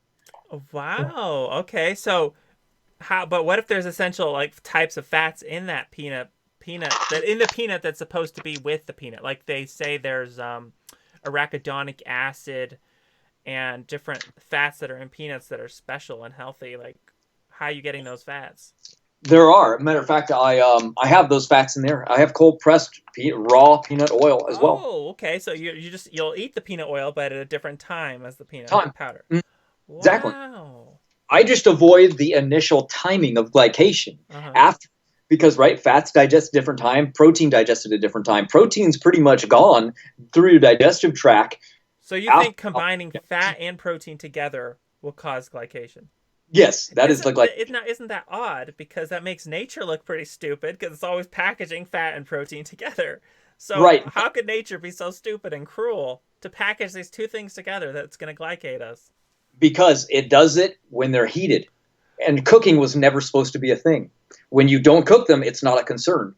Wow. Okay. So how? But what if there's essential like types of fats in that peanut that's supposed to be with the peanut? Like they say there's arachidonic acid and different fats that are in peanuts that are special and healthy. Like, how are you getting those fats? There are. Matter of fact, I have those fats in there. I have cold pressed raw peanut oil as well. Oh, okay. So you'll eat the peanut oil, but at a different time as the peanut Time. powder. Exactly. Wow. I just avoid the initial timing of glycation Uh-huh. after, because right, fats digest at different time, protein digested at a different time. Protein's pretty much gone through your digestive tract. So you think combining fat and protein together will cause glycation? Yes, that is like Isn't that odd? Because that makes nature look pretty stupid because it's always packaging fat and protein together. So right. How could nature be so stupid and cruel to package these two things together that's going to glycate us? Because it does it when they're heated. And cooking was never supposed to be a thing. When you don't cook them, it's not a concern.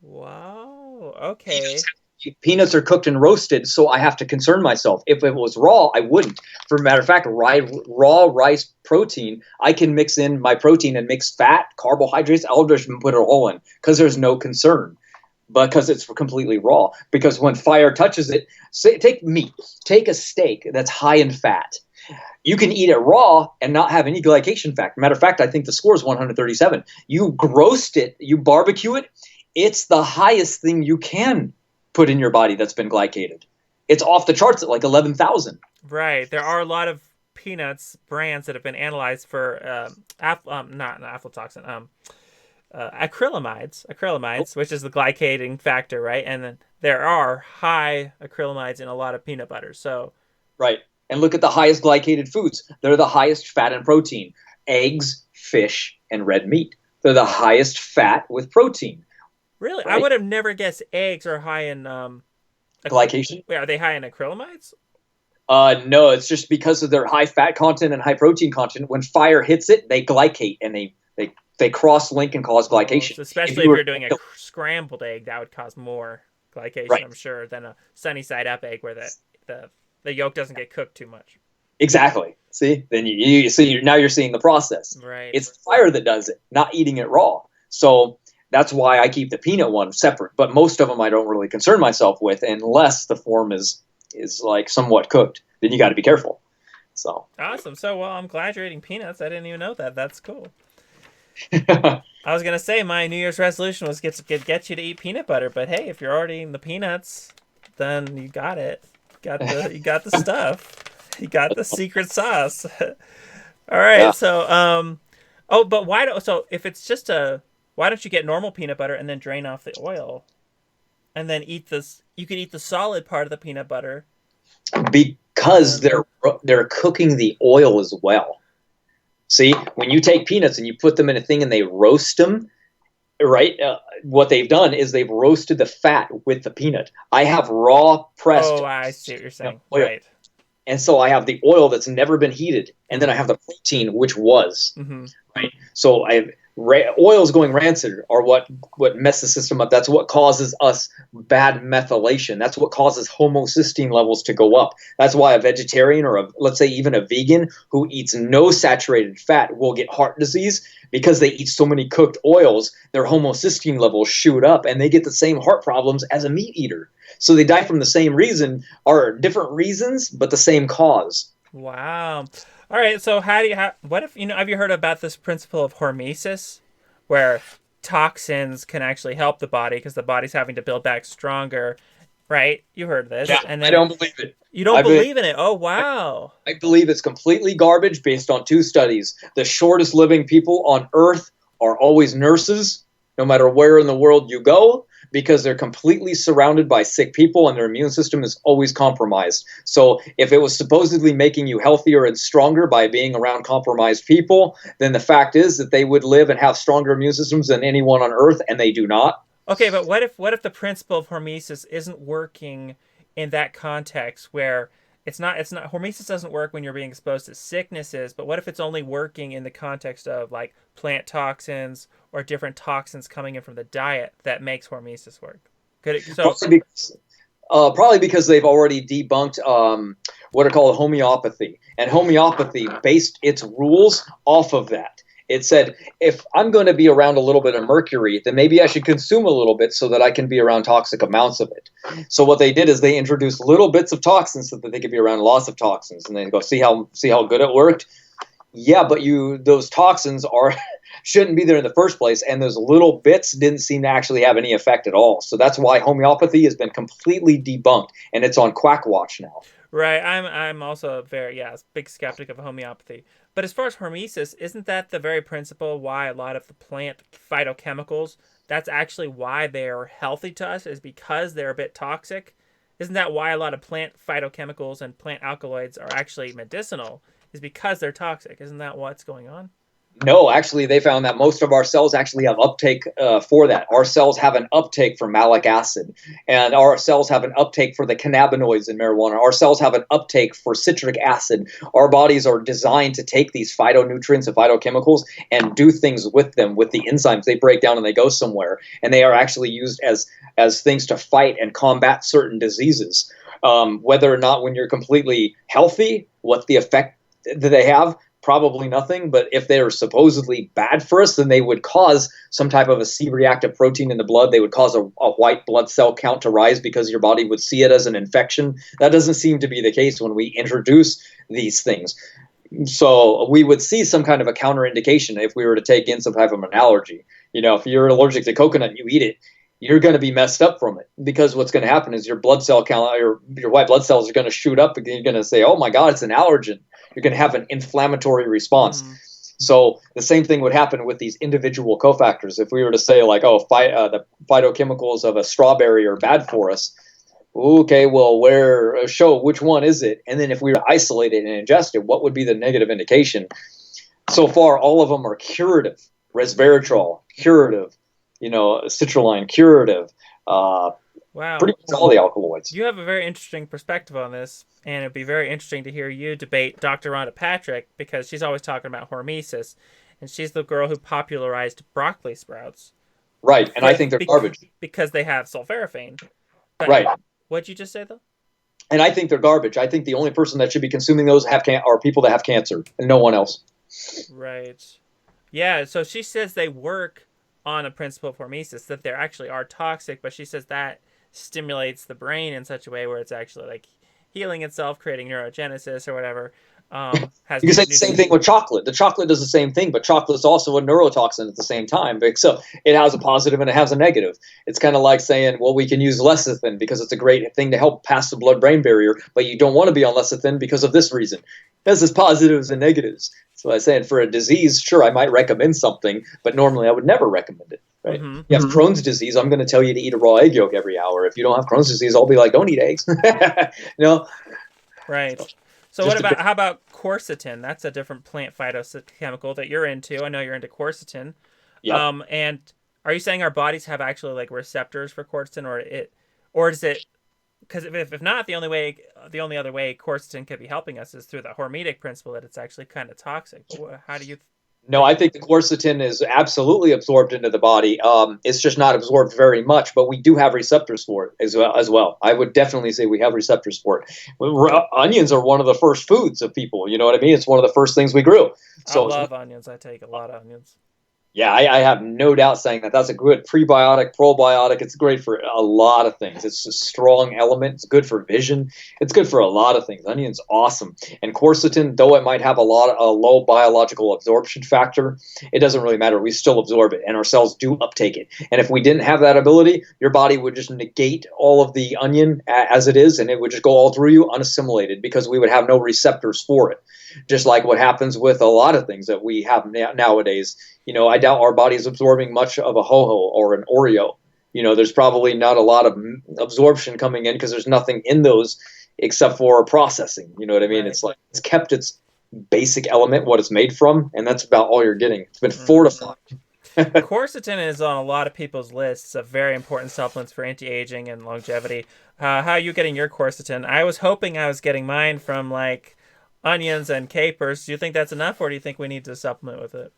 Wow. Okay. Peanuts are cooked and roasted, so I have to concern myself. If it was raw, I wouldn't. For a matter of fact, raw rice protein, I can mix in my protein and mix fat, carbohydrates. I'll just put it all in because there's no concern. Because it's completely raw. Because when fire touches it, take meat, take a steak that's high in fat. You can eat it raw and not have any glycation factor. Matter of fact, I think the score is 137. You roast it, you barbecue it, it's the highest thing you can put in your body that's been glycated. It's off the charts at like 11,000. Right. There are a lot of peanuts brands that have been analyzed for not aflatoxin, acrylamides, which is the glycating factor, right? And then there are high acrylamides in a lot of peanut butter. So right. And look at the highest glycated foods. They're the highest fat and protein. Eggs, fish, and red meat. They're the highest fat with protein. Really? Right? I would have never guessed eggs are high in glycation. Wait, are they high in acrylamides? No, it's just because of their high fat content and high protein content. When fire hits it, they glycate and they cross link and cause glycation. So especially if you're doing a scrambled egg, that would cause more glycation, right. I'm sure, than a sunny side up egg where the yolk doesn't get cooked too much. Exactly. See, then you see now you're seeing the process. Right. It's the fire that does it, not eating it raw. So that's why I keep the peanut one separate. But most of them I don't really concern myself with unless the form is like somewhat cooked. Then you got to be careful. So awesome. So well, I'm glad you're eating peanuts. I didn't even know that. That's cool. I was gonna say my New Year's resolution was get you to eat peanut butter, but hey, if you're already eating the peanuts, then you got it. You got the stuff. You got the secret sauce. All right. Yeah. So but so if it's just why don't you get normal peanut butter and then drain off the oil, and then eat this? You could eat the solid part of the peanut butter. Because they're cooking the oil as well. See, when you take peanuts and you put them in a thing and they roast them, right? What they've done is they've roasted the fat with the peanut. I have raw pressed. Oh, I see what you're saying. Oil. Right. And so I have the oil that's never been heated, and then I have the protein, which was. Mm-hmm. Right. So I have oils going rancid are what mess the system up. That's what causes us bad methylation. That's what causes homocysteine levels to go up. That's why a vegetarian or let's say even a vegan who eats no saturated fat will get heart disease because they eat so many cooked oils. Their homocysteine levels shoot up and they get the same heart problems as a meat eater. So they die from the same reason, or different reasons, but the same cause. Wow. All right, so what if, have you heard about this principle of hormesis, where toxins can actually help the body because the body's having to build back stronger, right? You heard this, Yeah, and I then don't believe it. you don't I believe, believe in it. Oh wow. I believe it's completely garbage based on two studies. The shortest living people on Earth are always nurses, no matter where in the world you go, because they're completely surrounded by sick people and their immune system is always compromised. So, if it was supposedly making you healthier and stronger by being around compromised people, then the fact is that they would live and have stronger immune systems than anyone on Earth, and they do not. Okay, but what if the principle of hormesis isn't working in that context where it's not hormesis doesn't work when you're being exposed to sicknesses, but what if it's only working in the context of like plant toxins or different toxins coming in from the diet that makes hormesis work? Could it so Probably because they've already debunked what are called homeopathy, and homeopathy based its rules off of that. It said, if I'm going to be around a little bit of mercury, then maybe I should consume a little bit so that I can be around toxic amounts of it. So what they did is they introduced little bits of toxins so that they could be around lots of toxins, and then go see how good it worked. Yeah, but those toxins are shouldn't be there in the first place, and those little bits didn't seem to actually have any effect at all. So that's why homeopathy has been completely debunked, and it's on Quack Watch now. right? I'm also a very big skeptic of homeopathy. But as far as hormesis, isn't that the very principle why a lot of the plant phytochemicals that's actually why they're healthy to us is because they're a bit toxic? Isn't that why a lot of plant phytochemicals and plant alkaloids are actually medicinal? Is because they're toxic. Isn't that what's going on? No, actually, they found that most of our cells actually have uptake for that. Our cells have an uptake for malic acid, and our cells have an uptake for the cannabinoids in marijuana. Our cells have an uptake for citric acid. Our bodies are designed to take these phytonutrients and phytochemicals and do things with them, with the enzymes. They break down and they go somewhere, and they are actually used as things to fight and combat certain diseases. Whether or not when you're completely healthy, what the effect that they have, probably nothing. But if they're supposedly bad for us, then they would cause some type of a C-reactive protein in the blood. They would cause a white blood cell count to rise because your body would see it as an infection. That doesn't seem to be the case when we introduce these things. So we would see some kind of a counterindication if we were to take in some type of an allergy. If you're allergic to coconut and you eat it, you're going to be messed up from it, because what's going to happen is your blood cell count, your white blood cells are going to shoot up, and you're going to say, "Oh my God, it's an allergen." You're going to have an inflammatory response. Mm. So the same thing would happen with these individual cofactors. If we were to say like, "Oh, the phytochemicals of a strawberry are bad for us," okay, well, show which one is it? And then if we were to isolate it and ingest it, what would be the negative indication? So far, all of them are curative. Resveratrol, curative. Citrulline, curative. Wow. Pretty much all the alkaloids. You have a very interesting perspective on this, and it'd be very interesting to hear you debate Dr. Rhonda Patrick, because she's always talking about hormesis, and she's the girl who popularized broccoli sprouts. Right, and I think they're garbage. Because they have sulforaphane. But right. What'd you just say, though? And I think they're garbage. I think the only person that should be consuming those are people that have cancer, and no one else. Right. Yeah, so she says they work on a principle of hormesis, that they actually are toxic, but she says that stimulates the brain in such a way where it's actually like healing itself, creating neurogenesis or whatever. You can say the same thing with chocolate. The chocolate does the same thing, but chocolate is also a neurotoxin at the same time. So it has a positive and it has a negative. It's kind of like saying, well, we can use lecithin because it's a great thing to help pass the blood-brain barrier, but you don't want to be on lecithin because of this reason. There's its positives and negatives. So I said, for a disease, sure, I might recommend something, but normally I would never recommend it. Right? Mm-hmm. You have Crohn's disease, I'm going to tell you to eat a raw egg yolk every hour. If you don't have Crohn's disease, I'll be like, don't eat eggs. Right. So how about quercetin? That's a different plant phytochemical that you're into. I know you're into quercetin. Yeah. And are you saying our bodies have actually like receptors for quercetin, or is it? Because if not, the only other way quercetin could be helping us is through the hormetic principle, that it's actually kind of toxic. How do you? No, I think the quercetin is absolutely absorbed into the body. It's just not absorbed very much, but we do have receptors for it as well. I would definitely say we have receptors for it. Onions are one of the first foods of people. You know what I mean? It's one of the first things we grew. So, I love onions. I take a lot of onions. Yeah, I have no doubt saying that that's a good prebiotic, probiotic. It's great for a lot of things. It's a strong element. It's good for vision. It's good for a lot of things. Onion's awesome. And quercetin, though it might have a low biological absorption factor, it doesn't really matter. We still absorb it, and our cells do uptake it. And if we didn't have that ability, your body would just negate all of the onion as it is, and it would just go all through you unassimilated because we would have no receptors for it. Just like what happens with a lot of things that we have nowadays. I doubt our body's absorbing much of a Ho-Ho or an Oreo. There's probably not a lot of absorption coming in because there's nothing in those except for processing. You know what I mean? Right. It's like it's kept its basic element, what it's made from, and that's about all you're getting. It's been fortified. Quercetin is on a lot of people's lists of very important supplements for anti-aging and longevity. How are you getting your quercetin? I was hoping I was getting mine from like onions and capers. Do you think that's enough, or do you think we need to supplement with it?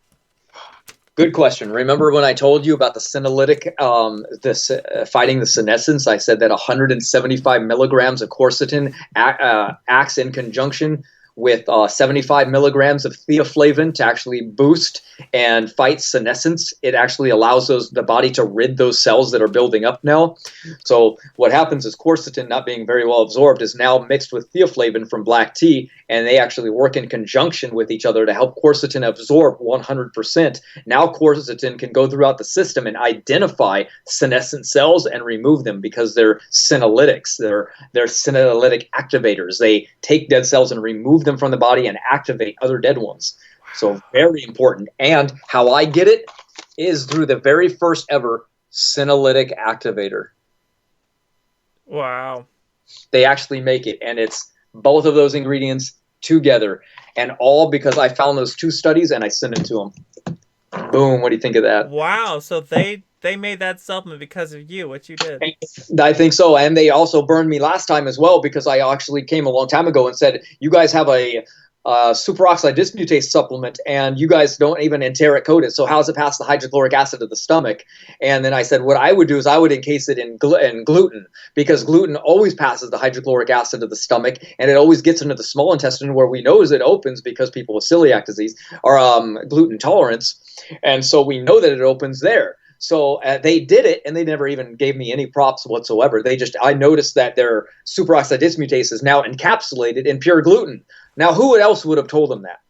Good question. Remember when I told you about the senolytic, fighting the senescence? I said that 175 milligrams of quercetin acts in conjunction with 75 milligrams of theaflavin to actually boost and fight senescence. It actually allows the body to rid those cells that are building up now. So what happens is quercetin, not being very well absorbed, is now mixed with theaflavin from black tea, and they actually work in conjunction with each other to help quercetin absorb 100%. Now quercetin can go throughout the system and identify senescent cells and remove them because they're senolytics. They're senolytic activators. They take dead cells and remove them from the body and activate other dead ones. So very important. And how I get it is through the very first ever senolytic activator. Wow. They actually make it, and it's both of those ingredients together, and all because I found those two studies and I sent it to them. Boom. What do you think of that? Wow. So they made that supplement because of you, what you did. I think so. And they also burned me last time as well because I actually came a long time ago and said, you guys have a superoxide dismutase supplement and you guys don't even enteric coat it. So how does it pass the hydrochloric acid to the stomach? And then I said, what I would do is I would encase it in gluten, because gluten always passes the hydrochloric acid to the stomach, and it always gets into the small intestine where we know it opens because people with celiac disease are gluten intolerance. And so we know that it opens there. So they did it, and they never even gave me any props whatsoever. I noticed that their superoxide dismutase is now encapsulated in pure gluten. Now, who else would have told them that?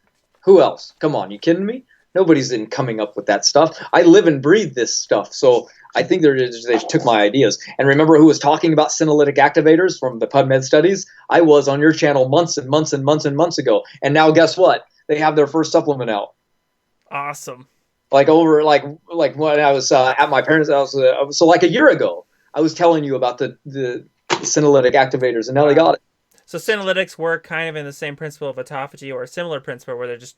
Who else? Come on, you kidding me? Nobody's in coming up with that stuff. I live and breathe this stuff, so I think they took my ideas. And remember who was talking about senolytic activators from the PubMed studies? I was on your channel months and months and months and months ago, and now guess what? They have their first supplement out. Awesome. Like when I was at my parents' house, so like a year ago, I was telling you about the senolytic activators, and now they got it. So senolytics work kind of in the same principle of autophagy, or a similar principle, where they're just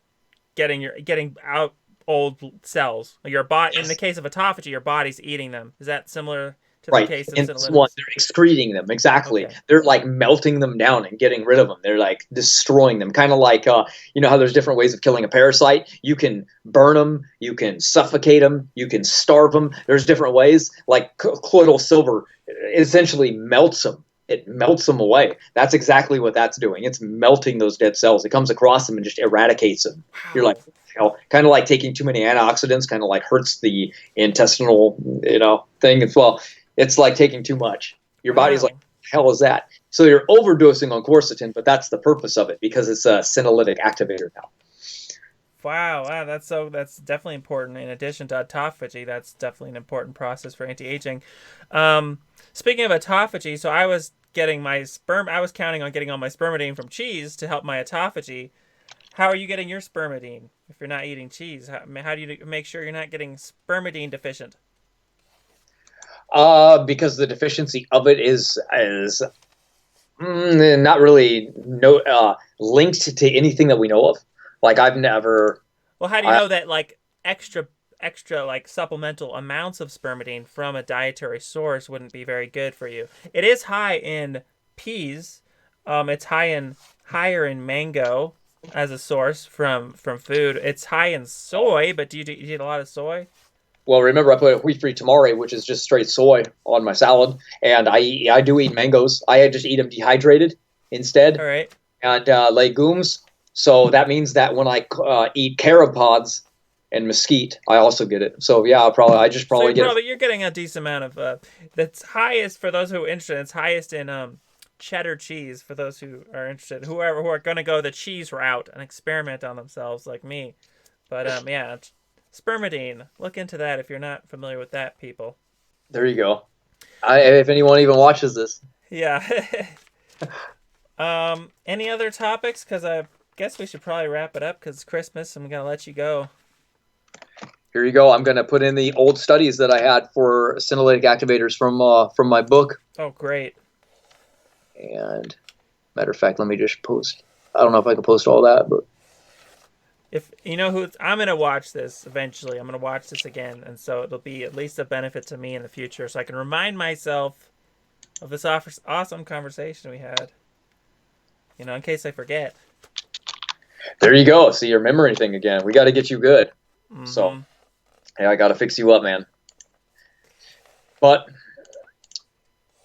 getting out old cells. In the case of autophagy, your body's eating them. Is that similar to the case of senolytics? They're excreting them. Exactly. Okay. They're like melting them down and getting rid of them. They're like destroying them. Kind of like, how there's different ways of killing a parasite. You can burn them. You can suffocate them. You can starve them. There's different ways. Like colloidal silver essentially melts them. It melts them away. That's exactly what that's doing. It's melting those dead cells. It comes across them and just eradicates them. Wow. You're like, kind of like taking too many antioxidants, kind of like hurts the intestinal, thing as well. It's like taking too much. Your body's like, what the hell is that? So you're overdosing on quercetin, but that's the purpose of it, because it's a senolytic activator now. Wow, that's definitely important. In addition to autophagy, that's definitely an important process for anti-aging. Speaking of autophagy, so I was counting on getting all my spermidine from cheese to help my autophagy. How are you getting your spermidine if you're not eating cheese? How do you make sure you're not getting spermidine deficient? Because the deficiency of it is not really linked to anything that we know of. Like I've never. Well, how do you know that like extra like supplemental amounts of spermidine from a dietary source wouldn't be very good for you? It is high in peas. It's higher in mango as a source from food. It's high in soy, but do you eat a lot of soy? Well, remember I put wheat-free tamari, which is just straight soy, on my salad, and I do eat mangoes. I just eat them dehydrated instead. All right. And legumes. So that means that when I eat carob pods, and mesquite. I also get it. So yeah, I just So probably get it. you're getting a decent amount of that's highest for those who are interested. It's highest in cheddar cheese for those who are interested. Who are going to go the cheese route and experiment on themselves like me. But yeah, spermidine. Look into that if you're not familiar with that, people. There you go. If anyone even watches this. Yeah. Any other topics? Because I guess we should probably wrap it up because it's Christmas. I'm gonna let you go. Here you go. I'm going to put in the old studies that I had for senolytic activators from my book. Oh, great. And matter of fact, let me just post. I don't know if I can post all that, but If you know who I'm gonna watch this eventually, I'm gonna watch this again, and so it'll be at least a benefit to me in the future, so I can remind myself of this awesome conversation we had. You know, in case I forget. there you go. See, your memory thing again. We got to get you good. Mm-hmm. So, hey, I got to fix you up, man. But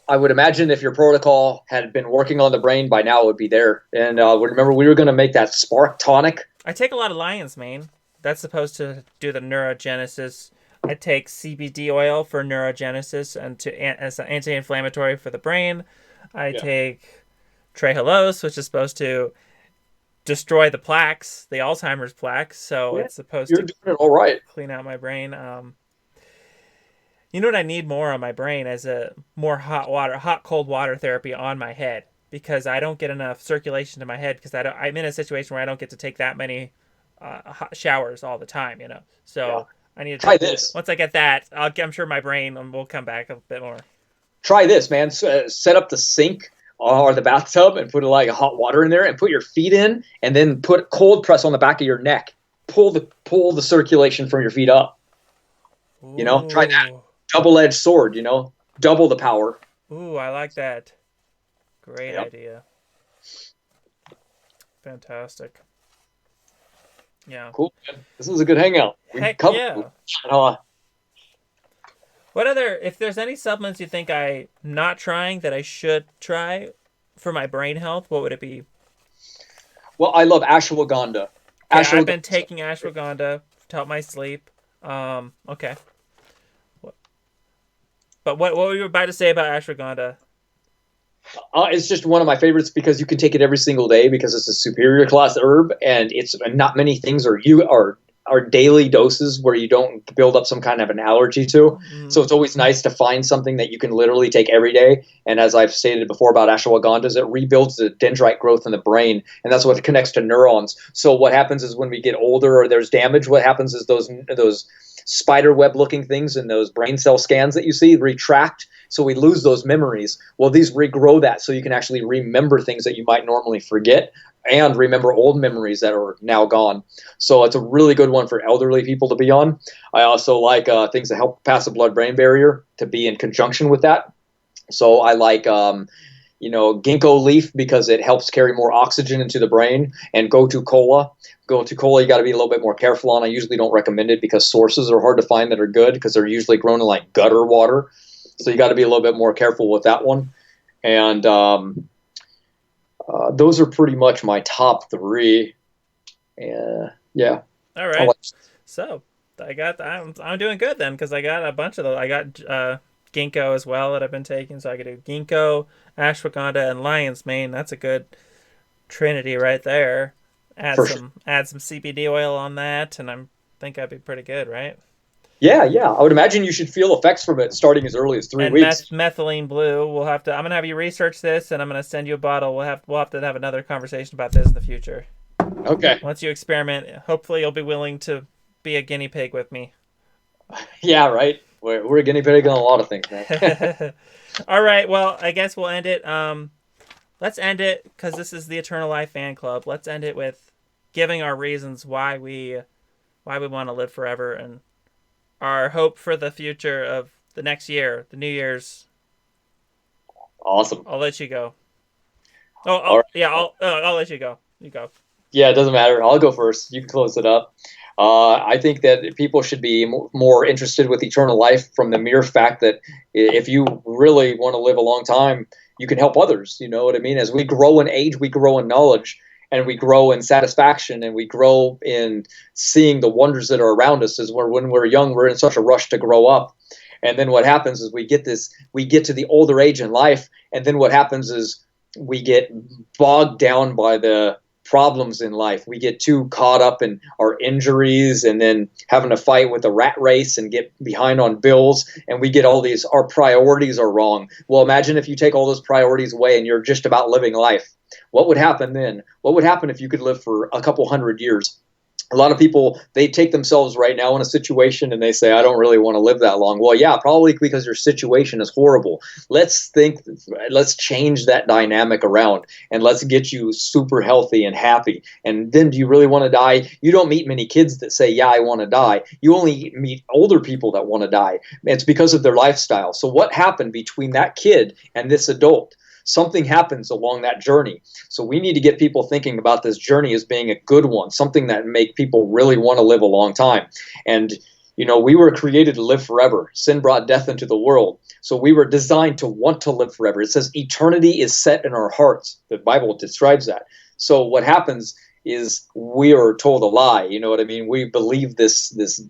I would imagine if your protocol had been working on the brain by now, it would be there. And remember, we were going to make that spark tonic. I take a lot of lion's mane. That's supposed to do the neurogenesis. I take CBD oil for neurogenesis and as an anti-inflammatory for the brain. I take Trehalose, which is supposed to destroy the plaques, the Alzheimer's plaques. So it's supposed to doing it all right. Clean out my brain. You know what I need more on my brain as a more hot cold water therapy on my head, because I don't get enough circulation to my head because I'm in a situation where I don't get to take that many hot showers all the time, you know. So I need to try this. Once I get that, I'm sure my brain will come back a bit more. Try this, man. Set up the sink or the bathtub and put like hot water in there and put your feet in, and then put cold press on the back of your neck. Pull the circulation from your feet up. Ooh. You know, try that. Double-edged sword, you know, double the power. Ooh, I like that. Great idea. Fantastic. Yeah. Cool, man. This was a good hangout. Heck yeah. What other, if there's any supplements you think I'm not trying that I should try for my brain health, what would it be? Well, I love ashwagandha. Okay, I've been taking ashwagandha to help my sleep. Okay. But what were you about to say about ashwagandha? It's just one of my favorites because you can take it every single day because it's a superior class herb, and it's not many things are daily doses where you don't build up some kind of an allergy to. So it's always nice to find something that you can literally take every day. And as I've stated before about ashwagandha, it rebuilds the dendrite growth in the brain, and that's what connects to neurons. So what happens is when we get older or there's damage, what happens is those spider web looking things in those brain cell scans that you see retract, so we lose those memories. Well, these regrow that so you can actually remember things that you might normally forget and remember old memories that are now gone. So it's a really good one for elderly people to be on. I also like things that help pass the blood-brain barrier to be in conjunction with that. So I like ginkgo leaf because it helps carry more oxygen into the brain, and gotu kola. Gotu kola you got to be a little bit more careful on. I usually don't recommend it because sources are hard to find that are good because they're usually grown in like gutter water. So you got to be a little bit more careful with that one. And those are pretty much my top three. Yeah. All right. So I'm doing good then because I got a bunch of those. I got ginkgo as well that I've been taking, so I could do ginkgo, ashwagandha, and lion's mane. That's a good trinity right there. Add some CBD oil on that, and I think I'd be pretty good, right? Yeah. I would imagine you should feel effects from it starting as early as 3 weeks. Methylene blue. I'm gonna have you research this, and I'm gonna send you a bottle. We'll have to have another conversation about this in the future. Okay. Once you experiment, hopefully you'll be willing to be a guinea pig with me. Yeah, right. We're a guinea pig on a lot of things, man. All right. Well, I guess we'll end it. Let's end it because this is the Eternal Life Fan Club. Let's end it with giving our reasons why we want to live forever and our hope for the future of the next year, the New Year's. Awesome. I'll let you go. I'll let you go. You go. Yeah, it doesn't matter. I'll go first. You can close it up. I think that people should be more interested with eternal life from the mere fact that if you really want to live a long time, you can help others. You know what I mean? As we grow in age, we grow in knowledge. and we grow in satisfaction, and we grow in seeing the wonders that are around us. Is where when we're young, we're in such a rush to grow up. And then what happens is we get to the older age in life, and then what happens is we get bogged down by the problems in life. We get too caught up in our injuries, and then having to fight with a rat race and get behind on bills, and we get all these, our priorities are wrong. Well, imagine if you take all those priorities away and you're just about living life. What would happen then? What would happen if you could live for a couple hundred years? A lot of people, they take themselves right now in a situation and they say, I don't really want to live that long. Well, yeah, probably because your situation is horrible. Let's change that dynamic around, and let's get you super healthy and happy. And then, do you really want to die? You don't meet many kids that say, yeah, I want to die. You only meet older people that want to die. It's because of their lifestyle. So what happened between that kid and this adult? Something happens along that journey. So we need to get people thinking about this journey as being a good one, something that make people really want to live a long time. And, we were created to live forever. Sin brought death into the world. So we were designed to want to live forever. It says eternity is set in our hearts. The Bible describes that. So what happens is we are told a lie. You know what I mean? We believe this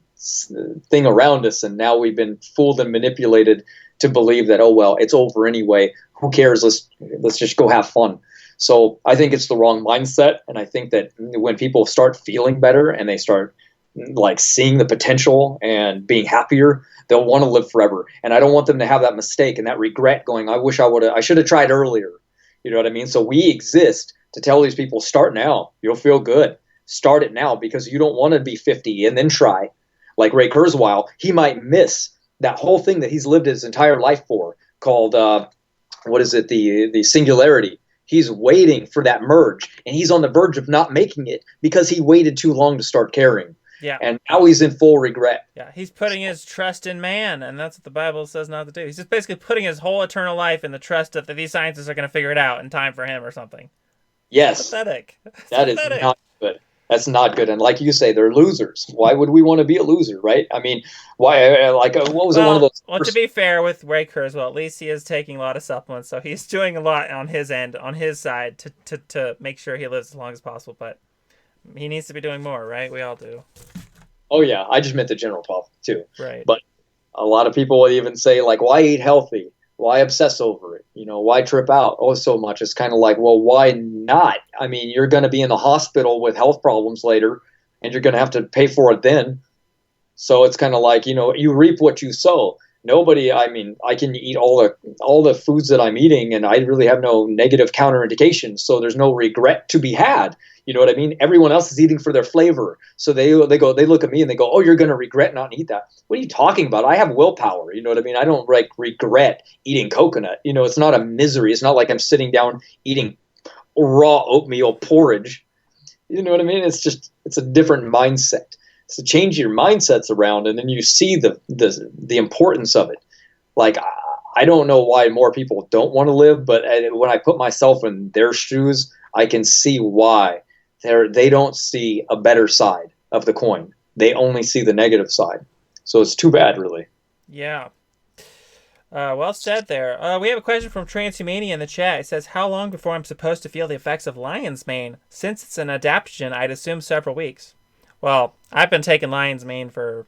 thing around us, and now we've been fooled and manipulated to believe that, oh, well, it's over anyway. Who cares? Let's just go have fun. So I think it's the wrong mindset. And I think that when people start feeling better and they start like seeing the potential and being happier, they'll want to live forever. And I don't want them to have that mistake and that regret going, I should have tried earlier. You know what I mean? So we exist to tell these people, start now. You'll feel good. Start it now, because you don't want to be 50 and then try. Like Ray Kurzweil, he might miss that whole thing that he's lived his entire life for, called the singularity. He's waiting for that merge, and he's on the verge of not making it because he waited too long to start caring. Yeah. And now he's in full regret. Yeah, he's putting his trust in man, and that's what the Bible says not to do. He's just basically putting his whole eternal life in the trust that these scientists are going to figure it out in time for him or something. Yes. It's pathetic. That is not good. That's not good. And like you say, they're losers. Why would we want to be a loser, right? I mean, why? What was it? One of those? Well, to be fair with Ray Kurzweil, at least he is taking a lot of supplements, so he's doing a lot on his end, on his side, to make sure he lives as long as possible. But he needs to be doing more, right? We all do. Oh yeah, I just meant the general public too. Right. But a lot of people would even say, like, why eat healthy? Why obsess over it? Why trip out so much? It's kind of like, well, why not? I mean, you're going to be in the hospital with health problems later, and you're going to have to pay for it then. So it's kind of like, you reap what you sow. I can eat all the foods that I'm eating, and I really have no negative counterindications. So there's no regret to be had. You know what I mean? Everyone else is eating for their flavor. So they look at me and they go, oh, you're going to regret not eat that. What are you talking about? I have willpower. You know what I mean? I don't regret eating coconut. It's not a misery. It's not like I'm sitting down eating raw oatmeal porridge. You know what I mean? It's a different mindset. So change your mindsets around, and then you see the importance of it. Like, I don't know why more people don't want to live, but when I put myself in their shoes, I can see why. They don't see a better side of the coin. They only see the negative side. So it's too bad, really. Yeah. Well said there. We have a question from Transhumania in the chat. It says, how long before I'm supposed to feel the effects of lion's mane? Since it's an adaptogen, I'd assume several weeks. Well, I've been taking lion's mane for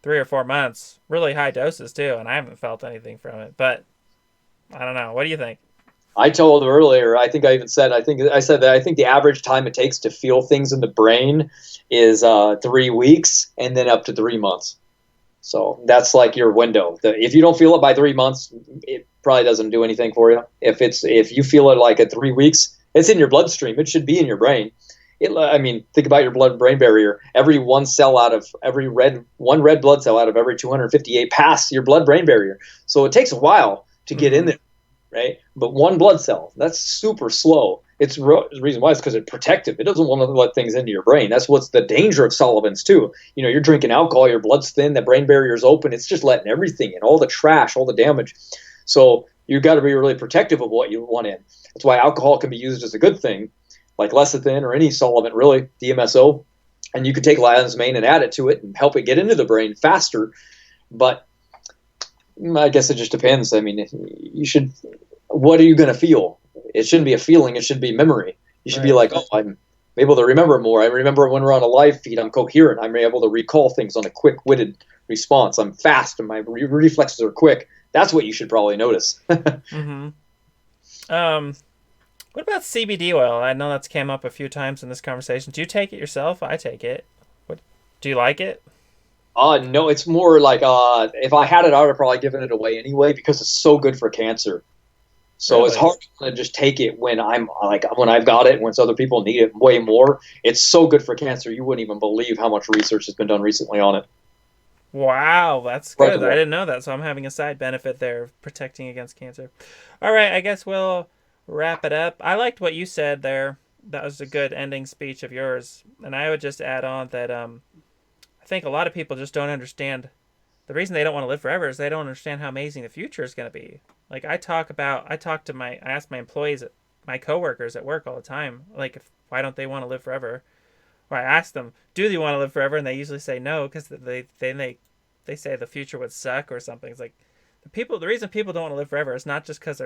3 or 4 months. Really high doses, too, and I haven't felt anything from it. But I don't know. What do you think? I told earlier, I think the average time it takes to feel things in the brain is 3 weeks, and then up to 3 months. So that's like your window. If you don't feel it by 3 months, it probably doesn't do anything for you. If you feel it like at 3 weeks, it's in your bloodstream. It should be in your brain. Think about your blood-brain barrier. One red blood cell out of every 258 pass your blood-brain barrier. So it takes a while to get in there. Right? But one blood cell, that's super slow. The reason why is because it's protective. It doesn't want to let things into your brain. That's what's the danger of solvents too. You're drinking alcohol, your blood's thin, the brain barrier's open. It's just letting everything in, all the trash, all the damage. So you've got to be really protective of what you want in. That's why alcohol can be used as a good thing, like lecithin or any solvent really, DMSO. And you could take lion's mane and add it to it and help it get into the brain faster. But I guess it just depends. What are you going to feel? It shouldn't be a feeling. It should be memory. You should be Right. like, oh, I'm able to remember more. I remember when we're on a live feed, I'm coherent. I'm able to recall things on a quick-witted response. I'm fast, and my reflexes are quick. That's what you should probably notice. Mm-hmm. Um, what about CBD oil? I know that's came up a few times in this conversation. Do you take it yourself? I take it. What? Do you like it? No, it's more like if I had it, I would have probably given it away anyway because it's so good for cancer. So it's Really? hard to just take it when I'm like when I've got it, when other people need it way more. It's so good for cancer. You wouldn't even believe how much research has been done recently on it. Wow, that's good. I Incredible. didn't know that, so I'm having a side benefit there of protecting against cancer. All right, I guess we'll wrap it up. I liked what you said there. That was a good ending speech of yours. And I would just add on that I think a lot of people just don't understand the reason they don't want to live forever is they don't understand how amazing the future is going to be. Like I ask my employees, my coworkers at work all the time, like why don't they want to live forever? Or I ask them, do they want to live forever? And they usually say no because they say the future would suck or something. It's like the reason people don't want to live forever is not just because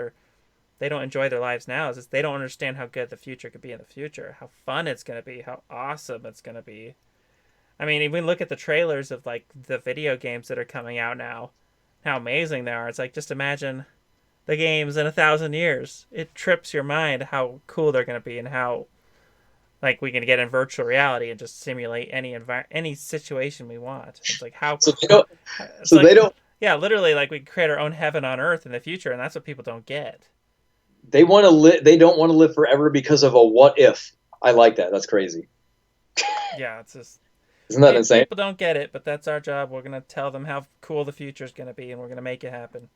they don't enjoy their lives now, is they don't understand how good the future could be in the future, how fun it's going to be, how awesome it's going to be. I mean, even look at the trailers of like the video games that are coming out now, how amazing they are. It's like just imagine the games in 1,000 years. It trips your mind how cool they're going to be and how like we can get in virtual reality and just simulate any situation we want. It's like how So they don't. it's So they like don't. yeah, literally like we can create our own heaven on earth in the future, and that's what people don't get. They want to live. They don't want to live forever because of a what if. I like that. That's crazy. Yeah, it's just Isn't that insane? people don't get it, but that's our job. We're gonna tell them how cool the future is gonna be, and we're gonna make it happen.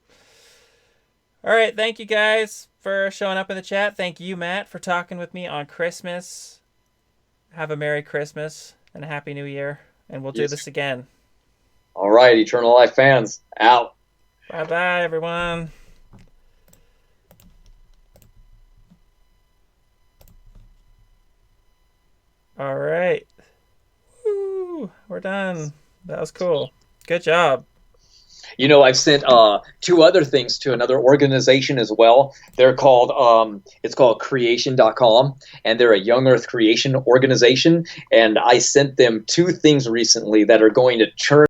All right, thank you guys for showing up in the chat. Thank you, Matt, for talking with me on Christmas. Have a Merry Christmas and a Happy New Year, and we'll do Yes. this again. All right, Eternal Life fans, out. Bye bye, everyone. All right. Woo, we're done. That was cool. Good job. You know, I've sent two other things to another organization as well. They're called it's called creation.com, and they're a young earth creation organization, and I sent them two things recently that are going to turn